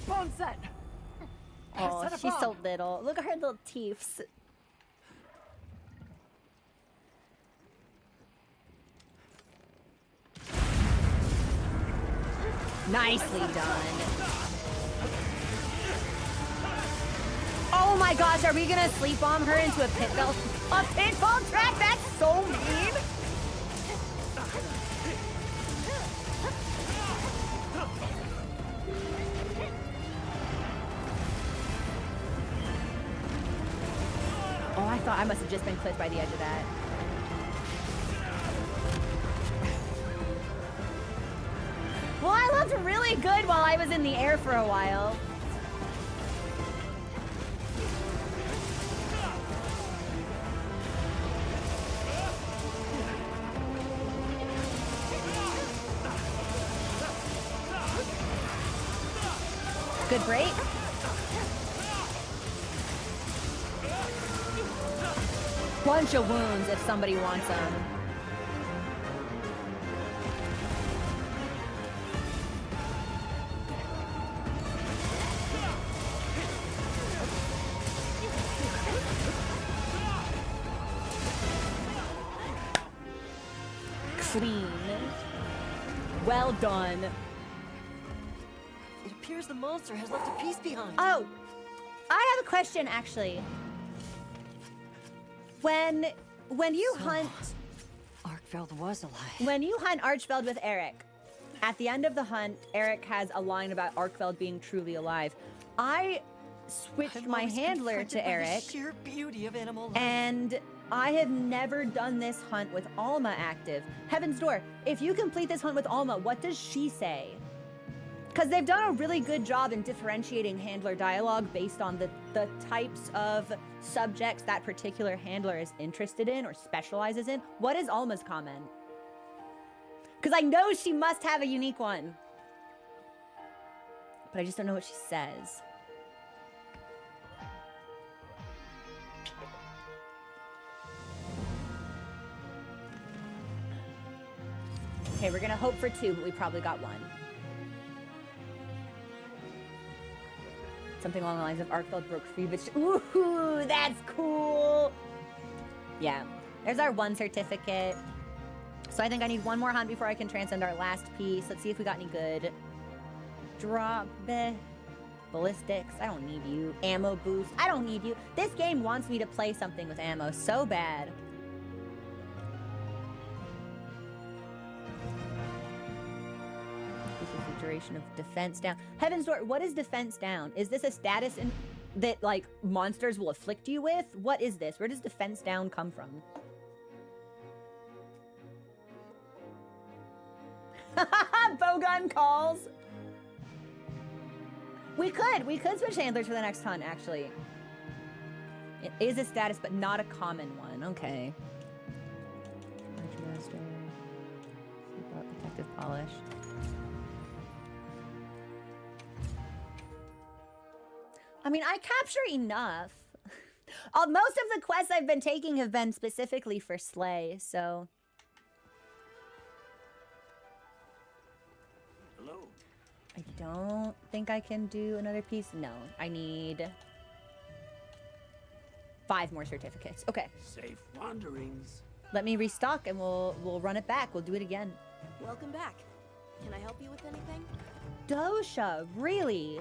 Bomb set! Oh, Set a she's so bomb. little. Look at her little teeths. Nicely done. Oh my gosh, are we gonna sleep bomb her into a pitfall? A pitfall trap? That's so mean. Oh, I thought I must have just been clipped by the edge of that. Well, I looked really good while I was in the air for a while. Good break. Bunch of wounds if somebody wants them. Clean. Well done. It appears the monster has left a piece behind. Oh, I have a question actually. When you hunt Arkfeld was alive. when you hunt Archfeld with Eric, at the end of the hunt, Eric has a line about Arkfeld being truly alive. I switched I'm my always handler confronted to by the Eric, sheer beauty of animal life. and I have never done this hunt with Alma active. Heaven's Door, if you complete this hunt with Alma, what does she say? Because they've done a really good job in differentiating handler dialogue based on the types of subjects that particular handler is interested in or specializes in. What is Alma's comment? Because I know she must have a unique one. But I just don't know what she says. Okay, we're gonna hope for 2, but we probably got 1. Something along the lines of Arkfeld broke free, but ooh, that's cool. Yeah, there's our 1 certificate. So I think I need 1 more hunt before I can transcend our last piece. Let's see if we got any good. Drop ballistics. I don't need you. Ammo boost. I don't need you. This game wants me to play something with ammo so bad. Duration of defense down. Heaven's Door, what is defense down? Is this a status that like monsters will afflict you with? What is this? Where does defense down come from? Bowgun calls. We could switch handlers for the next hunt, actually. It is a status, but not a common one. Okay. Archmaster. Protective polish. I mean, I capture enough. Most of the quests I've been taking have been specifically for Slay, so... Hello. I don't think I can do another piece. No, I need 5 more certificates. Okay, Safe wanderings. let me restock and we'll run it back. We'll do it again. Welcome back. Can I help you with anything? Dosha, really?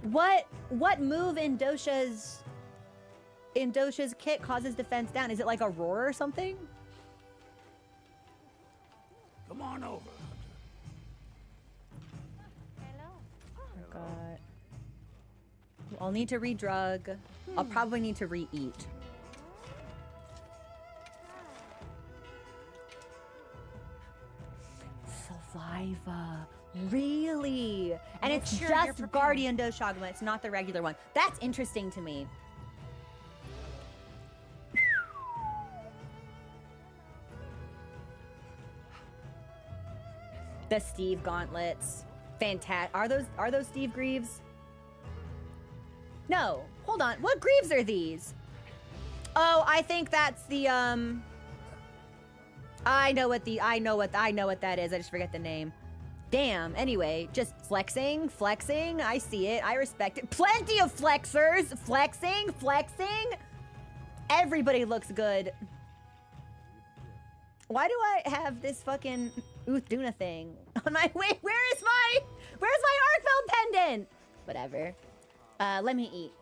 What move in Dosha's kit causes defense down? Is it like a roar or something? Come on over. Forgot. I'll need to re-drug. I'll probably need to re-eat. Saliva. Really? And Make it's sure you're just prepared. Guardian Doshaguma. It's not the regular one. That's interesting to me. The Steve gauntlets. Fantastic. Are those Steve Greaves? No. Hold on. What Greaves are these? Oh, I think that's the I know what that is. I just forget the name. Damn. Anyway, just flexing. I see it. I respect it. Plenty of flexers. Flexing. Everybody looks good. Why do I have this fucking Uthduna thing on my way? Where's my Arcveld pendant? Whatever. Let me eat.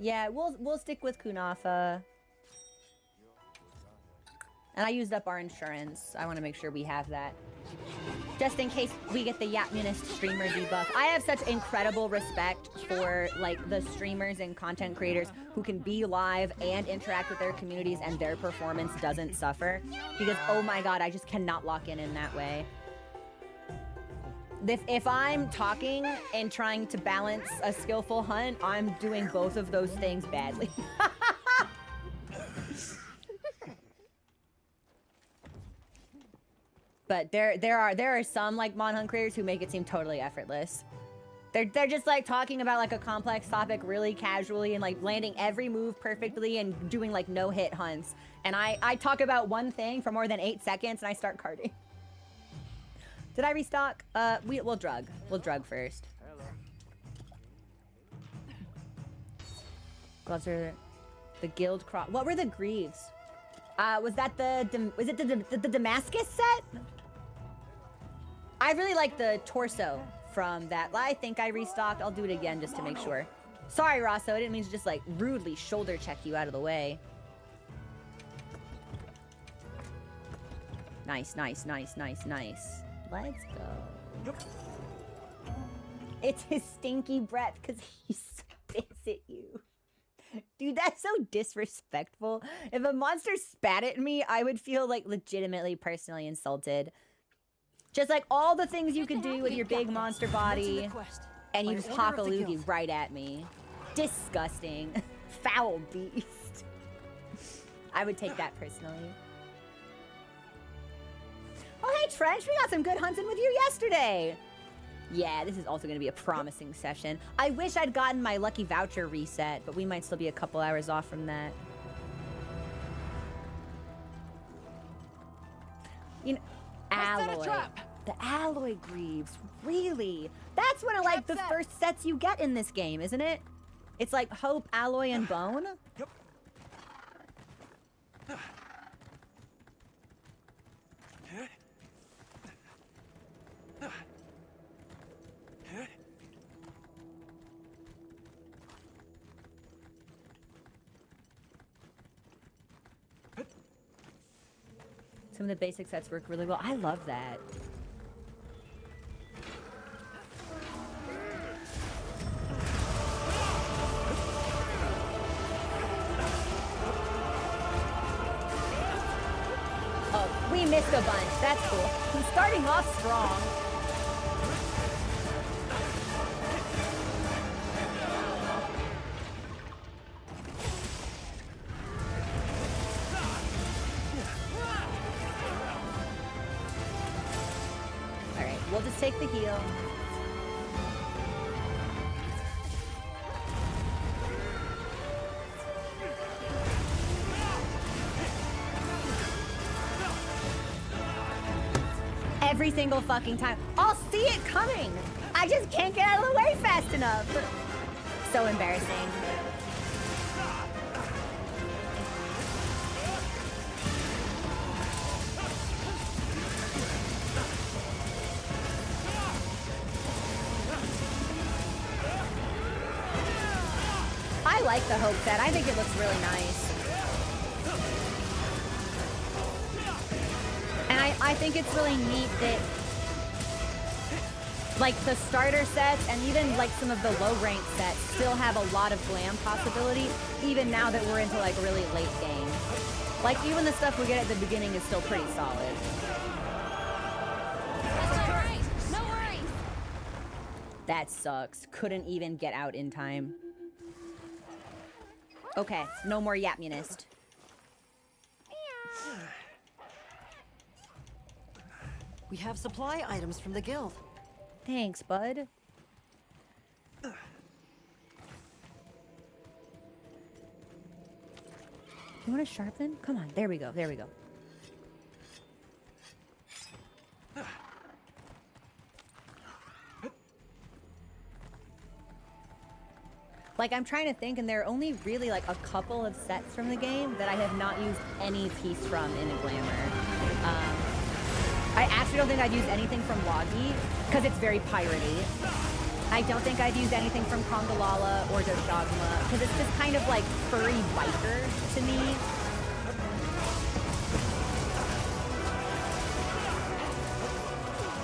Yeah, we'll stick with Kunafa. And I used up our insurance. I want to make sure we have that. Just in case we get the Yapmunist streamer debuff. I have such incredible respect for like the streamers and content creators who can be live and interact with their communities and their performance doesn't suffer. Because oh my god, I just cannot lock in that way. If I'm talking and trying to balance a skillful hunt, I'm doing both of those things badly. But there are some like Mon Hunt creators who make it seem totally effortless. They're just like talking about like a complex topic really casually and like landing every move perfectly and doing like no hit hunts. And I talk about one thing for more than 8 seconds and I start carding. Did I restock? We'll drug. We'll drug first. Gloves are the guild cross. What were the greaves? Was that was it the Damascus set? I really like the torso from that. I think I restocked. I'll do it again just to make sure. Sorry, Rosso. I didn't mean to just like rudely shoulder check you out of the way. Nice. Let's go. Yep. It's his stinky breath because he spits at you. Dude, that's so disrespectful. If a monster spat at me, I would feel like legitimately personally insulted. Just like all the things you can do with your big monster body, and you just hock a loogie right at me. Disgusting. Foul beast. I would take that personally. Oh, hey, Trench, we got some good hunts in with you yesterday. Yeah, this is also going to be a promising session. I wish I'd gotten my lucky voucher reset, but we might still be a couple hours off from that. You know, alloy. The alloy greaves, really? That's one of like the first sets you get in this game, isn't it? It's like hope, alloy, and bone. Yep. Some of the basic sets work really well. I love that. Oh, we missed a bunch. That's cool. I'm starting off strong. Let's take the heal. Every single fucking time. I'll see it coming. I just can't get out of the way fast enough. So embarrassing. I like the Hope set. I think it looks really nice. And I think it's really neat that like the starter sets and even like some of the low rank sets still have a lot of glam possibility, even now that we're into like really late game. Like even the stuff we get at the beginning is still pretty solid. No worries. That sucks. Couldn't even get out in time. Okay, no more Yapmunist. We have supply items from the guild. Thanks, bud. You want to sharpen? Come on, there we go, there we go. Like, I'm trying to think, and there are only really, like, a couple of sets from the game that I have not used any piece from in a Glamour. I actually don't think I'd use anything from Wagi, because it's very piratey. I don't think I'd use anything from Kongalala or Dogma, because it's just kind of like furry biker to me.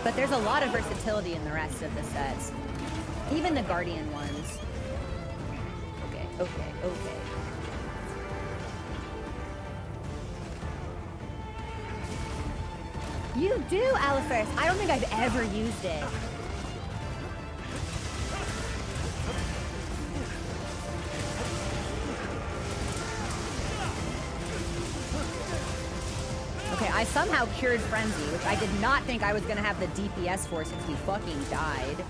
But there's a lot of versatility in the rest of the sets. Even the Guardian ones. Okay. You do, Alifers. I don't think I've ever used it. Okay, I somehow cured Frenzy, which I did not think I was gonna have the DPS for since we fucking died.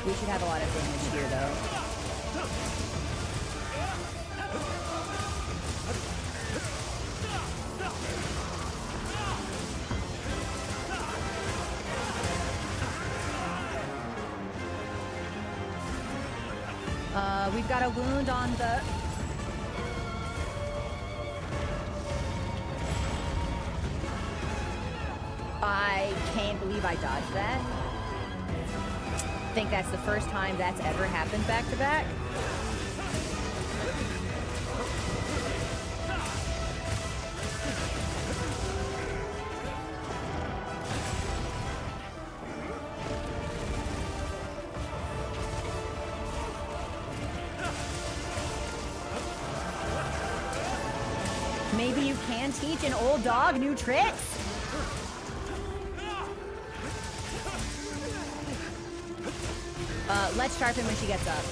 We should have a lot of damage here, though. We've got a wound on the... I can't believe I dodged that. I think that's the first time that's ever happened back to back. Maybe you can teach an old dog new tricks? Let's sharpen when she gets up.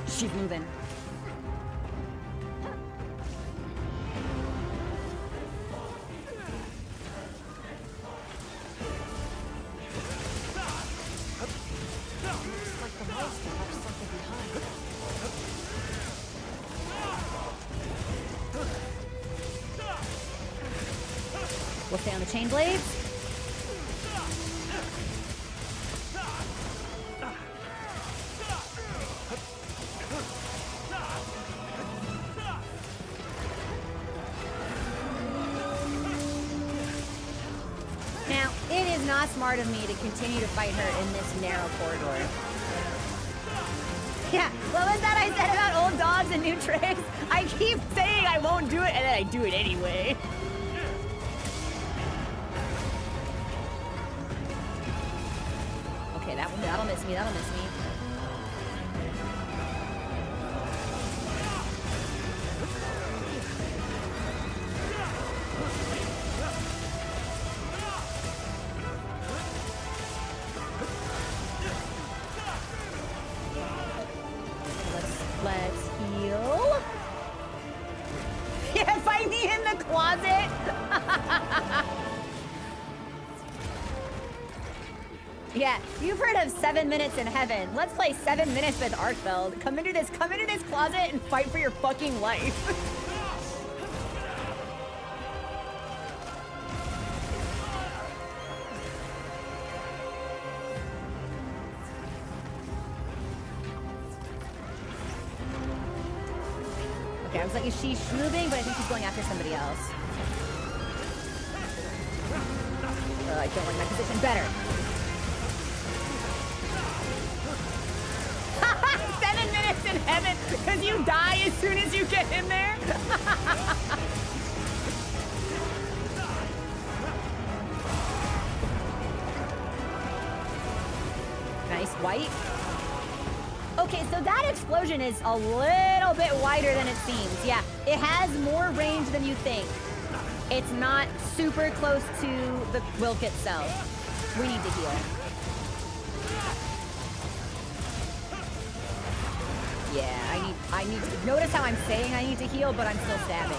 She's moving. Like the monster left something behind. We'll stay on the chain blades. Now, it is not smart of me to continue to fight her in this narrow corridor. Yeah, what was that I said about old dogs and new tricks? I keep saying I won't do it, and then I do it anyway. Okay, that'll miss me, that'll miss me. Yeah, you've heard of 7 minutes in heaven. Let's play 7 minutes with Arkfeld. Come into this closet and fight for your fucking life. Okay, I was like, is she moving? But I think she's going after somebody else. I don't like my position better. 7 minutes in heaven because you die as soon as you get in there. Nice white. Okay, so that explosion is a little bit wider than it seems. Yeah, it has more range than you think. It's not super close to the Wilk itself. We need to heal. Yeah, I need to notice how I'm saying I need to heal, but I'm still stabbing.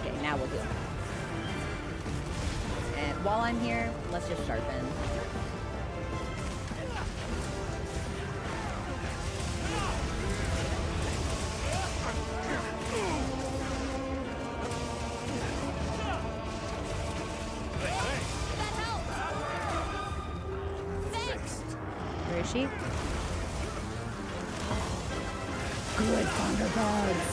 Okay, now we'll heal. And while I'm here, let's just sharpen. Where is she? Good thunderbugs.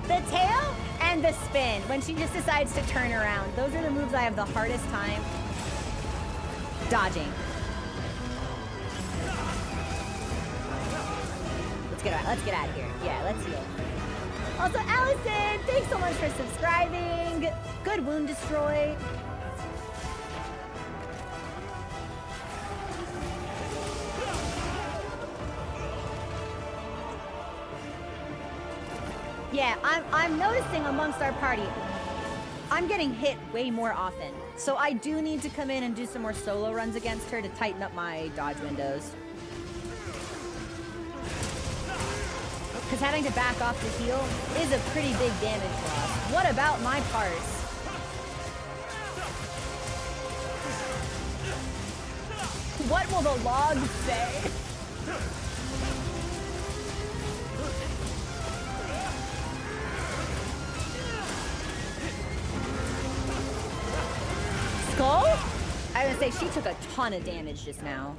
The tail and the spin when she just decides to turn around. Those are the moves I have the hardest time dodging. Let's get out of here. Yeah, let's heal. Also, Allison, thanks so much for subscribing. Good wound destroy. Yeah, I'm noticing amongst our party, I'm getting hit way more often. So I do need to come in and do some more solo runs against her to tighten up my dodge windows. Because having to back off to heal is a pretty big damage loss. What about my parse? What will the log say? Skull? I was gonna say, she took a ton of damage just now.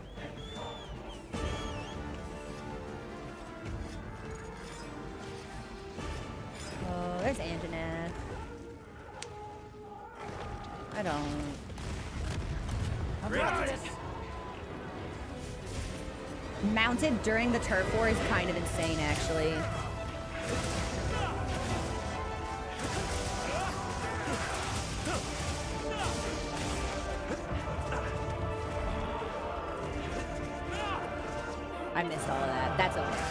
Oh, there's Anjaneth. I don't. Mounted during the turf war is kind of insane, actually. I missed all of that. That's okay.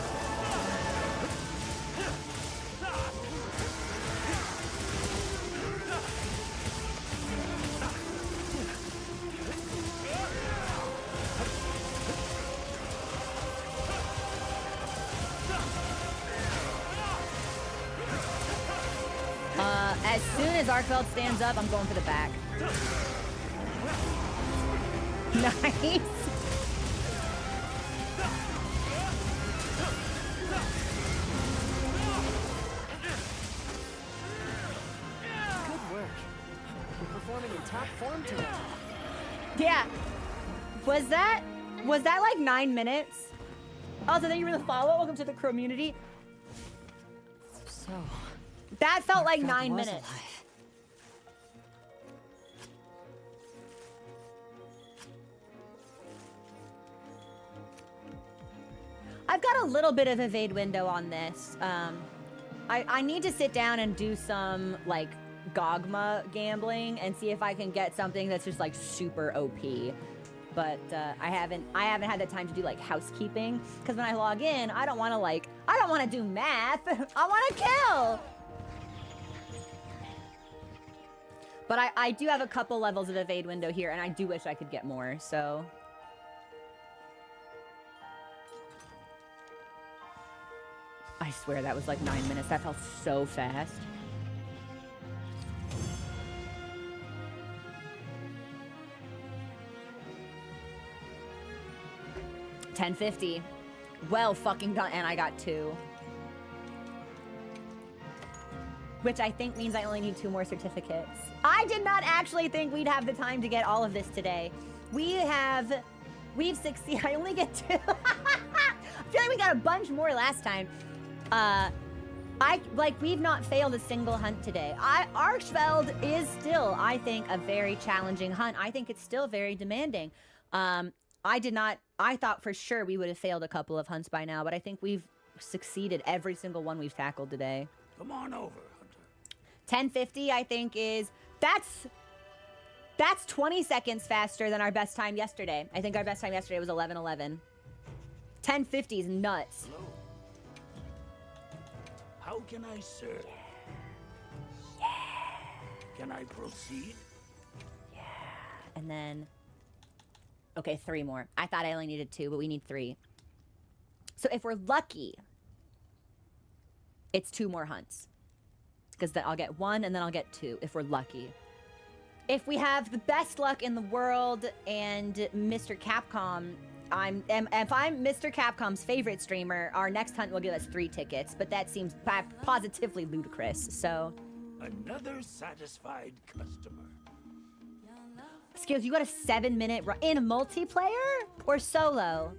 As soon as Arkfeld stands up, I'm going for the back. Nice. Good work. You're performing in top form today. Yeah. Was that like 9 minutes? Also, thank you for the follow. Welcome to the community. So, That felt like Arkfeld 9 was minutes. alive. I've got a little bit of evade window on this. I need to sit down and do some like Gogma gambling and see if I can get something that's just like super OP. But I haven't had the time to do like housekeeping because when I log in, I don't want to do math. I want to kill. But I do have a couple levels of evade window here, and I do wish I could get more. So. I swear that was like 9 minutes. That felt so fast. $10.50. Well fucking done. And I got 2. Which I think means I only need 2 more certificates. I did not actually think we'd have the time to get all of this today. We've succeeded. I only get 2. I feel like we got a bunch more last time. We've not failed a single hunt today. Archfeld is still, I think, a very challenging hunt. I think it's still very demanding. I thought for sure we would have failed a couple of hunts by now, but I think we've succeeded every single one we've tackled today. Come on over, Hunter. 10:50, I think, is... That's 20 seconds faster than our best time yesterday. I think our best time yesterday was 11:11. 10:50 is nuts. Hello. How can I serve? Yeah. Can I proceed? Yeah. And then... Okay, 3 more. I thought I only needed 2, but we need 3. So if we're lucky, it's 2 more hunts. Because then I'll get 1 and then I'll get 2 if we're lucky. If we have the best luck in the world and Mr. Capcom, if I'm Mr. Capcom's favorite streamer, our next hunt will give us 3 tickets, but that seems positively ludicrous, so... Another satisfied customer. Skills, you got a 7-minute run in a multiplayer or solo?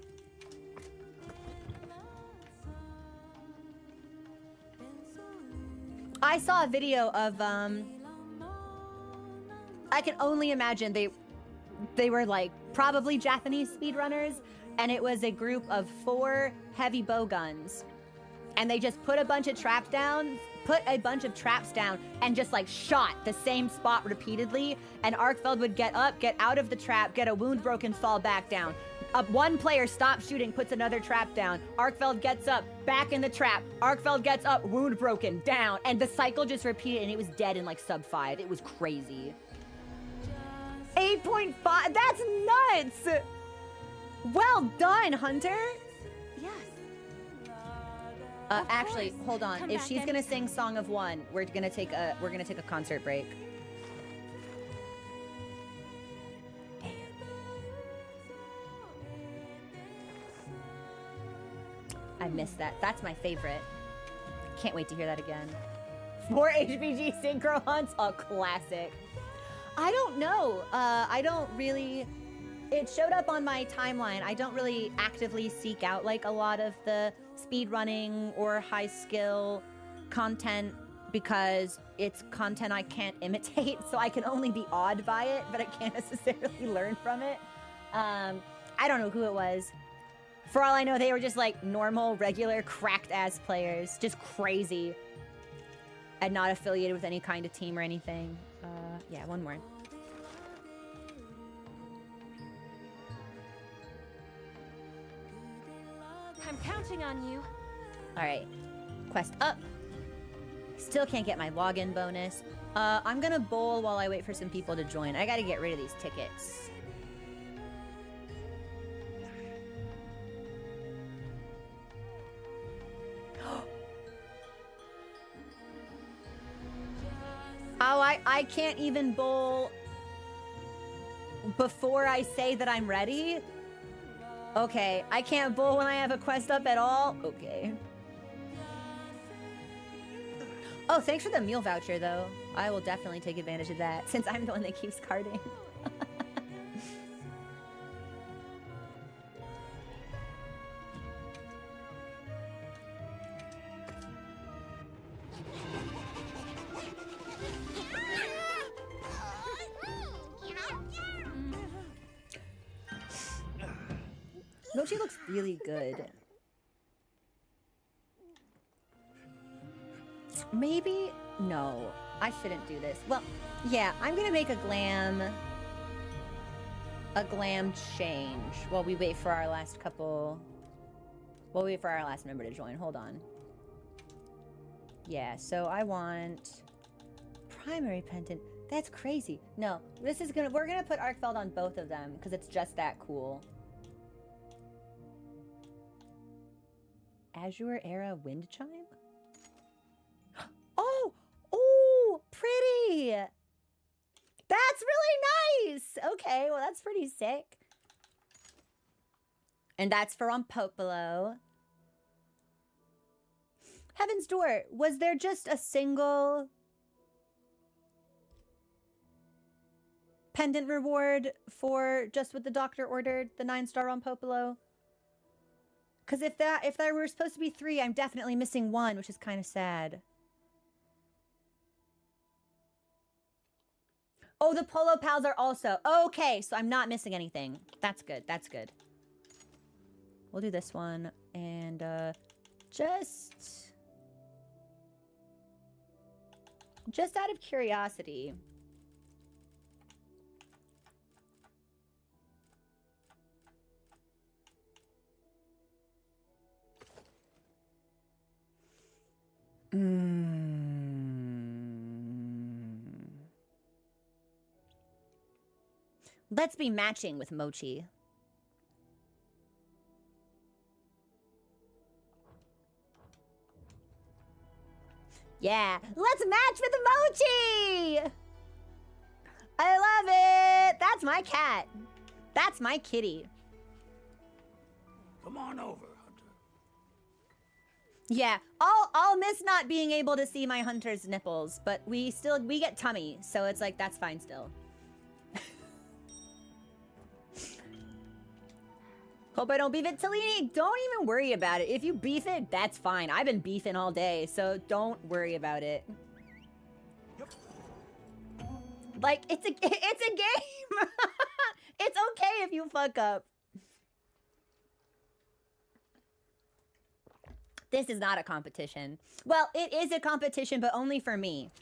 I saw a video of I can only imagine they were like probably Japanese speedrunners, and it was a group of 4 heavy bow guns, and they just put a bunch of traps down, and just like shot the same spot repeatedly, and Arkfeld would get up, get out of the trap, get a wound broken, fall back down. One player stops shooting, puts another trap down. Arkfeld gets up, back in the trap. Arkfeld gets up, wound broken, down. And the cycle just repeated, and it was dead in like sub 5. It was crazy. 8.5, that's nuts! Well done, Hunter. Yes. Actually, hold on. Come If back she's in. gonna sing Song of One, we're gonna take a concert break. I missed that. That's my favorite. Can't wait to hear that again. 4 HBG synchro hunts, a classic. I don't know. I don't really... It showed up on my timeline. I don't really actively seek out like a lot of the speedrunning or high skill content because it's content I can't imitate, so I can only be awed by it, but I can't necessarily learn from it. I don't know who it was. For all I know, they were just like normal, regular, cracked-ass players. Just crazy. And not affiliated with any kind of team or anything. Yeah, 1 more. I'm counting on you. Alright. Quest up. Still can't get my login bonus. I'm gonna bowl while I wait for some people to join. I gotta get rid of these tickets. Oh, I can't even bowl before I say that I'm ready? Okay, I can't bowl when I have a quest up at all? Okay. Oh, thanks for the meal voucher, though. I will definitely take advantage of that, since I'm the one that keeps carding. Mochi looks really good. Maybe? No, I shouldn't do this. Well, yeah, I'm gonna make a glam change while we wait for our last couple. We'll wait for our last member to join. Hold on. Yeah, so I want primary pendant. That's crazy. No, this is we're gonna put Arkfeld on both of them because it's just that cool. Azure Era Wind Chime? Oh! Oh! Pretty! That's really nice! Okay, well that's pretty sick. And that's for on Popolo. Heaven's Door, was there just a single pendant reward for just what the doctor ordered, the 9-star on Popolo? Because if there were supposed to be 3, I'm definitely missing 1, which is kind of sad. Oh, the Polo Pals are also. Okay, so I'm not missing anything. That's good. That's good. We'll do this one. And just out of curiosity. Let's be matching with Mochi. Yeah, let's match with Mochi! I love it! That's my cat. That's my kitty. Come on over, Hunter. Yeah, I'll miss not being able to see my hunter's nipples, but we get tummy, so it's like, that's fine still. Hope I don't beef it. Talini, don't even worry about it. If you beef it, that's fine. I've been beefing all day, so don't worry about it. Yep. Like, it's a game. It's okay if you fuck up. This is not a competition. Well, it is a competition, but only for me.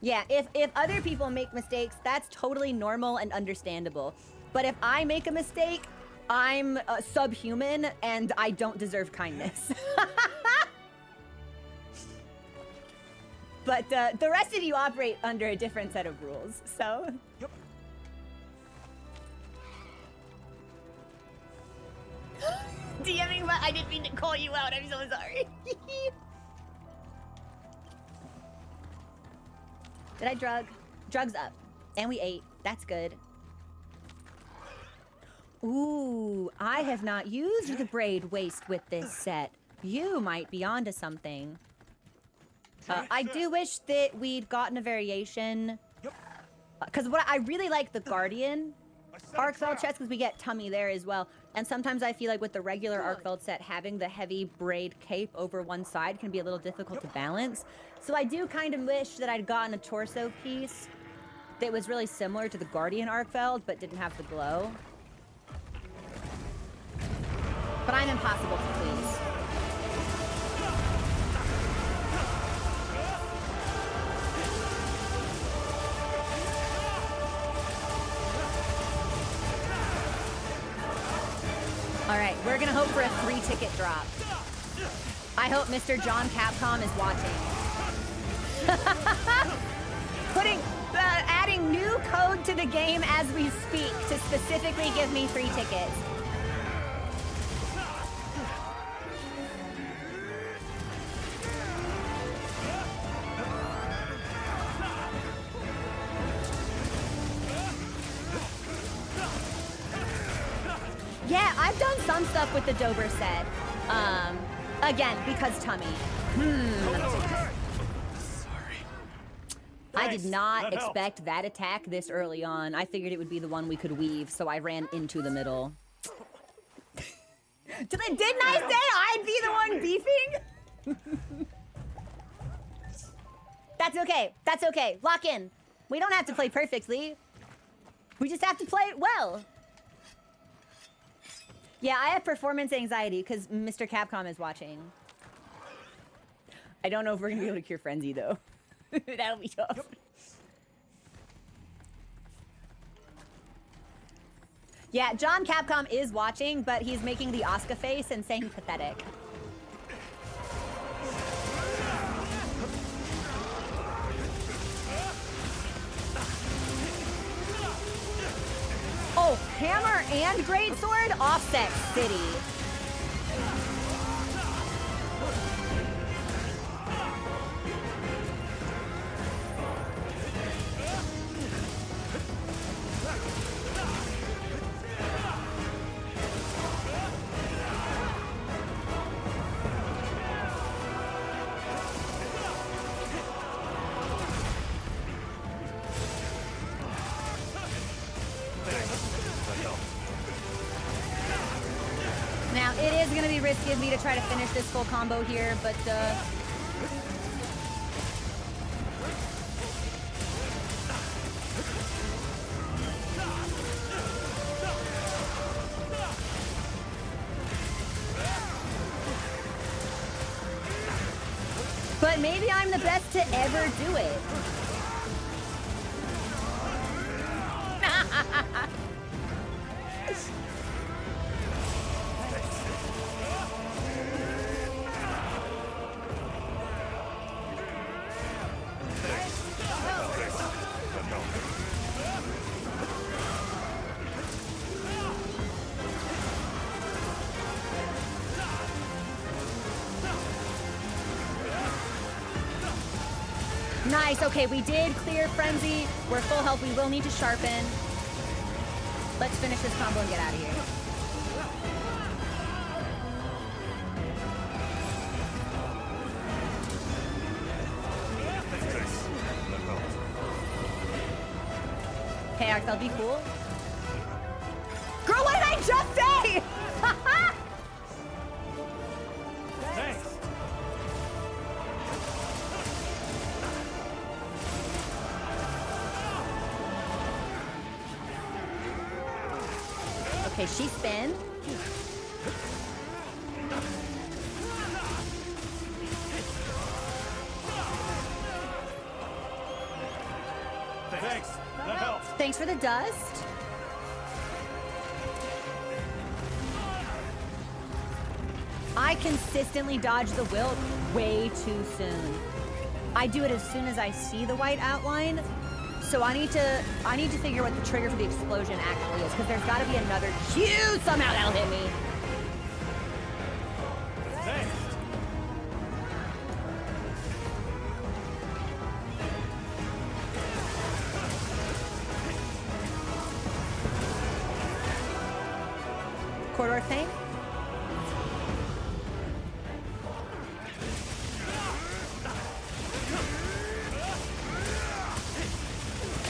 Yeah, if other people make mistakes, that's totally normal and understandable. But if I make a mistake, I'm subhuman and I don't deserve kindness. But the rest of you operate under a different set of rules, so. Yep. DMing, but I didn't mean to call you out. I'm so sorry. Did I drug? Drugs up. And we ate. That's good. Ooh, I have not used the braid waist with this set. You might be onto something. I do wish that we'd gotten a variation. Because what I really like the Guardian Arkfeld chest because we get tummy there as well. And sometimes I feel like with the regular Arkfeld set, having the heavy braid cape over one side can be a little difficult to balance. So I do kind of wish that I'd gotten a torso piece that was really similar to the Guardian Arkfeld, but didn't have the glow. But I'm impossible to please. All right, we're gonna hope for a 3-ticket drop. I hope Mr. John Capcom is watching. Adding new code to the game as we speak to specifically give me 3 tickets. Yeah, I've done some stuff with the Dober set. Again, because tummy. I did not expect that attack this early on. I figured it would be the one we could weave, so I ran into the middle. Didn't I say I'd be the one beefing? That's okay. That's okay. Lock in. We don't have to play perfectly. We just have to play it well. Yeah, I have performance anxiety because Mr. Capcom is watching. I don't know if we're going to be able to cure Frenzy, though. That'll be tough. Yep. Yeah, John Capcom is watching, but he's making the Oscar face and saying pathetic. Oh, hammer and greatsword? Offset City. is gonna be risky of me to try to finish this full combo here, but but maybe I'm the best to ever do it. Nice, okay, we did clear Frenzy. We're full health, we will need to sharpen. Let's finish this combo and get out of here. Hey, Axel, be cool. Girl, what did I just say? Thanks. Okay, she spin. Thanks. That helps. Thanks for the dust. I consistently dodge the wilt way too soon. I do it as soon as I see the white outline. So I need to figure what the trigger for the explosion actually is, because there's got to be another cue somehow that'll hit me. Thanks. Corridor thing.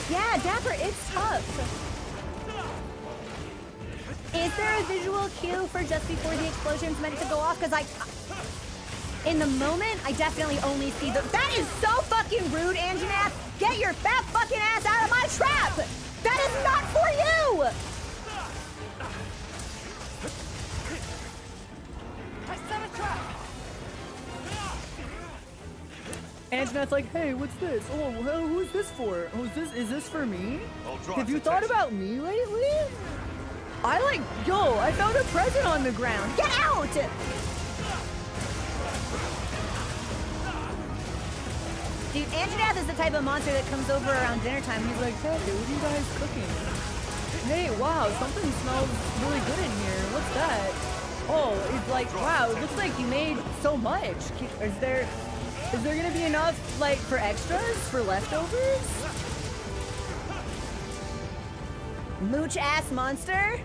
Yeah, Dapper, it's tough. Is there a visual cue for just before the explosion's meant to go off? Because in the moment, I definitely only see the... That is so fucking rude, Anjanath! Get your fat fucking ass out of my trap! That is not for you! I set a trap. Anjanath's like, hey, what's this? Oh, well, who's this for? Oh, is this for me? I'll draw Have its you thought attention. about me lately? I found a present on the ground. Get out! Dude, Anjanath is the type of monster that comes over around dinner time. He's like, Hey, what are you guys cooking? Hey, wow, something smells really good in here. What's that? Oh, it's like, wow, it looks like you made so much. Is there gonna be enough, like, for extras, for leftovers? mooch ass monster.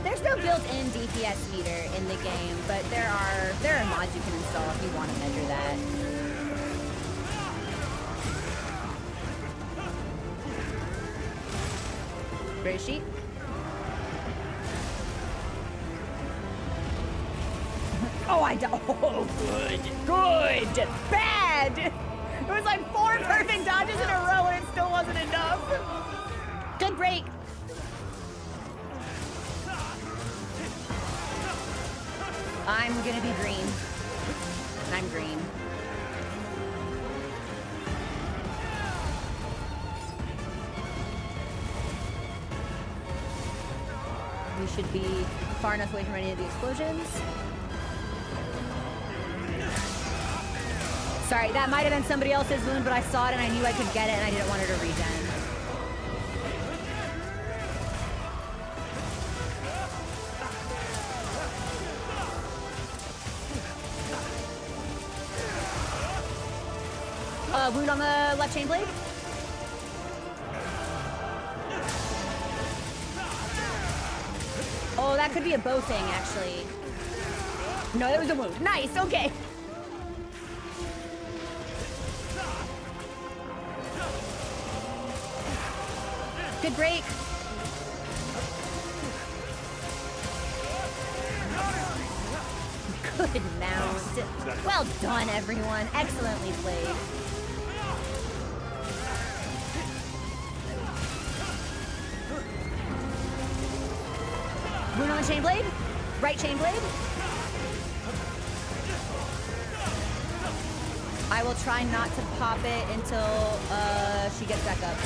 There's no built-in DPS meter in the game, but there are mods you can install if you want to measure that. Gray sheep. Oh, I don't. Oh, good, bad. It was like 4 perfect dodges in a row, and it still wasn't enough. Good break. I'm gonna be green. I'm green. We should be far enough away from any of the explosions. Sorry, that might have been somebody else's wound, but I saw it and I knew I could get it and I didn't want her to regen. Wound on the left chain blade. Oh, that could be a bow thing, actually. No, that was a wound. Nice, okay. Good break. Good mount. Well done, everyone. Excellently played. Wound on the chain blade. Right chain blade. I will try not to pop it until she gets back up.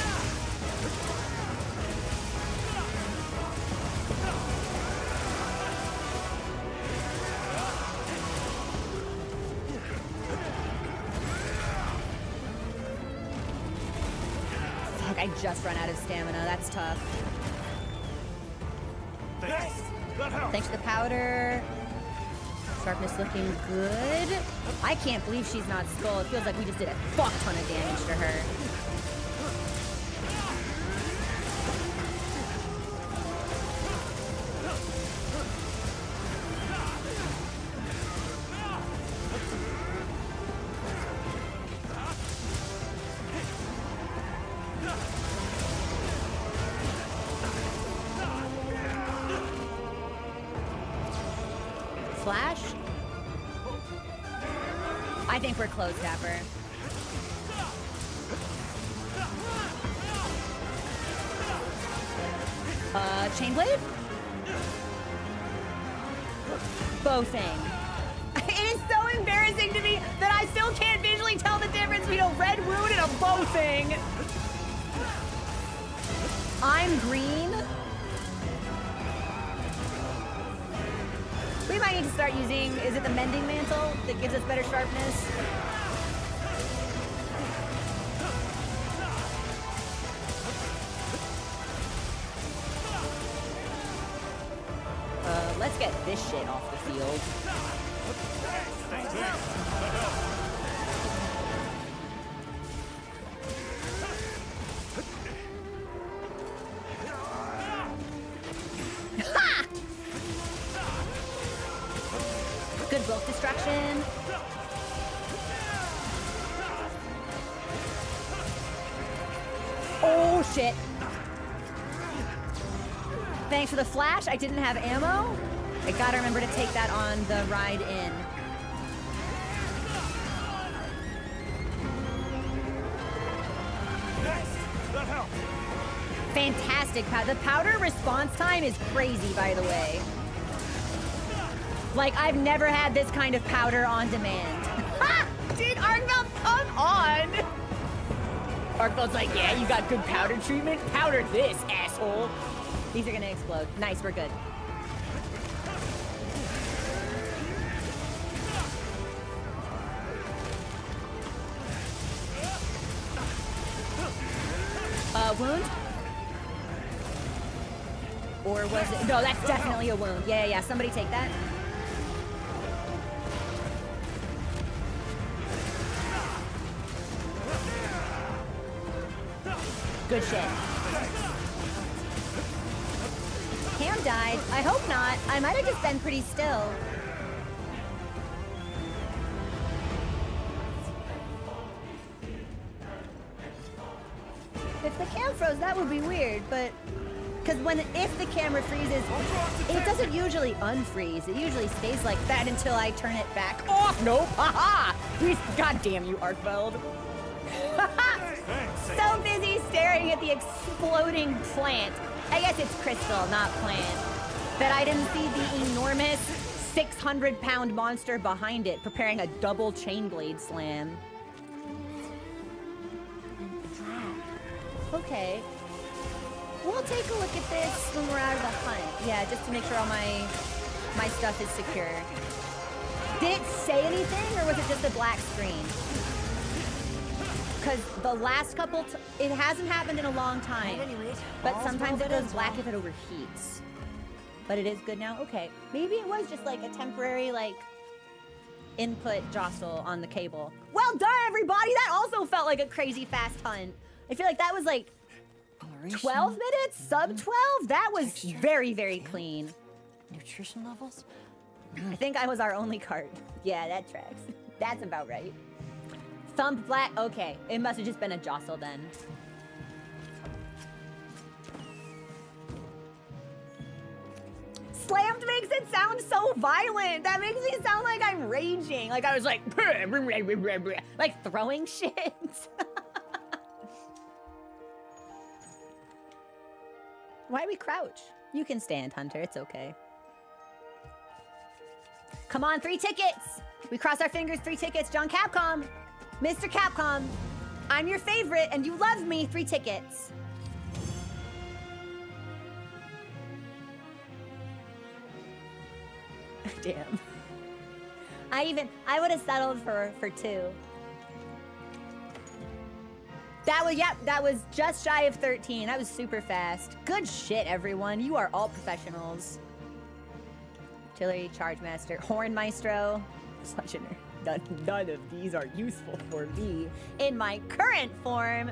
Fuck, I just run out of stamina. That's tough. Thanks. That helps. Thanks for the powder. Sharpness looking good. I can't believe she's not skull. It feels like we just did a fuck ton of damage to her. Flash? I think we're close, Dapper. Chain blade? Bow thing. It is so embarrassing to me that I still can't visually tell the difference between a red wound and a bow thing. I'm green. We might need to start using, is it the mending mantle that gives us better sharpness? Let's get this shit off the field. Ha! Good bulk destruction. Oh shit. Thanks for the flash. I didn't have ammo. I gotta remember to take that on the ride in. That helps. Fantastic powder. The powder response time is crazy, by the way. Like, I've never had this kind of powder on demand. Ha! Dude, Arkveld, come on! Arkveld's like, yeah, you got good powder treatment? Powder this, asshole. These are gonna explode. Nice, we're good. Wound? Or was it? No, that's definitely a wound. Yeah, yeah, yeah. Somebody take that. Good shit. Cam died. I hope not. I might have just been pretty still. If the cam froze, that would be weird, but... Because if the camera freezes, it doesn't usually unfreeze. It usually stays like that until I turn it back off. Nope. Haha! God damn you, Arkveld. So busy staring at the exploding plant. I guess it's crystal, not plant. That I didn't see the enormous 600-pound monster behind it preparing a double chain blade slam. Okay. We'll take a look at this when we're out of the hunt. Yeah, just to make sure all my stuff is secure. Did it say anything, or was it just a black screen? Because the last couple, it hasn't happened in a long time. But sometimes it goes black if it overheats. But it is good now? Okay. Maybe it was just like a temporary, like, input jostle on the cable. Well done, everybody! That also felt like a crazy fast hunt. I feel like that was like 12 minutes? Sub 12? That was very, very clean. Nutrition levels? I think I was our only cart. Yeah, that tracks. That's about right. Thump black. Okay, it must have just been a jostle then. slammed makes it sound so violent. That makes me sound like I'm raging. Like I was like, like throwing shit. Why we crouch? You can stand, Hunter. It's okay. Come on, 3 tickets. We cross our fingers, 3 tickets. John Capcom. Mr. Capcom. I'm your favorite and you love me. 3 tickets. Damn. I would have settled for 2. That was just shy of 13. That was super fast. Good shit, everyone. You are all professionals. Artillery, Charge Master, Horn Maestro. Such a nerd. None of these are useful for me in my current form.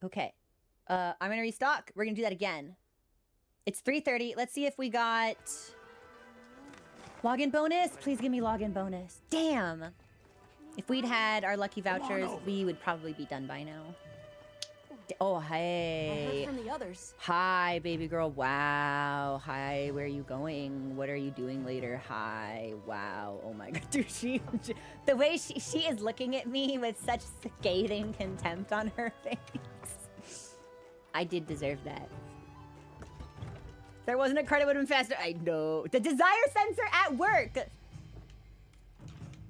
Okay. I'm gonna restock. We're gonna do that again. It's 3:30. Let's see if we got login bonus. Please give me login bonus. Damn. If we'd had our lucky vouchers, we would probably be done by now. Oh, I hey. heard from the others. Hi, baby girl. Wow. Hi, where are you going? What are you doing later? Hi. Wow. Oh my god. Dude, the way she is looking at me with such scathing contempt on her face. I did deserve that. If there wasn't a card, it would have been faster. I know. The desire sensor at work.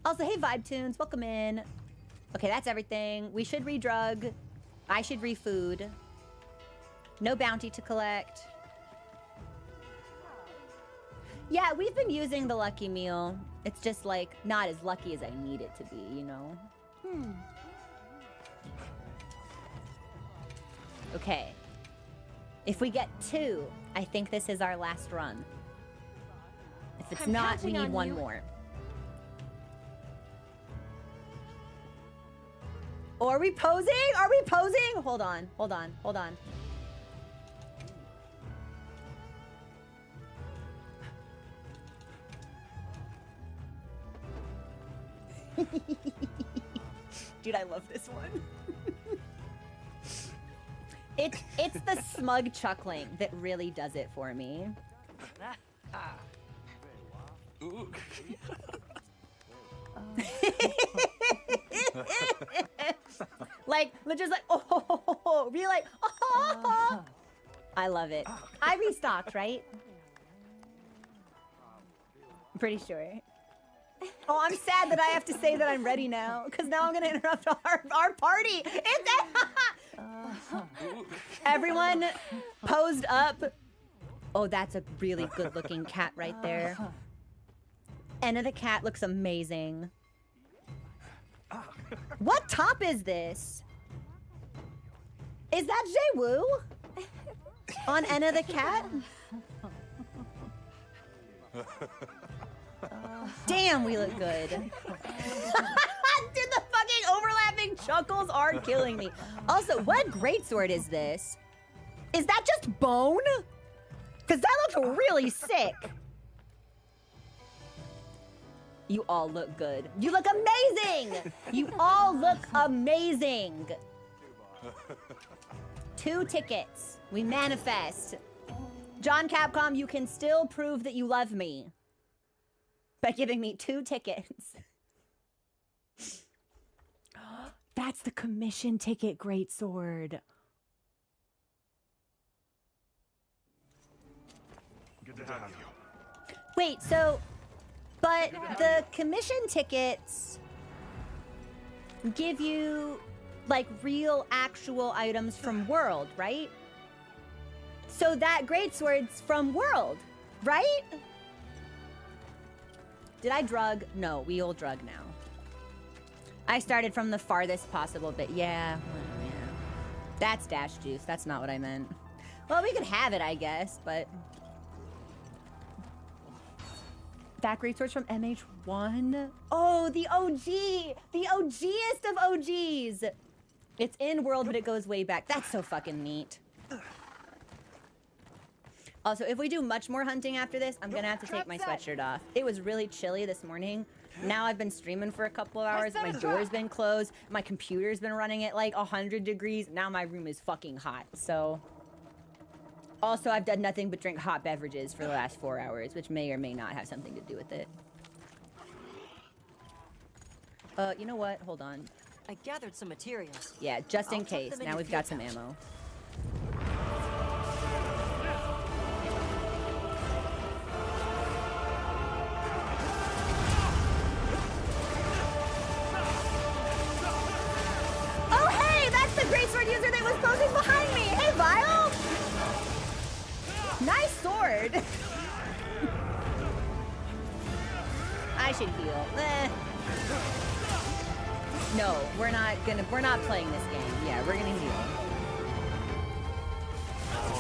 Also, hey, Vibe Tunes. Welcome in. Okay, that's everything. We should re-drug. I should re-food. No bounty to collect. Yeah, we've been using the lucky meal. It's just like not as lucky as I need it to be, you know? Okay. If we get 2, I think this is our last run. If it's I'm not, we counting need on 1 you. more. Oh, are we posing? Are we posing? Hold on, hold on, hold on. Dude, I love this one. It's the smug chuckling that really does it for me. Like, just like, oh, be like, oh. I love it. I restocked, right? I'm pretty sure. Oh, I'm sad that I have to say that I'm ready now, because now I'm gonna interrupt our party. It's everyone posed up. Oh, that's a really good-looking cat right there. Enna the cat looks amazing. What top is this? Is that Jay Woo? On Enna the cat? Damn, we look good. Dude, the fucking overlapping chuckles are killing me. Also, what greatsword is this? Is that just bone? Because that looks really sick. You all look good. You look amazing! You all look amazing! 2 tickets. We manifest. John Capcom, you can still prove that you love me by giving me 2 tickets. That's the commission ticket greatsword. Good to have you. Wait, so... But the commission tickets give you, like, real, actual items from World, right? So that greatsword's from World, right? Did I drug? No, we all drug now. I started from the farthest possible bit. Yeah. That's dash juice. That's not what I meant. Well, we could have it, I guess, but... That greatsword's from MH1? Oh, the OG! The OGest of OGs! It's in World, but it goes way back. That's so fucking neat. Also, if we do much more hunting after this, I'm gonna have to take my sweatshirt off. It was really chilly this morning. Now I've been streaming for a couple of hours. My door's been closed. My computer's been running at like 100 degrees. Now my room is fucking hot. So, also I've done nothing but drink hot beverages for the last 4 hours, which may or may not have something to do with it. You know what? Hold on. I gathered some materials. Yeah, just in I'll tuck case. them in Now your we've got field some pouch. ammo. Oh, hey! That's the greatsword user that was posing behind me! Hey, Vile! Nice sword! I should heal. No, we're not playing this game. Yeah, we're gonna heal.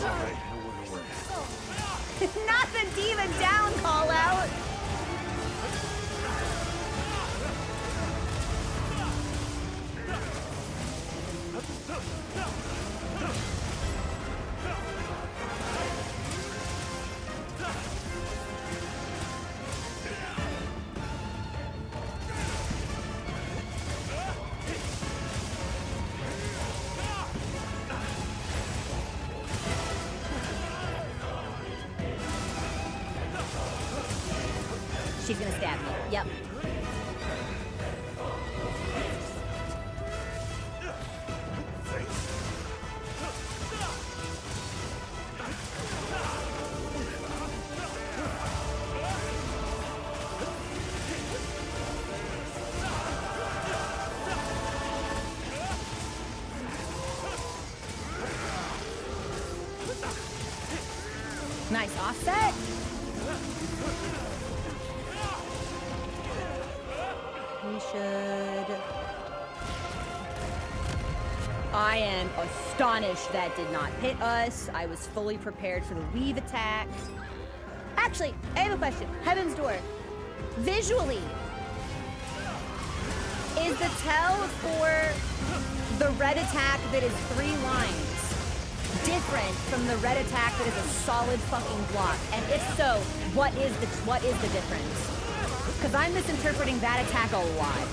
Alright, no one worries. Not the demon down call out! She's gonna stab me. Yep. Nice offset. We should... I am astonished that did not hit us. I was fully prepared for the weave attack. Actually, I have a question. Heaven's Door. Visually, is the tell for the red attack that is 3 lines different from the red attack that is a solid fucking block? And if so, what is the difference? Because I'm misinterpreting that attack a lot.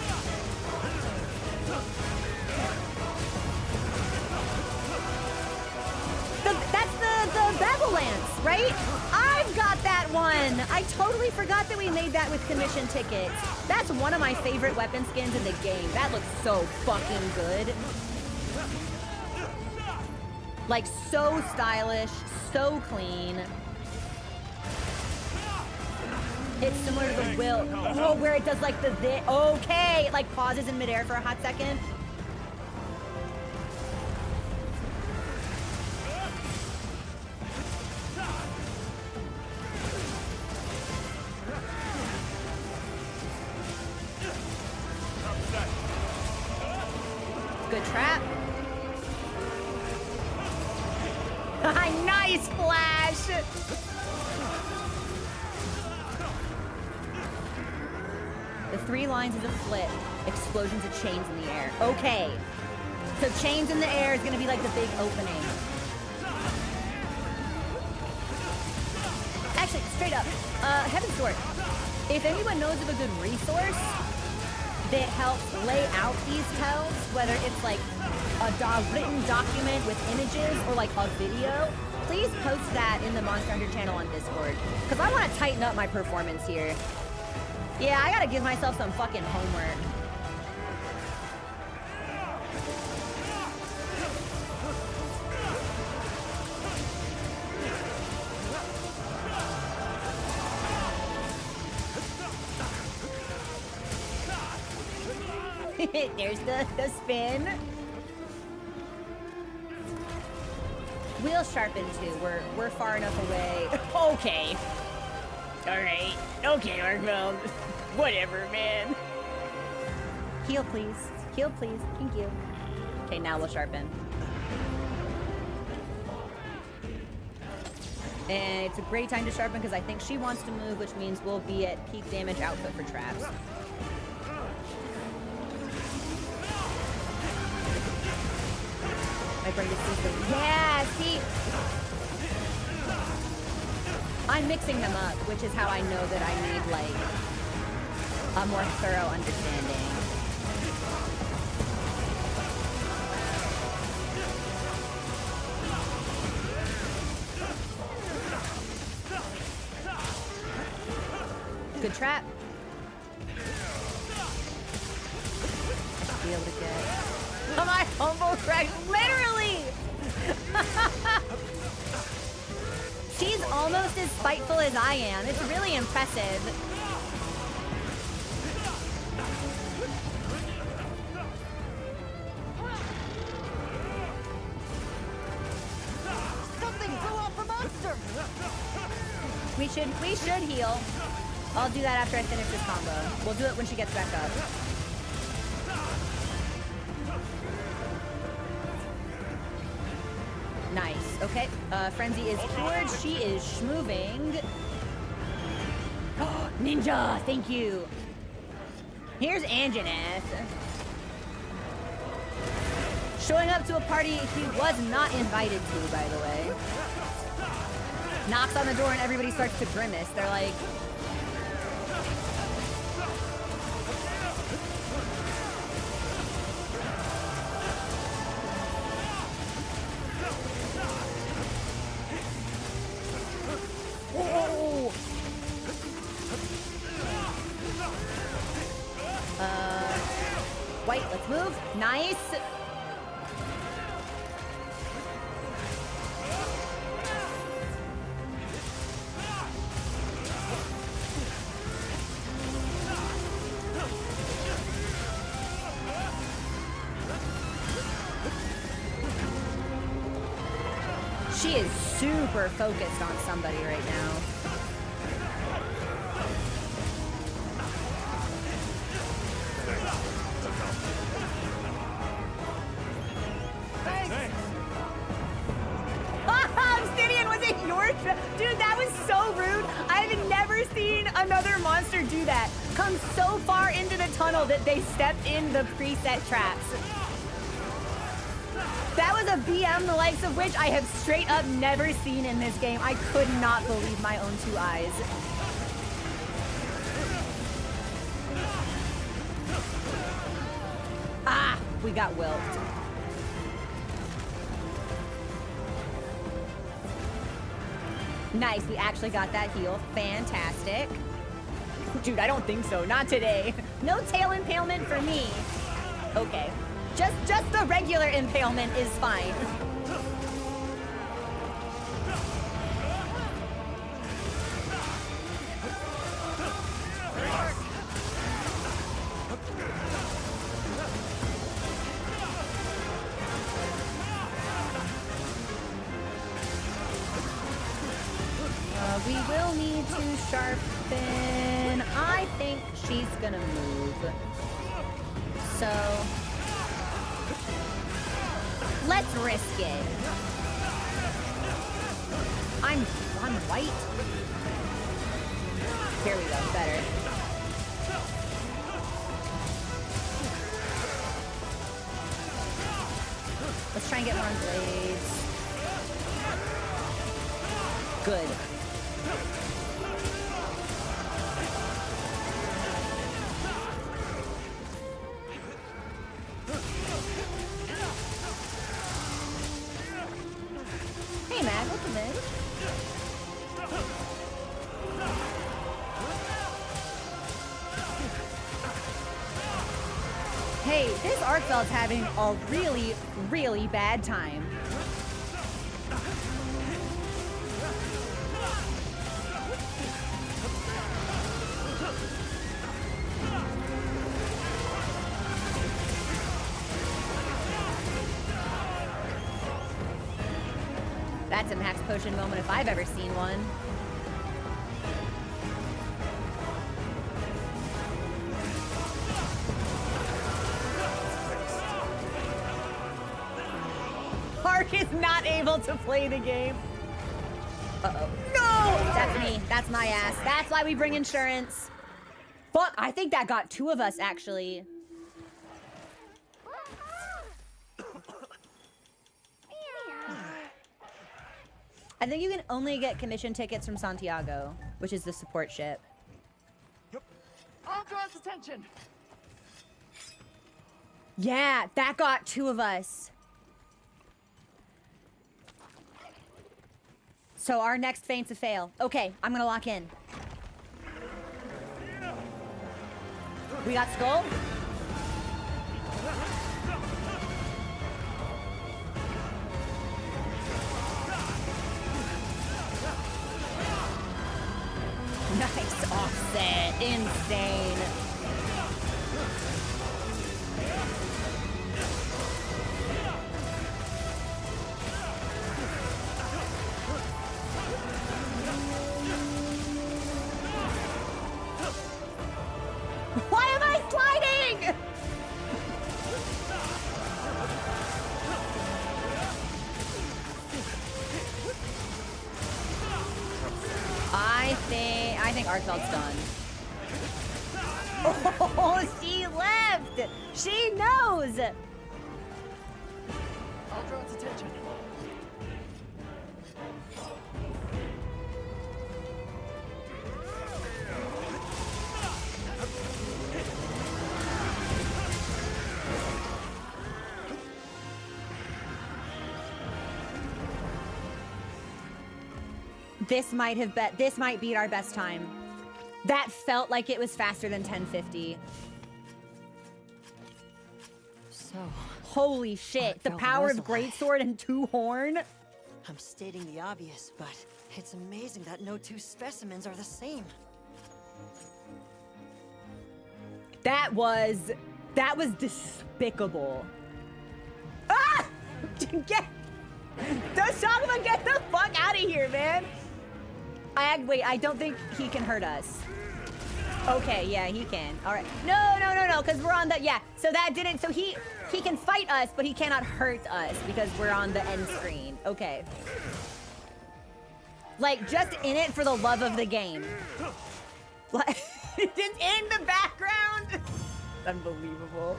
That's the Babel Lance, right? I've got that one! I totally forgot that we made that with commission tickets. That's one of my favorite weapon skins in the game. That looks so fucking good. Like, so stylish, so clean. It's similar to the Will. Oh, where it does like the this. Okay, it like pauses in midair for a hot second. Good trap. Nice flash. The 3 lines is a flip. Explosions of chains in the air. Okay. So chains in the air is gonna be like the big opening. Actually, straight up, Heaven's Door. If anyone knows of a good resource that helps lay out these tells, whether it's like a written document with images or like a video, please post that in the Monster Hunter channel on Discord. Because I want to tighten up my performance here. Yeah, I gotta give myself some fucking homework. There's the spin. Wheel sharpen too. We're far enough away. Okay. Alright. Okay, Arkveld. Whatever, man. Heal, please. Heal, please. Thank you. Okay, now we'll sharpen. And it's a great time to sharpen because I think she wants to move, which means we'll be at peak damage output for traps. I bring the season. Yeah, see? I'm mixing them up, which is how I know that I need like a more thorough understanding. Good trap. Be able to get. Oh my humble crack! Literally. She's almost as spiteful as I am. It's really impressive. Something threw off the monster! We should heal. I'll do that after I finish this combo. We'll do it when she gets back up. Nice. Okay. Frenzy is cured. She is schmoving. Ninja, thank you. Here's Anjaneth. Showing up to a party he was not invited to, by the way. Knocks on the door and everybody starts to grimace. They're like, whoa! White, let's move. Nice. She is super focused on somebody right now. Obsidian, was it your dude? That was so rude. I've never seen another monster do that. Come so far into the tunnel that they stepped in the preset traps. That was a BM the likes of which I have straight up never seen in this game. I could not believe my own two eyes. Ah, we got wilked. Nice, we actually got that heal. Fantastic. Dude, I don't think so. Not today. No tail impalement for me. Okay. Just the regular impalement is fine. We will need to sharpen. I think she's gonna move. So let's risk it. I'm white. Here we go, better. Let's try and get more on blades. Good. Hey, Matt, welcome in. Hey, this Arkfeld's having a really, really bad time. That's a max potion moment if I've ever seen one. Park is not able to play the game. Uh-oh. No! That's me. That's my ass. That's why we bring insurance. Fuck, I think that got two of us, actually. I think you can only get commission tickets from Santiago, which is the support ship. All draws attention. Yeah, that got 2 of us. So our next feint's a fail. Okay, I'm gonna lock in. We got Skull. Nice offset. Insane. Why am I sliding? I think Artfeld's done. Oh, she left. She knows. All draws attention. This might beat our best time. That felt like it was faster than 1050. So, Holy shit, the Artfeld power was of alive. Greatsword and 2 horn. I'm stating the obvious, but it's amazing that no 2 specimens are the same. That was despicable. Ah! Doshaguma, get the fuck out of here, man. Wait, I don't think he can hurt us. Okay, yeah, he can. All right. No, because we're on the, yeah. So that didn't, so he can fight us, but he cannot hurt us because we're on the end screen. Okay. Like, just in it for the love of the game. Like, just in the background. Unbelievable.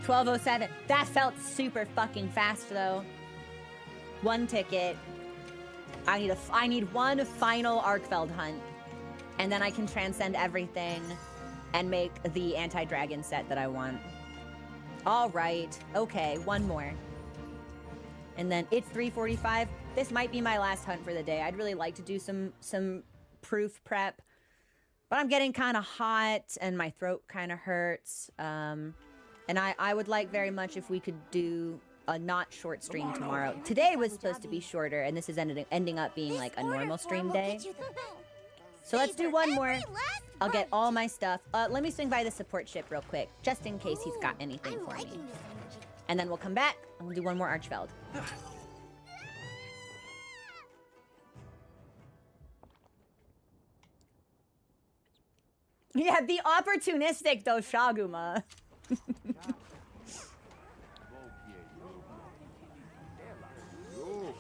$12.07. That felt super fucking fast, though. 1 ticket. I need 1 final Arkfeld hunt, and then I can transcend everything and make the anti-dragon set that I want. All right. Okay, 1 more. And then it's 3:45. This might be my last hunt for the day. I'd really like to do some proof prep, but I'm getting kind of hot and my throat kind of hurts. And I would like very much if we could do a not short stream tomorrow. Today was supposed to be shorter, and this is ending up being like a normal stream day. So let's do 1 more. I'll get all my stuff. Let me swing by the support ship real quick, just in case he's got anything for me. And then we'll come back, and we'll do 1 more Archfeld. Yeah, the opportunistic Doshaguma.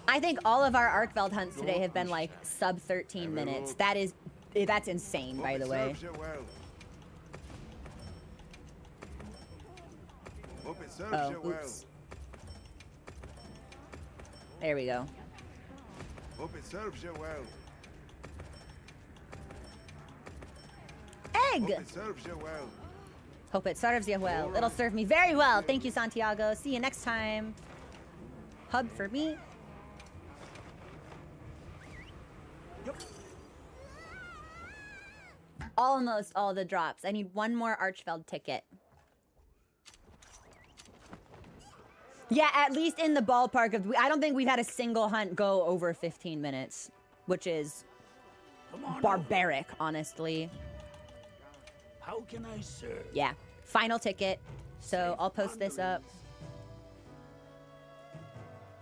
I think all of our Arkveld hunts today have been like sub 13 minutes. That's insane, by the way. Oh, oops. There we go. Hope it serves you well. Egg! Hope it serves you well. Hope it serves you well. It'll serve me very well. Thank you, Santiago. See you next time. Hub for me. Yep. Almost all the drops. I need 1 more Archfeld ticket. Yeah, at least in the ballpark of... I don't think we've had a single hunt go over 15 minutes, which is barbaric, honestly. How can I serve? Yeah, final ticket. So I'll post this up.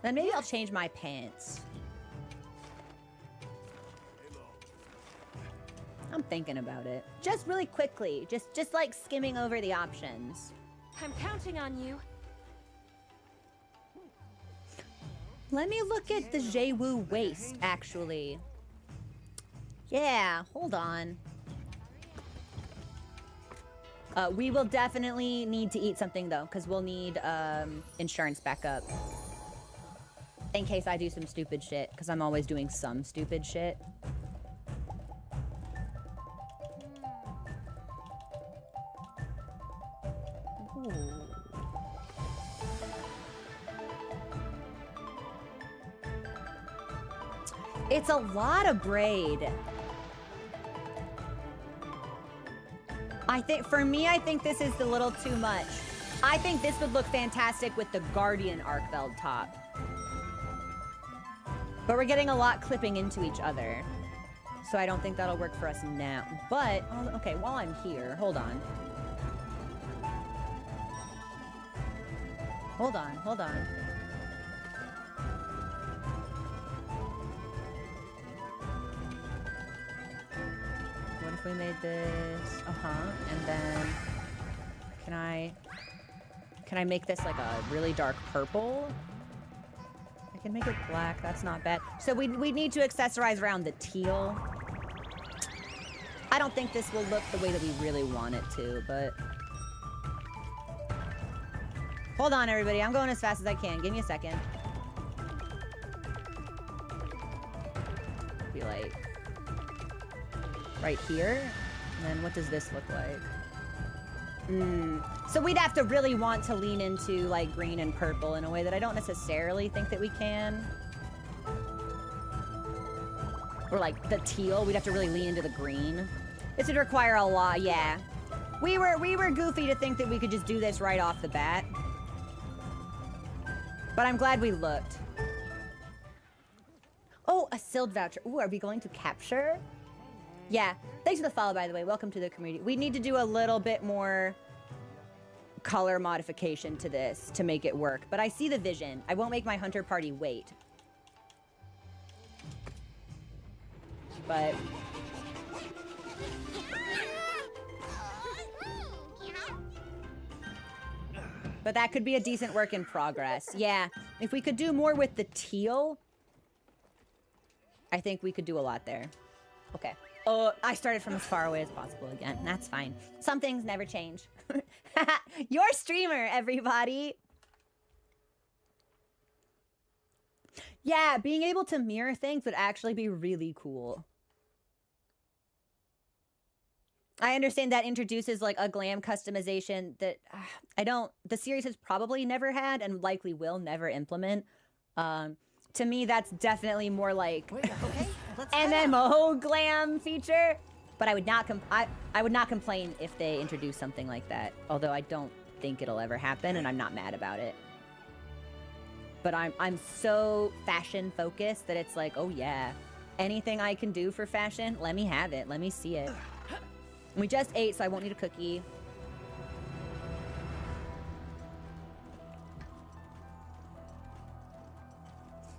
Then maybe I'll change my pants. I'm thinking about it. Just really quickly. Just like skimming over the options. I'm counting on you. Let me look at the Jewu waist, actually. Yeah, hold on. We will definitely need to eat something though, because we'll need insurance backup. In case I do some stupid shit, because I'm always doing some stupid shit. Ooh. It's a lot of braid. I think, for me, I think this is a little too much. I think this would look fantastic with the Guardian arc belt top. But we're getting a lot clipping into each other. So I don't think that'll work for us now. But, okay, while I'm here, hold on. Hold on, hold on. What if we made this, and then can I make this like a really dark purple? I can make it black, that's not bad. So we need to accessorize around the teal. I don't think this will look the way that we really want it to, but... Hold on, everybody. I'm going as fast as I can. Give me a second. Be like... right here. And then what does this look like? So we'd have to really want to lean into like green and purple in a way that I don't necessarily think that we can. Or like the teal, we'd have to really lean into the green. This would require a lot, yeah. We were goofy to think that we could just do this right off the bat. But I'm glad we looked. Oh, a SILD voucher. Ooh, are we going to capture? Yeah. Thanks for the follow, by the way. Welcome to the community. We need to do a little bit more color modification to this to make it work. But I see the vision. I won't make my hunter party wait. But... but that could be a decent work in progress. Yeah. If we could do more with the teal, I think we could do a lot there. Okay. Oh, I started from as far away as possible again. That's fine. Some things never change. You're a streamer, everybody. Yeah, being able to mirror things would actually be really cool. I understand that introduces like a glam customization that the series has probably never had and likely will never implement. To me, that's definitely more like MMO glam feature. But I would not I would not complain if they introduced something like that. Although I don't think it'll ever happen, and I'm not mad about it. But I'm so fashion focused that it's like, oh yeah, anything I can do for fashion, let me have it. Let me see it. We just ate, so I won't need a cookie.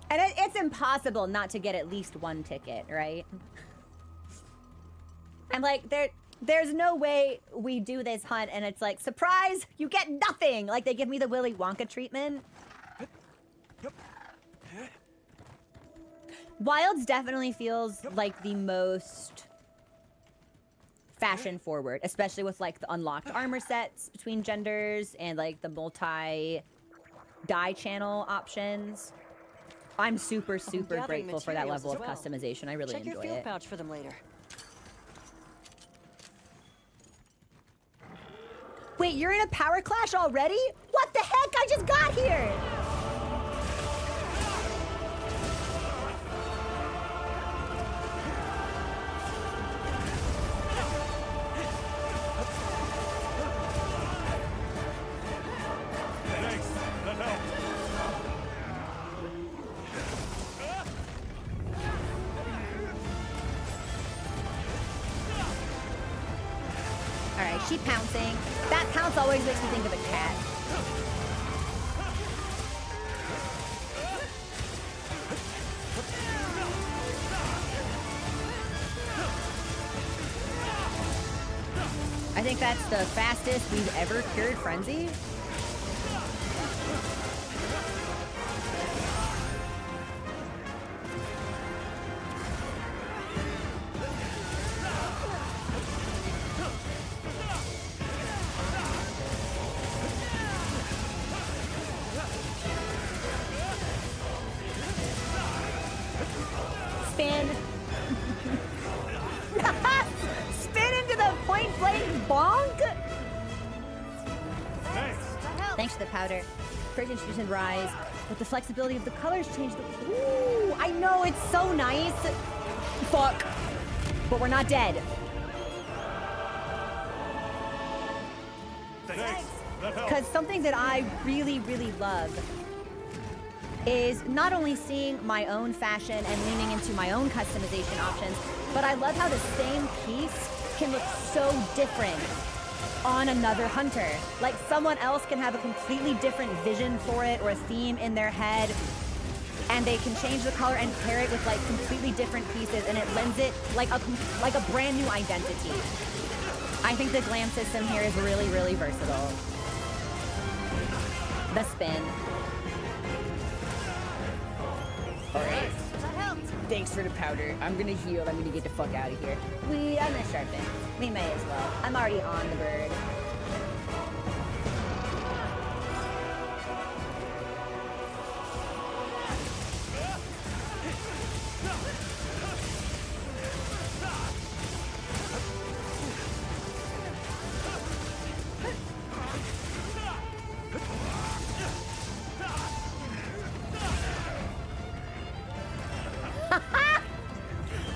And it's impossible not to get at least one ticket, right? I'm like, there's no way we do this hunt and it's like, surprise, you get nothing! Like, they give me the Willy Wonka treatment. Wilds definitely feels like the most fashion forward, especially with like the unlocked armor sets between genders and like the multi dye channel options. I'm super grateful for that level of customization. I really enjoy it. Check your field pouch for them later. Wait, you're in a power clash already? What the heck? I just got here! Thanks. That helped. Alright, she pouncing. That pounce always makes me think of a cat. I think that's the fastest we've ever cured Frenzy. spin. Spin into the point blank bonk. Thanks for the powder. First introduced in Rise, but the flexibility of the colors changed. Ooh, I know, it's so nice. Fuck. But we're not dead. Because something that I really, really love is not only seeing my own fashion and leaning into my own customization options, but I love how the same piece can look so different on another hunter. Like someone else can have a completely different vision for it or a theme in their head, and they can change the color and pair it with like completely different pieces, and it lends it like a brand new identity. I think the glam system here is really, really versatile. The spin. Alright. Thanks for the powder. I'm gonna heal. I'm gonna get the fuck out of here. I'm gonna sharpen. We may as well. I'm already on the bird.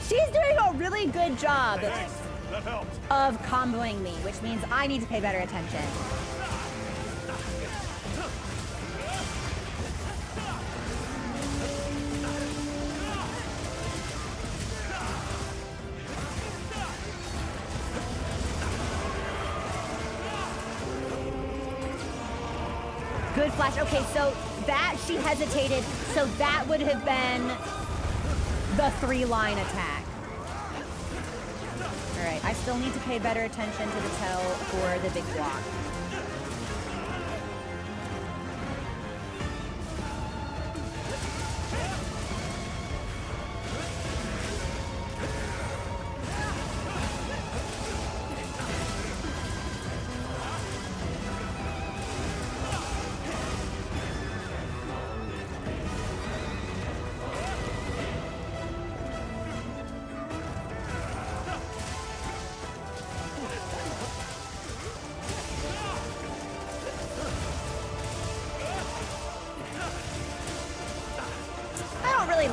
She's doing a really good job of comboing me, which means I need to pay better attention. Good flash. Okay, so that she hesitated, so that would have been the 3-line attack. All right, I still need to pay better attention to the tell for the big block.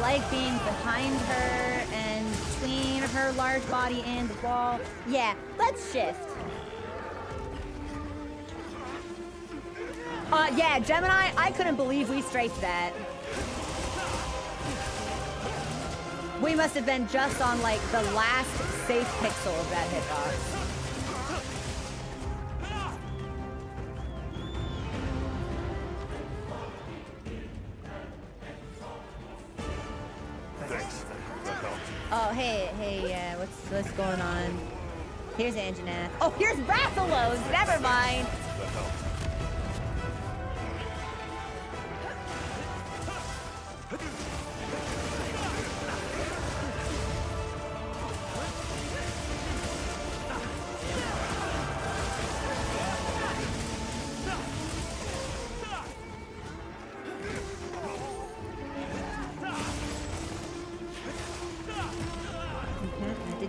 Like being behind her and between her large body and the wall. Yeah, let's shift. Yeah, Gemini, I couldn't believe we strafed that. We must have been just on like the last safe pixel of that hitbox. Oh, hey, what's going on? Here's Anjanath. Oh, here's Rathalos! Never mind!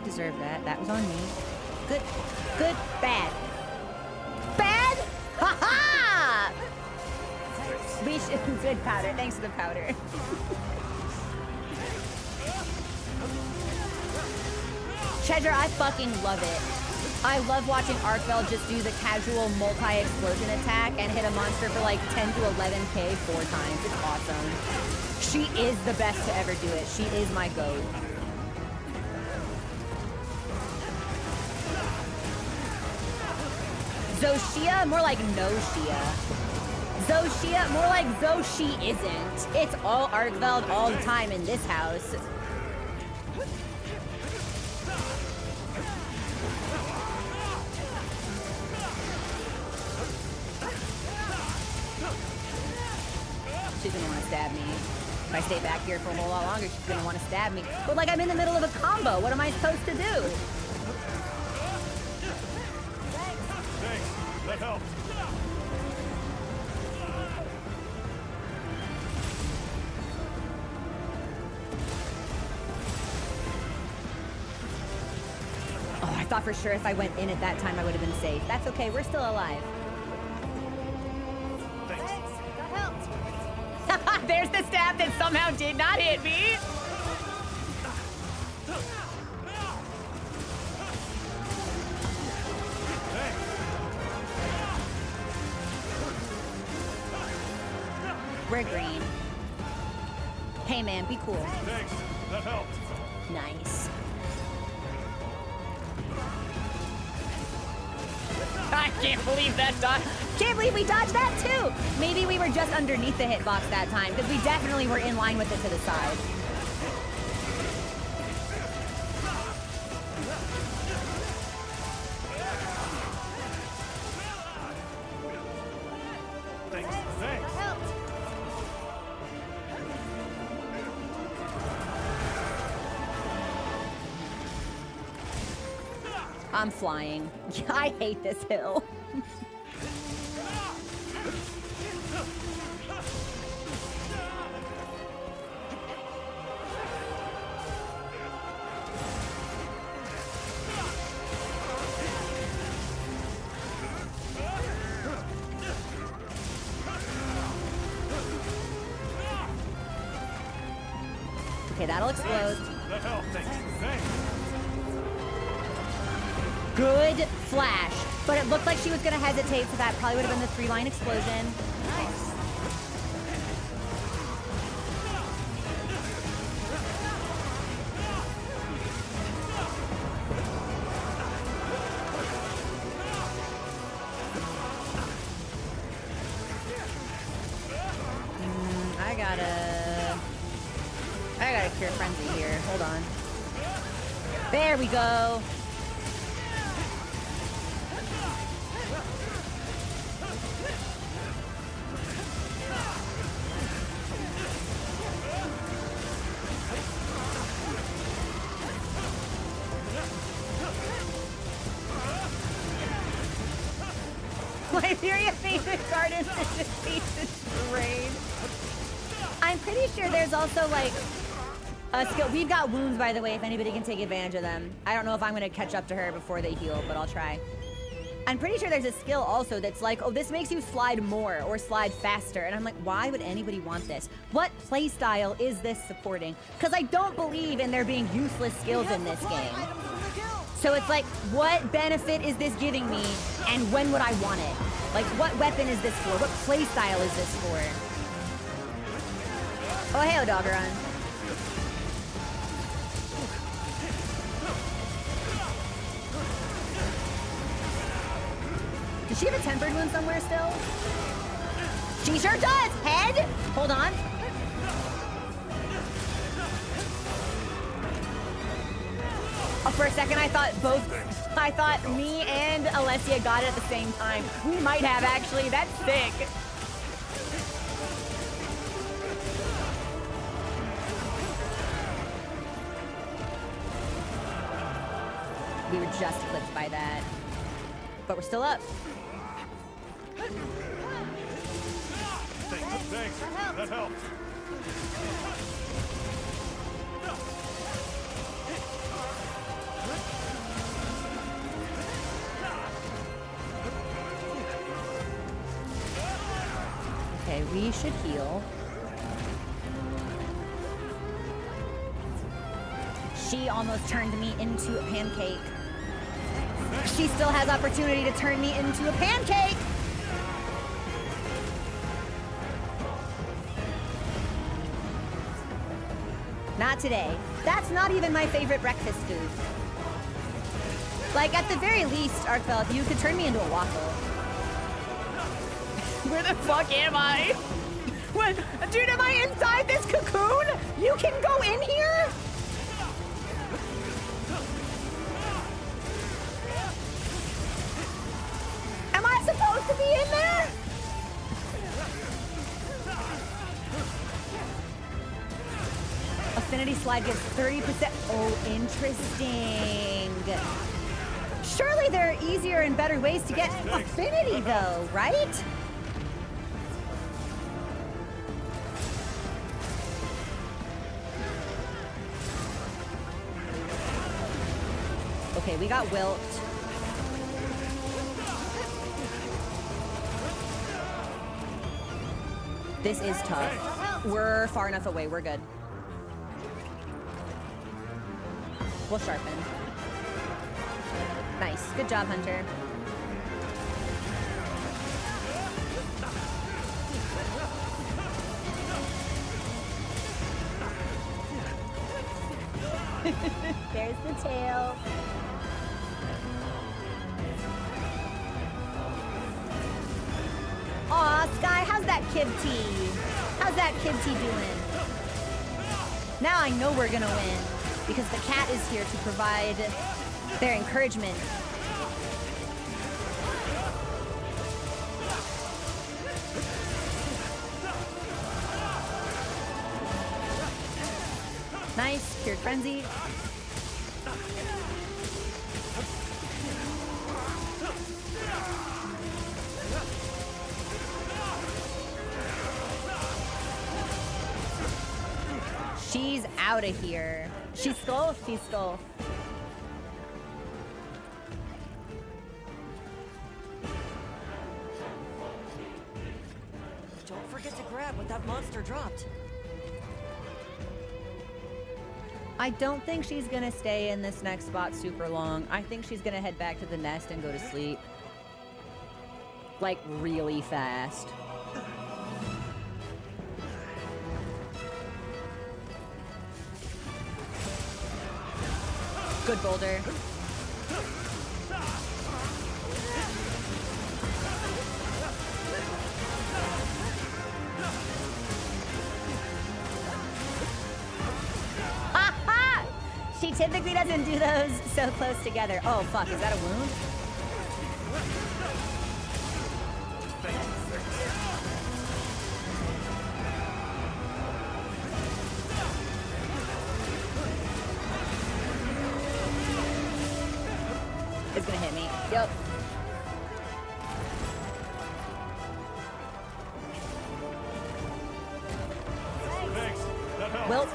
Deserve that. That was on me. Good. Good. Bad. Bad? Ha-ha! We should... Good powder. Thanks for the powder. Chedra, I fucking love it. I love watching Arkveld just do the casual multi-explosion attack and hit a monster for like 10 to 11k 4 times. It's awesome. She is the best to ever do it. She is my GOAT. Zoshia, more like no Shia. Zoshia, more like Zoshi isn't. It's all Arkveld all the time in this house. She's gonna want to stab me. If I stay back here for a whole lot longer, she's gonna want to stab me. But like I'm in the middle of a combo. What am I supposed to do? That helps. thought for sure if I went in at that time I would have been safe. That's okay, we're still alive. Thanks. That helped. There's the stab that somehow did not hit me. We're green. Hey man, be cool. Thanks. That helped. Nice. I can't believe that dodge. Can't believe we dodged that too. Maybe we were just underneath the hitbox that time because we definitely were in line with it to the side. Thanks. That Thanks. helped. I'm flying. I hate this hill. Okay, that'll explode. That helped. Thanks. Thanks. Good flash. But it looked like she was gonna hesitate, so that probably would have been the 3-line explosion. Nice. I gotta cure frenzy here. Hold on. There we go. My Fury of Fated Garden defeats raid. I'm pretty sure there's also like a skill. We've got wounds, by the way, if anybody can take advantage of them. I don't know if I'm gonna catch up to her before they heal, but I'll try. I'm pretty sure there's a skill also that's like, oh, this makes you slide more or slide faster. And I'm like, why would anybody want this? What playstyle is this supporting? Because I don't believe in there being useless skills in this game. So it's like, what benefit is this giving me, and when would I want it? Like, what weapon is this for? What playstyle is this for? Oh, hey, Doggeron. Does she have a tempered wound somewhere still? She sure does! Head! Hold on. Oh, for a second, I thought me and Alessia got it at the same time. We might have, actually. That's sick. We were just clipped by that. But we're still up. Thanks. That helped. Okay, we should heal. She almost turned me into a pancake. She still has opportunity to turn me into a pancake! Not today. That's not even my favorite breakfast food. Like, at the very least, Arkfell, if you could turn me into a waffle. Where the fuck am I? What? Dude, am I inside this cocoon? You can go in here? Am I supposed to be in there? Affinity slide gives 30%. Oh, interesting. Surely there are easier and better ways to get affinity, though, right? Okay, we got Wilt. This is tough. We're far enough away. We're good. We'll sharpen. Nice. Good job, Hunter. There's the tail. Aw, Sky, how's that Kib T? How's that Kib T doing? Now I know we're gonna win because the cat is here to provide their encouragement. Nice, cured frenzy. She's out of here. She stole? She stole. Don't forget to grab what that monster dropped. I don't think she's gonna stay in this next spot super long. I think she's gonna head back to the nest and go to sleep. Like, really fast. Good boulder. She typically doesn't do those so close together. Oh, fuck. Is that a wound? It's gonna hit me. Yep. Thanks. That helps. Wilt.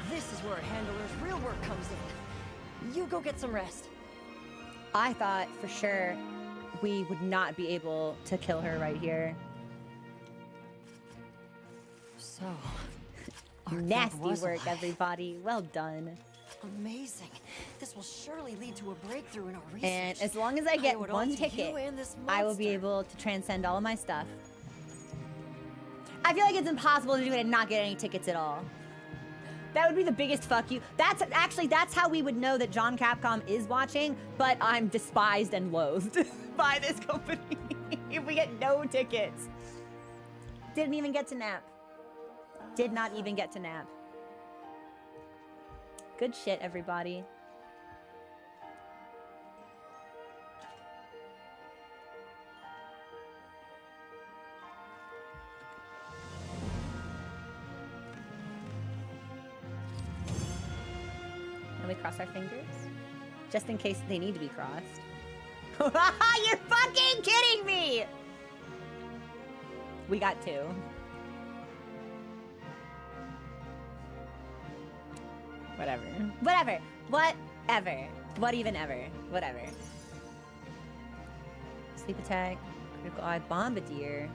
This is where a handler's real work comes in. You go get some rest. I thought for sure we would not be able to kill her right here. So, our job Nasty was work, alive. everybody. Well done. Amazing. This will surely lead to a breakthrough in our research. And as long as I get owe it all one to ticket, you and this I will be monster. able to transcend all of my stuff. I feel like it's impossible to do it and not get any tickets at all. That would be the biggest fuck you. That's how we would know that John Capcom is watching, but I'm despised and loathed by this company if we get no tickets. Didn't even get to nap. Did not even get to nap. Good shit, everybody. And we cross our fingers, just in case they need to be crossed. You're fucking kidding me! We got two. Whatever. Whatever. Whatever. What even ever. Whatever. Sleep attack. Critical eye. Bombardier.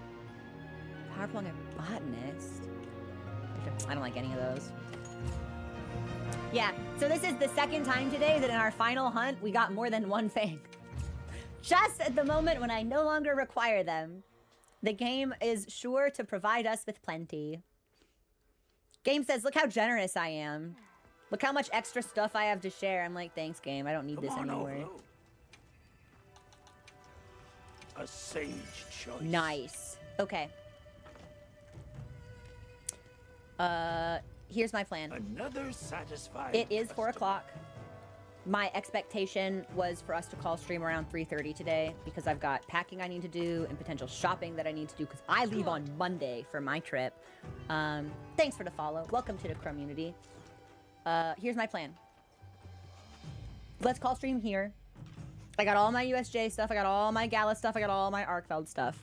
Powerful on a botanist. I don't like any of those. Yeah, so this is the second time today that in our final hunt, we got more than one thing. Just at the moment when I no longer require them, the game is sure to provide us with plenty. Game says, look how generous I am. Look how much extra stuff I have to share. I'm like, thanks, game. I don't need this anymore. A sage choice. Nice. Okay. Here's my plan. Another satisfied. It is 4 customer. o'clock. My expectation was for us to call stream around 3:30 today because I've got packing I need to do and potential shopping that I need to do because I leave on Monday for my trip. Thanks for the follow. Welcome to the community. Here's my plan. Let's call stream here. I got all my USJ stuff. I got all my Gala stuff. I got all my Arkfeld stuff.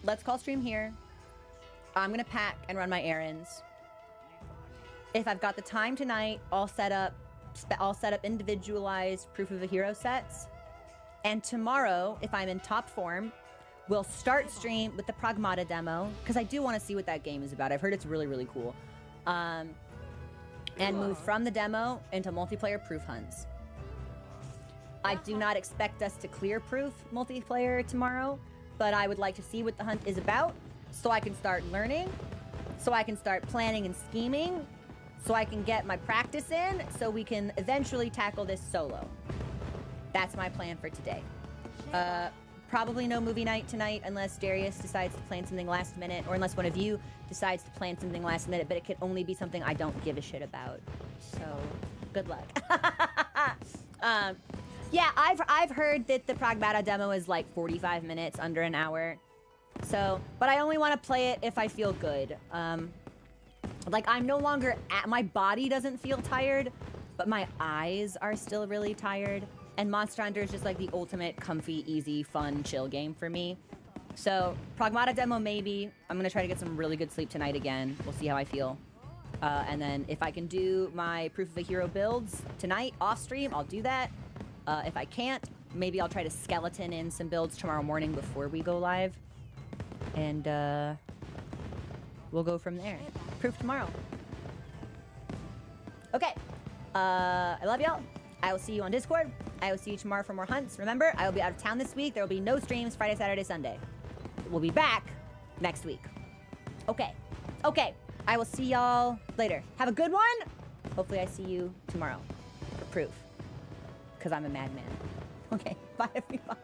Let's call stream here. I'm gonna pack and run my errands. If I've got the time tonight, I'll set up individualized proof of a hero sets. And tomorrow, if I'm in top form, we'll start stream with the Pragmata demo because I do want to see what that game is about. I've heard it's really, really cool. And move from the demo into multiplayer proof hunts. I do not expect us to clear proof multiplayer tomorrow, but I would like to see what the hunt is about so I can start learning, so I can start planning and scheming, so I can get my practice in, so we can eventually tackle this solo. That's my plan for today. Probably no movie night tonight unless Darius decides to plan something last minute, or unless one of you decides to plan something last minute, but it could only be something I don't give a shit about. So, good luck. Yeah, I've heard that the Pragmata demo is like 45 minutes, under an hour. So, but I only want to play it if I feel good. Like I'm no longer my body doesn't feel tired, but my eyes are still really tired. And Monster Hunter is just like the ultimate comfy, easy, fun, chill game for me. So, Pragmata demo maybe. I'm gonna try to get some really good sleep tonight again. We'll see how I feel. And then if I can do my Proof of a Hero builds tonight off stream, I'll do that. If I can't, maybe I'll try to skeleton in some builds tomorrow morning before we go live. And we'll go from there. Proof tomorrow. Okay. I love y'all. I will see you on Discord. I will see you tomorrow for more hunts. Remember, I will be out of town this week. There will be no streams Friday, Saturday, Sunday. We'll be back next week. Okay. Okay. I will see y'all later. Have a good one. Hopefully I see you tomorrow for proof. Because I'm a madman. Okay. Bye, everybody.